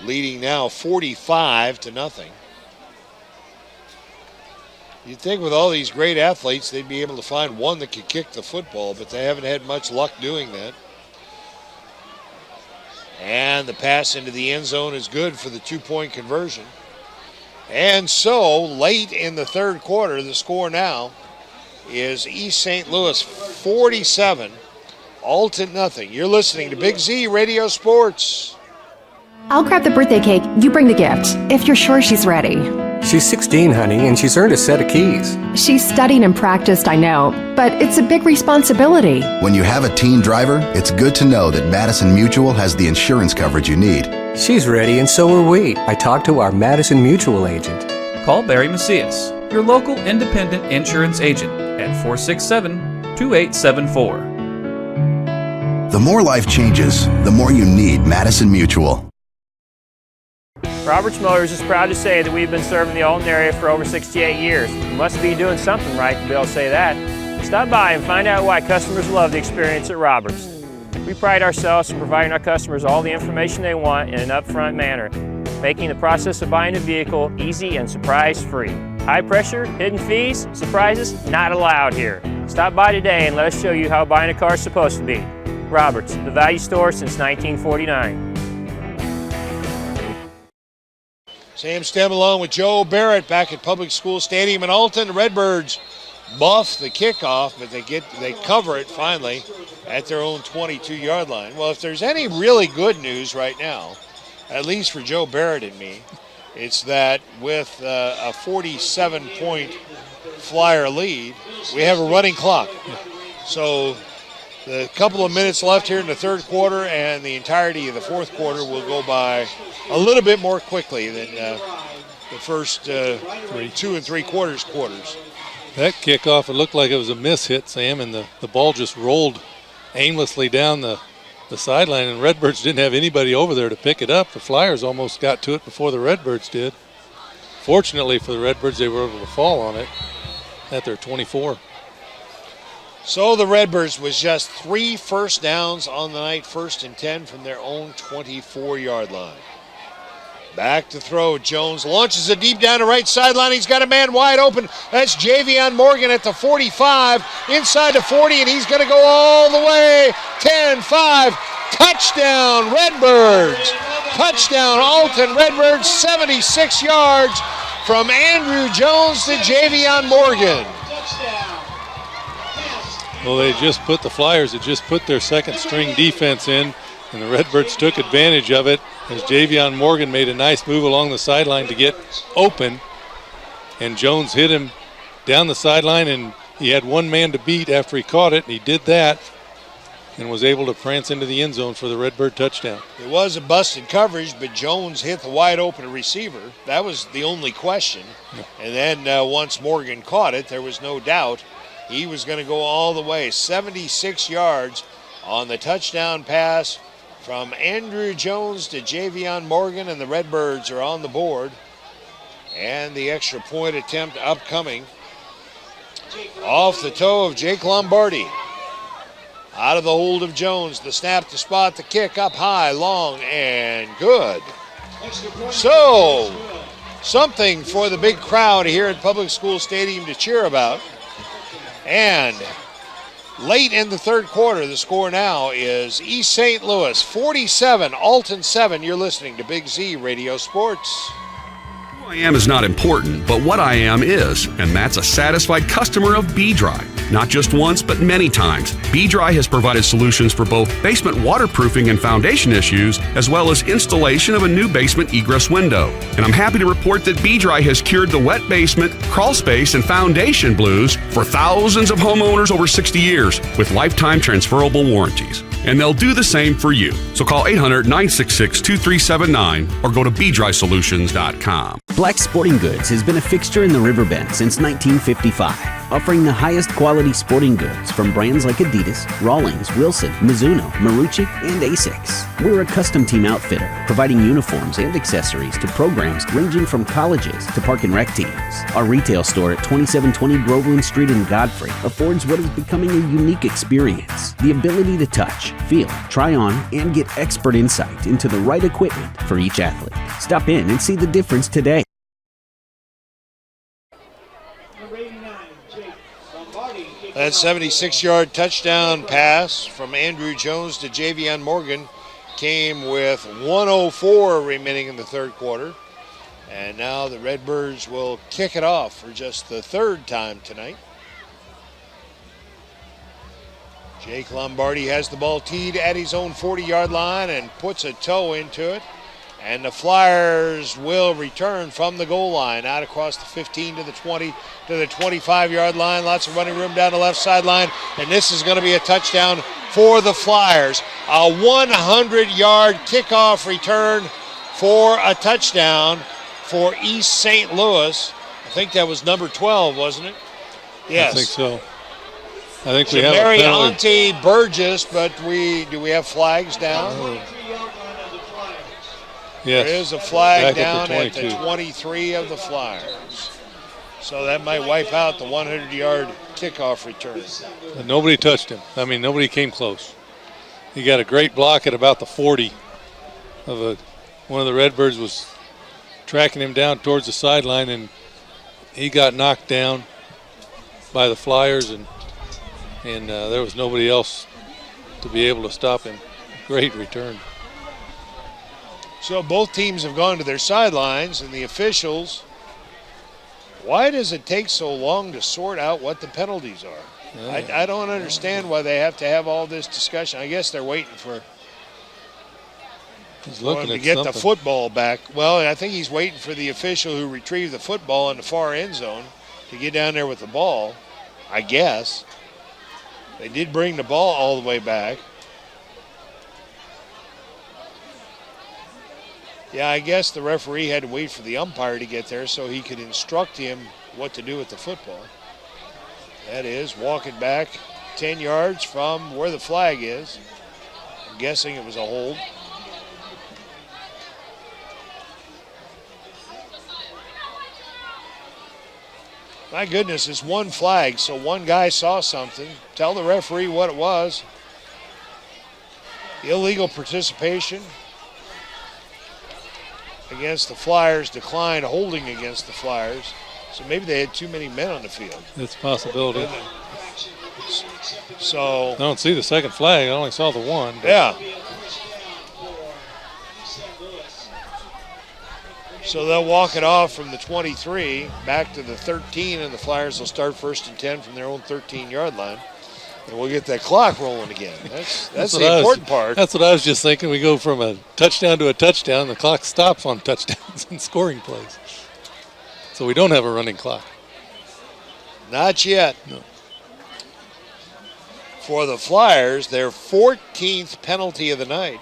leading now 45-0. You'd think with all these great athletes, they'd be able to find one that could kick the football, but they haven't had much luck doing that. And the pass into the end zone is good for the 2-point conversion. And so, late in the third quarter, the score now is East St. Louis 47, Alton nothing. You're listening to Big Z Radio Sports. I'll grab the birthday cake, you bring the gift, if you're sure she's ready. She's 16, honey, and she's earned a set of keys. She's studied and practiced, I know, but it's a big responsibility. When you have a teen driver, it's good to know that Madison Mutual has the insurance coverage you need. She's ready, and so are we. I talked to our Madison Mutual agent. Call Barry Macias, your local independent insurance agent, at 467-2874. The more life changes, the more you need Madison Mutual. Roberts Motors is proud to say that we've been serving the Alton area for over 68 years. You must be doing something right to be able to say that. Stop by and find out why customers love the experience at Roberts. We pride ourselves in providing our customers all the information they want in an upfront manner, making the process of buying a vehicle easy and surprise-free. High pressure, hidden fees, surprises, not allowed here. Stop by today and let us show you how buying a car is supposed to be. Roberts, the value store since 1949. Sam Stem along with Joe Barrett back at Public School Stadium in Alton. The Redbirds buff the kickoff, but they cover it finally at their own 22-yard line. Well, if there's any really good news right now, at least for Joe Barrett and me, it's that with a 47-point Flyer lead, we have a running clock. So the couple of minutes left here in the third quarter and the entirety of the fourth quarter will go by a little bit more quickly than the first 2 3/4 quarters. That kickoff, it looked like it was a miss hit, Sam, and the ball just rolled aimlessly down the sideline, and Redbirds didn't have anybody over there to pick it up. The Flyers almost got to it before the Redbirds did. Fortunately for the Redbirds, they were able to fall on it at their 24. So the Redbirds was just 3 first downs on the night, 1st and 10 from their own 24-yard line. Back to throw. Jones launches it deep down the right sideline. He's got a man wide open. That's Javion Morgan at the 45, inside the 40, and he's going to go all the way. 10-5, touchdown Redbirds. Touchdown Alton Redbirds, 76 yards from Andrew Jones to Javion Morgan. Well, the Flyers had just put their second string defense in, and the Redbirds took advantage of it as Javion Morgan made a nice move along the sideline to get open, and Jones hit him down the sideline, and he had one man to beat after he caught it, and he did that and was able to prance into the end zone for the Redbird touchdown. It was a busted coverage, but Jones hit the wide open receiver. That was the only question. And then once Morgan caught it, there was no doubt he was going to go all the way. 76 yards on the touchdown pass from Andrew Jones to Javion Morgan, and the Redbirds are on the board. And the extra point attempt upcoming off the toe of Jake Lombardi. Out of the hold of Jones, the snap, the spot, the kick up high, long, and good. So, something for the big crowd here at Public School Stadium to cheer about. And late in the third quarter, the score now is East St. Louis 47, Alton 7. You're listening to Big Z Radio Sports. Who I am is not important, but what I am is, and that's a satisfied customer of B-Dry. Not just once, but many times. B-Dry has provided solutions for both basement waterproofing and foundation issues, as well as installation of a new basement egress window. And I'm happy to report that B-Dry has cured the wet basement, crawl space, and foundation blues for thousands of homeowners over 60 years with lifetime transferable warranties. And they'll do the same for you. So call 800-966-2379 or go to bdrysolutions.com. Black Sporting Goods has been a fixture in the Riverbend since 1955. offering the highest quality sporting goods from brands like Adidas, Rawlings, Wilson, Mizuno, Marucci, and Asics. We're a custom team outfitter, providing uniforms and accessories to programs ranging from colleges to park and rec teams. Our retail store at 2720 Groveland Street in Godfrey affords what is becoming a unique experience. The ability to touch, feel, try on, and get expert insight into the right equipment for each athlete. Stop in and see the difference today. That 76-yard touchdown pass from Andrew Jones to Javion Morgan came with 1:04 remaining in the third quarter. And now the Redbirds will kick it off for just the third time tonight. Jake Lombardi has the ball teed at his own 40-yard line and puts a toe into it. And the Flyers will return from the goal line out across the 15 to the 20 to the 25-yard line. Lots of running room down the left sideline. And this is going to be a touchdown for the Flyers. A 100-yard kickoff return for a touchdown for East St. Louis. I think that was number 12, wasn't it? Yes. I think so. I think we have a penalty. Mariante Burgess, but do we have flags down? Yes. There is a flag Back down at the 23 of the Flyers. So that might wipe out the 100-yard kickoff return. But nobody touched him. I mean, nobody came close. He got a great block at about the 40 of one of the Redbirds was tracking him down towards the sideline, and he got knocked down by the Flyers, and there was nobody else to be able to stop him. Great return. So both teams have gone to their sidelines, and the officials, why does it take so long to sort out what the penalties are? Yeah. I don't understand why they have to have all this discussion. I guess they're waiting for him to get the football back. Well, I think he's waiting for the official who retrieved the football in the far end zone to get down there with the ball, I guess. They did bring the ball all the way back. Yeah, I guess the referee had to wait for the umpire to get there so he could instruct him what to do with the football. That is, walking back 10 yards from where the flag is. I'm guessing it was a hold. My goodness, it's one flag, so one guy saw something. Tell the referee what it was. Illegal participation against the Flyers, declined holding against the Flyers. So maybe they had too many men on the field. That's a possibility. So I don't see the second flag. I only saw the one. Yeah. So they'll walk it off from the 23 back to the 13, and the Flyers will start 1st and 10 from their own 13-yard line. And we'll get that clock rolling again. That's the important part. That's what I was just thinking. We go from a touchdown to a touchdown. The clock stops on touchdowns and scoring plays. So we don't have a running clock. Not yet. No. For the Flyers, their 14th penalty of the night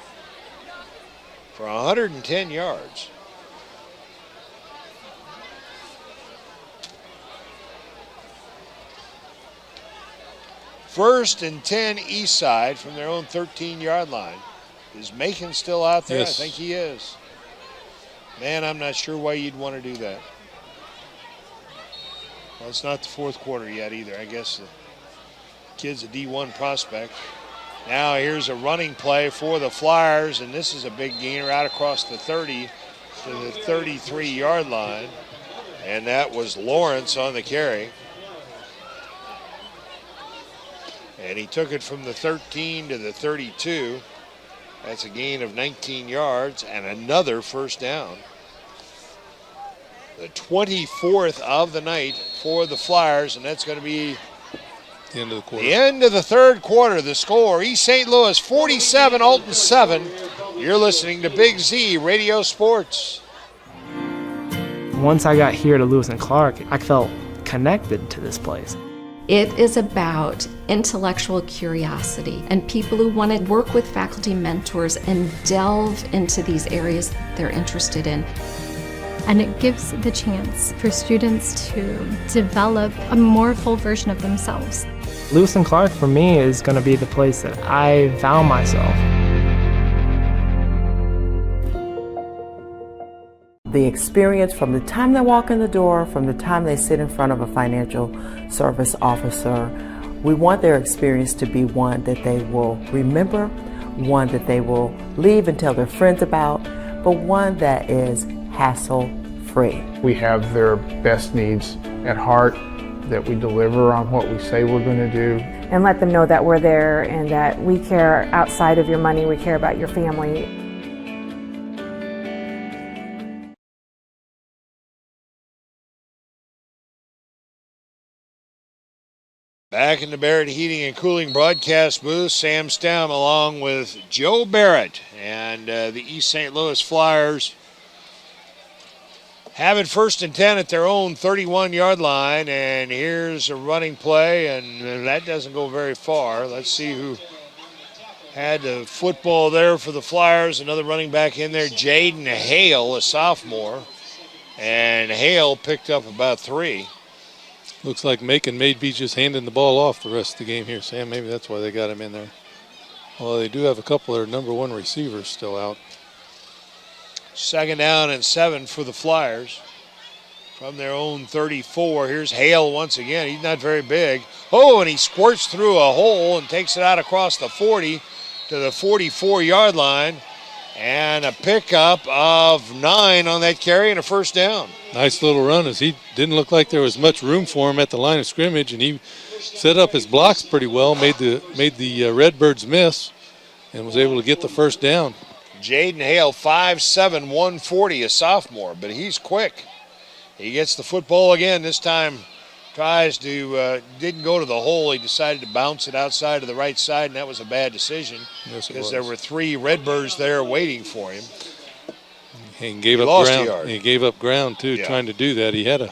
for 110 yards. First and 10 east side from their own 13-yard line. Is Macon still out there? Yes. I think he is. Man, I'm not sure why you'd want to do that. Well, it's not the fourth quarter yet either. I guess the kid's a D1 prospect. Now here's a running play for the Flyers, and this is a big gainer out across the 30 to the 33-yard line. And that was Lawrence on the carry. And he took it from the 13 to the 32. That's a gain of 19 yards and another first down. The 24th of the night for the Flyers, and that's going to be the end of the quarter. The end of the third quarter. The score, East St. Louis 47, Alton 7. You're listening to Big Z Radio Sports. Once I got here to Lewis and Clark, I felt connected to this place. It is about intellectual curiosity and people who want to work with faculty mentors and delve into these areas they're interested in. and it gives the chance for students to develop a more full version of themselves. Lewis and Clark for me is going to be the place that I found myself. The experience from the time they walk in the door, from the time they sit in front of a financial service officer, we want their experience to be one that they will remember, one that they will leave and tell their friends about, but one that is hassle-free. We have their best needs at heart, that we deliver on what we say we're going to do. And let them know that we're there and that we care outside of your money, we care about your family. Back in the Barrett Heating and Cooling broadcast booth, Sam Stem along with Joe Barrett, and the East St. Louis Flyers have it 1st and 10 at their own 31-yard line, and here's a running play, and that doesn't go very far. Let's see who had the football there for the Flyers. Another running back in there, Jaden Hale, a sophomore, and Hale picked up about 3. Looks like Macon may be just handing the ball off the rest of the game here, Sam. Maybe that's why they got him in there. Well, they do have a couple of their number 1 receivers still out. 2nd down and 7 for the Flyers. From their own 34, here's Hale once again. He's not very big. Oh, and he squirts through a hole and takes it out across the 40 to the 44-yard line. And a pickup of 9 on that carry and a 1st down. Nice little run, as he didn't look like there was much room for him at the line of scrimmage, and he set up his blocks pretty well, made the Redbirds miss, and was able to get the 1st down. Jaden Hale, 5'7", 140, a sophomore, but he's quick. He gets the football again. This time tries to, didn't go to the hole. He decided to bounce it outside of the right side, and that was a bad decision because there were 3 Redbirds there waiting for him. And gave up ground. He gave up ground too, trying to do that. He had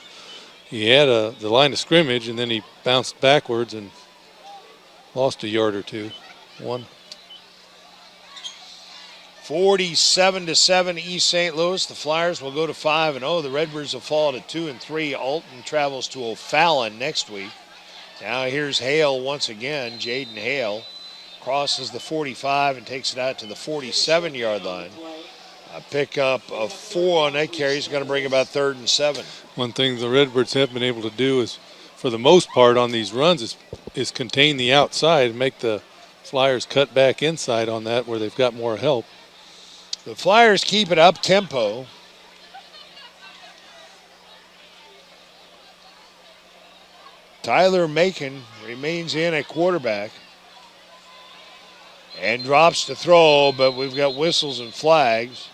the line of scrimmage, and then he bounced backwards and lost a yard or two. 47-7 East St. Louis. The Flyers will go to 5-0. The Redbirds will fall to 2-3. Alton travels to O'Fallon next week. Now here's Hale once again. Jaden Hale crosses the 45 and takes it out to the 47-yard line. A pickup of 4 on that carry is going to bring about 3rd and 7. One thing the Redbirds have been able to do is, for the most part on these runs, is contain the outside and make the Flyers cut back inside on that where they've got more help. The Flyers keep it up tempo. Tyler Macon remains in at quarterback and drops to throw, but we've got whistles and flags.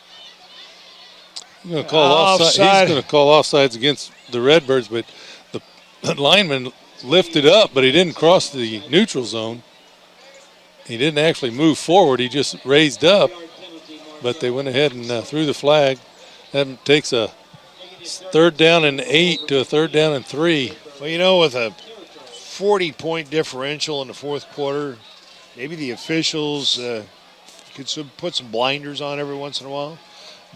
He's going to call offside. He's going to call offsides against the Redbirds, but the lineman lifted up, but he didn't cross the neutral zone. He didn't actually move forward. He just raised up, but they went ahead and threw the flag. That takes a 3rd down and 8 to a 3rd down and 3. Well, you know, with a 40-point differential in the 4th quarter, maybe the officials could put some blinders on every once in a while.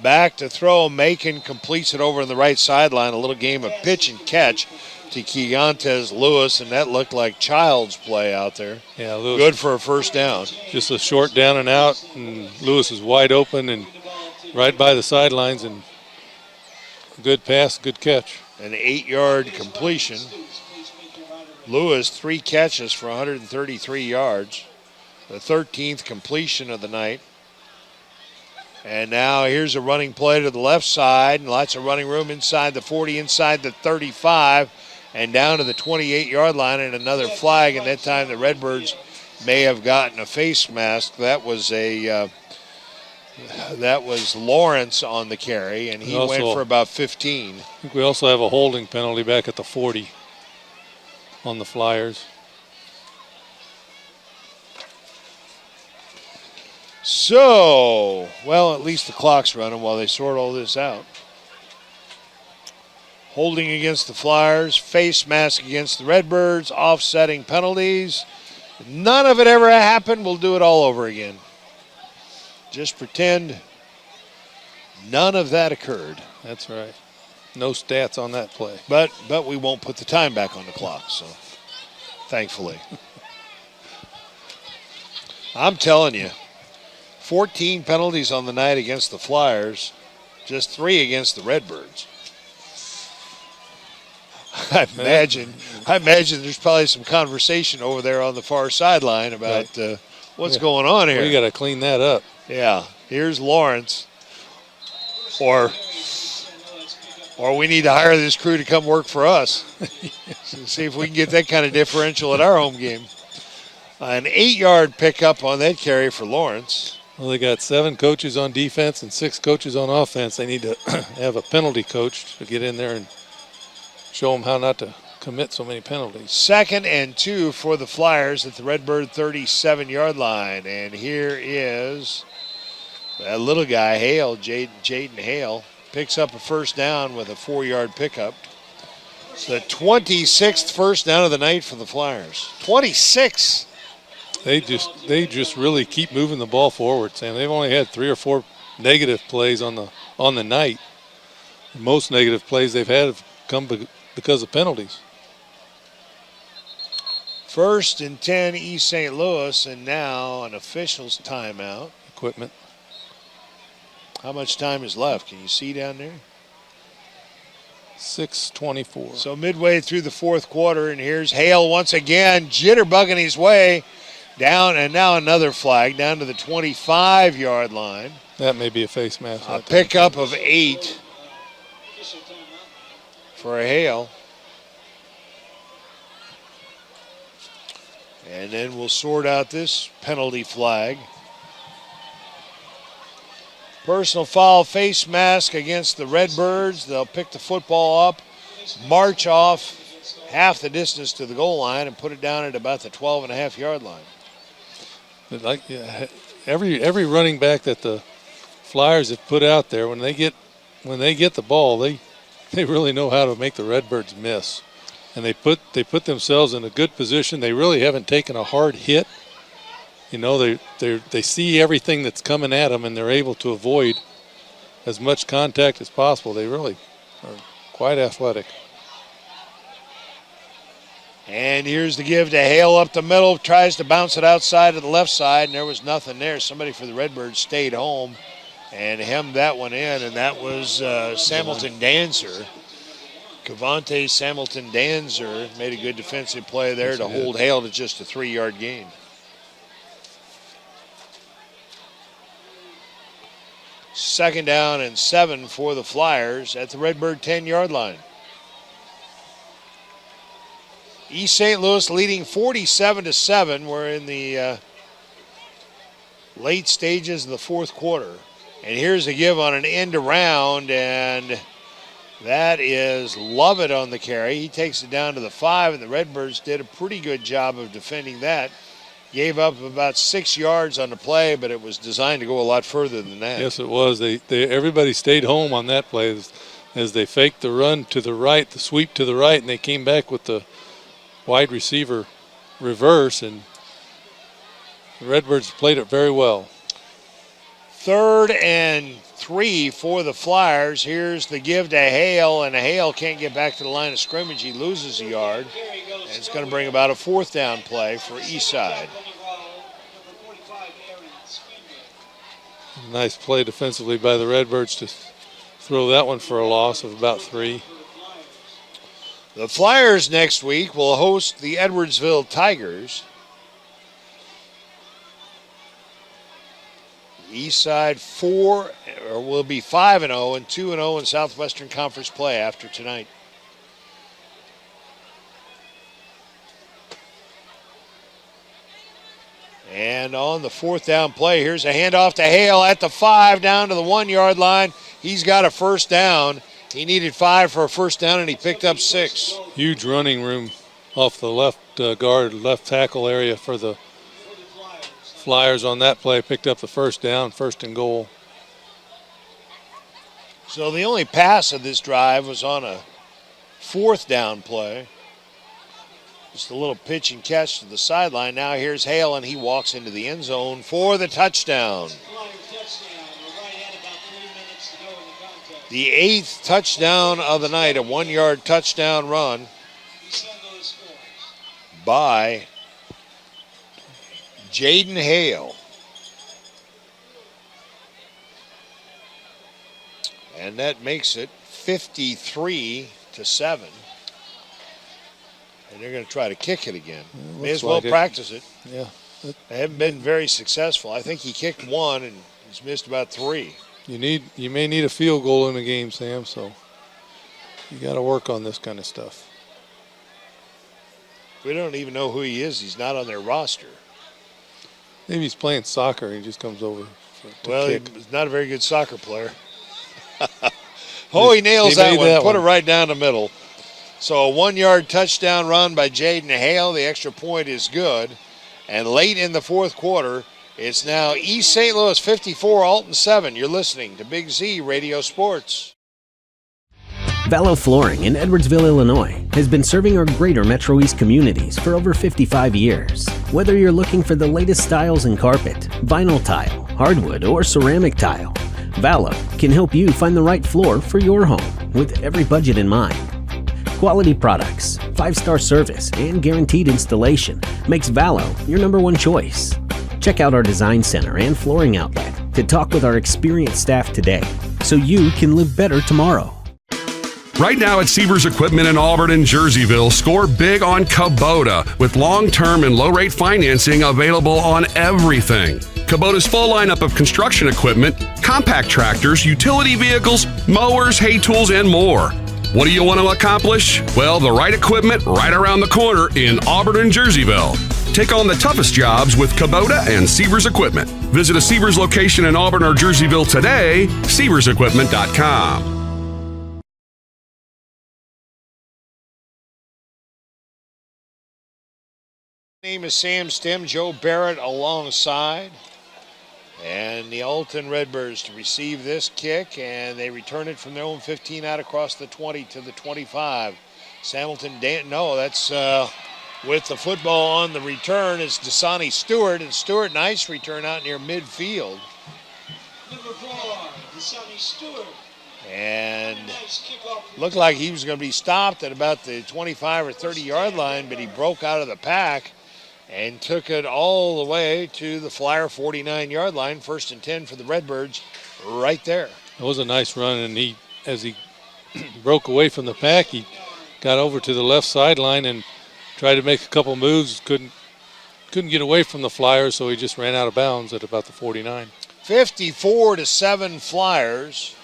Back to throw. Macon completes it over on the right sideline. A little game of pitch and catch to Keontae Lewis, and that looked like child's play out there. Yeah, Lewis, good for a 1st down. Just a short down and out, and Lewis is wide open and right by the sidelines, and good pass, good catch. An 8-yard completion. Lewis, 3 catches for 133 yards. The 13th completion of the night. And now here's a running play to the left side, and lots of running room inside the 40, inside the 35, and down to the 28-yard line, and another flag, and that time the Redbirds may have gotten a face mask. That was Lawrence on the carry, and he went for about 15. I think we also have a holding penalty back at the 40 on the Flyers. So, well, at least the clock's running while they sort all this out. Holding against the Flyers, face mask against the Redbirds, offsetting penalties. None of it ever happened. We'll do it all over again. Just pretend none of that occurred. That's right. No stats on that play. But we won't put the time back on the clock, so thankfully. I'm telling you, 14 penalties on the night against the Flyers, just 3 against the Redbirds. I imagine there's probably some conversation over there on the far sideline about what's going on here. We got to clean that up. Yeah, here's Lawrence. Or we need to hire this crew to come work for us. See if we can get that kind of differential at our home game. An 8-yard pickup on that carry for Lawrence. Well, they got 7 coaches on defense and 6 coaches on offense. They need to have a penalty coach to get in there and show them how not to commit so many penalties. 2nd and 2 for the Flyers at the Redbird 37-yard line. And here is that little guy, Hale, Jaden Hale, picks up a first down with a 4-yard pickup. It's the 26th first down of the night for the Flyers. 26. They just really keep moving the ball forward, Sam. They've only had 3 or 4 negative plays on the night. Most negative plays they've had have come because of penalties. 1st and 10 East St. Louis, and now an official's timeout. Equipment. How much time is left? Can you see down there? 6:24. So midway through the 4th quarter, and here's Hale once again, jitterbugging his way down, and now another flag down to the 25-yard line. That may be a face mask. A pickup of 8 for Hale. And then we'll sort out this penalty flag. Personal foul, face mask against the Redbirds. They'll pick the football up, march off half the distance to the goal line, and put it down at about the 12.5-yard line. But every running back that the Flyers have put out there, when they get the ball, they really know how to make the Redbirds miss, and they put themselves in a good position. They really haven't taken a hard hit. You know, they see everything that's coming at them, and they're able to avoid as much contact as possible. They really are quite athletic. And here's the give to Hale up the middle, tries to bounce it outside to the left side, and there was nothing there. Somebody for the Redbirds stayed home and hemmed that one in, and that was Samilton Dancer. Cavante Samilton Dancer made a good defensive play there to hold Hale to just a 3-yard gain. Second down and 7 for the Flyers at the Redbird 10-yard line. East St. Louis leading 47-7. We're in the late stages of the 4th quarter. And here's a give on an end around, and that is Lovett on the carry. He takes it down to the 5, and the Redbirds did a pretty good job of defending that. Gave up about 6 yards on the play, but it was designed to go a lot further than that. Yes, it was. Everybody stayed home on that play as they faked the run to the right, the sweep to the right, and they came back with the wide receiver reverse, and the Redbirds played it very well. 3rd and 3 for the Flyers. Here's the give to Hale, and Hale can't get back to the line of scrimmage. He loses a yard, and it's going to bring about a 4th down play for Eastside. Nice play defensively by the Redbirds to throw that one for a loss of about 3. The Flyers next week will host the Edwardsville Tigers. Eastside will be 5-0 and 2-0 in Southwestern Conference play after tonight. And on the 4th down play, here's a handoff to Hale at the 5 down to the 1-yard line. He's got a first down. He needed 5 for a first down, and he picked up 6. Huge running room off the left guard, left tackle area for the Flyers on that play. Picked up the first down, 1st and goal. So the only pass of this drive was on a 4th down play. Just a little pitch and catch to the sideline. Now here's Hale, and he walks into the end zone for the touchdown. The 8th touchdown of the night, a 1-yard touchdown run by Jaden Hale. And that makes it 53-7. And they're going to try to kick it again. May as well practice it. Yeah. They haven't been very successful. I think he kicked one and he's missed about 3. You may need a field goal in the game, Sam, so you got to work on this kind of stuff. We don't even know who he is. He's not on their roster. Maybe he's playing soccer and he just comes over to kick. He's not a very good soccer player. He nails that one. Put it right down the middle. So a 1-yard touchdown run by Jaden Hale. The extra point is good. And late in the fourth quarter, it's now East St. Louis 54, Alton 7. You're listening to Big Z Radio Sports. Vallow Flooring in Edwardsville, Illinois has been serving our greater Metro East communities for over 55 years. Whether you're looking for the latest styles in carpet, vinyl tile, hardwood, or ceramic tile, Vallow can help you find the right floor for your home with every budget in mind. Quality products, 5-star service, and guaranteed installation makes Vallow your #1 choice. Check out our design center and flooring outlet to talk with our experienced staff today so you can live better tomorrow. Right now at Sievers Equipment in Auburn and Jerseyville, score big on Kubota with long-term and low-rate financing available on everything. Kubota's full lineup of construction equipment, compact tractors, utility vehicles, mowers, hay tools, and more. What do you want to accomplish? Well, the right equipment right around the corner in Auburn and Jerseyville. Take on the toughest jobs with Kubota and Sievers Equipment. Visit a Sievers location in Auburn or Jerseyville today, RiverBender.com. Name is Sam Stem, Joe Barrett alongside. And the Alton Redbirds to receive this kick, and they return it from their own 15 out across the 20 to the 25. That's with the football on the return is Dasani Stewart, and Stewart, nice return out near midfield. Number 4, Dasani Stewart. And looked like he was going to be stopped at about the 25 or 30-yard line, but he broke out of the pack and took it all the way to the Flyer 49-yard line. 1st and 10 for the Redbirds right there. It was a nice run, and as he broke away from the pack, he got over to the left sideline and tried to make a couple moves. Couldn't get away from the Flyers, so he just ran out of bounds at about the 49. 54-7 Flyers.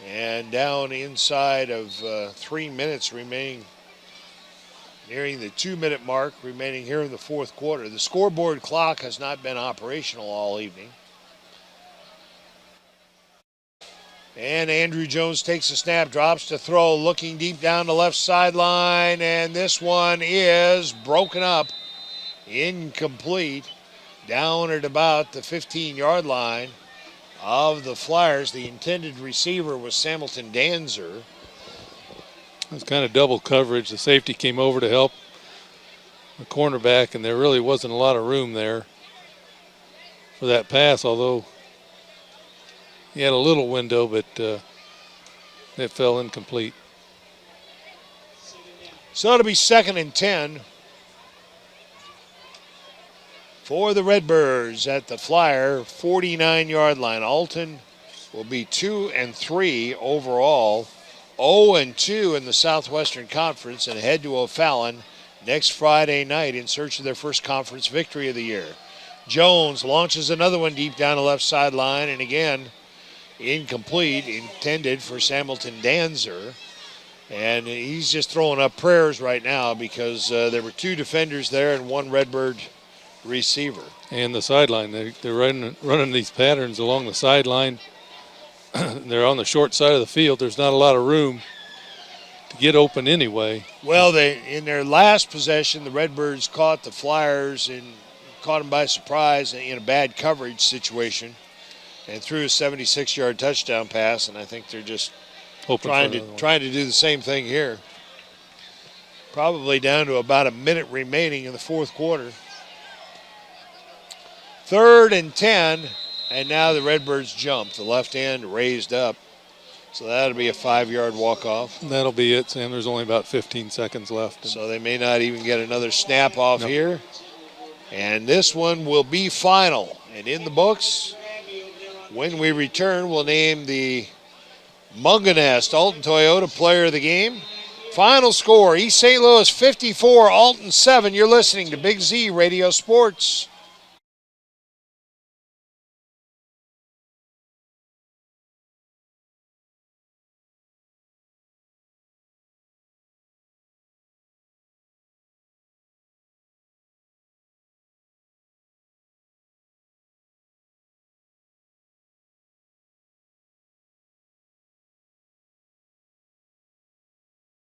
And down inside of 3 minutes remaining, nearing the 2-minute mark remaining here in the fourth quarter. The scoreboard clock has not been operational all evening. And Andrew Jones takes a snap, drops to throw, looking deep down the left sideline, and this one is broken up, incomplete, down at about the 15-yard line of the Flyers. The intended receiver was Samilton Danzer. It was kind of double coverage. The safety came over to help the cornerback, and there really wasn't a lot of room there for that pass, although he had a little window, but it fell incomplete. So it'll be 2nd and 10 for the Redbirds at the Flyer 49-yard line. Alton will be 2-3 overall. 0-2 in the Southwestern Conference and head to O'Fallon next Friday night in search of their first conference victory of the year. Jones launches another one deep down the left sideline, and again, incomplete, intended for Samilton Danzer. And he's just throwing up prayers right now because there were 2 defenders there and 1 Redbird receiver. And the sideline, they're running these patterns along the sideline. They're on the short side of the field. There's not a lot of room to get open anyway. Well, in their last possession, the Redbirds caught the Flyers and caught them by surprise in a bad coverage situation and threw a 76-yard touchdown pass, and I think they're just trying to do the same thing here. Probably down to about a minute remaining in the fourth quarter. 3rd and 10 And now the Redbirds jump. The left end raised up. So that'll be a 5-yard walk-off. That'll be it, Sam. There's only about 15 seconds left. So they may not even get another snap off here. And this one will be final. And in the books, when we return, we'll name the Munganest Alton Toyota Player of the Game. Final score, East St. Louis 54, Alton 7. You're listening to Big Z Radio Sports.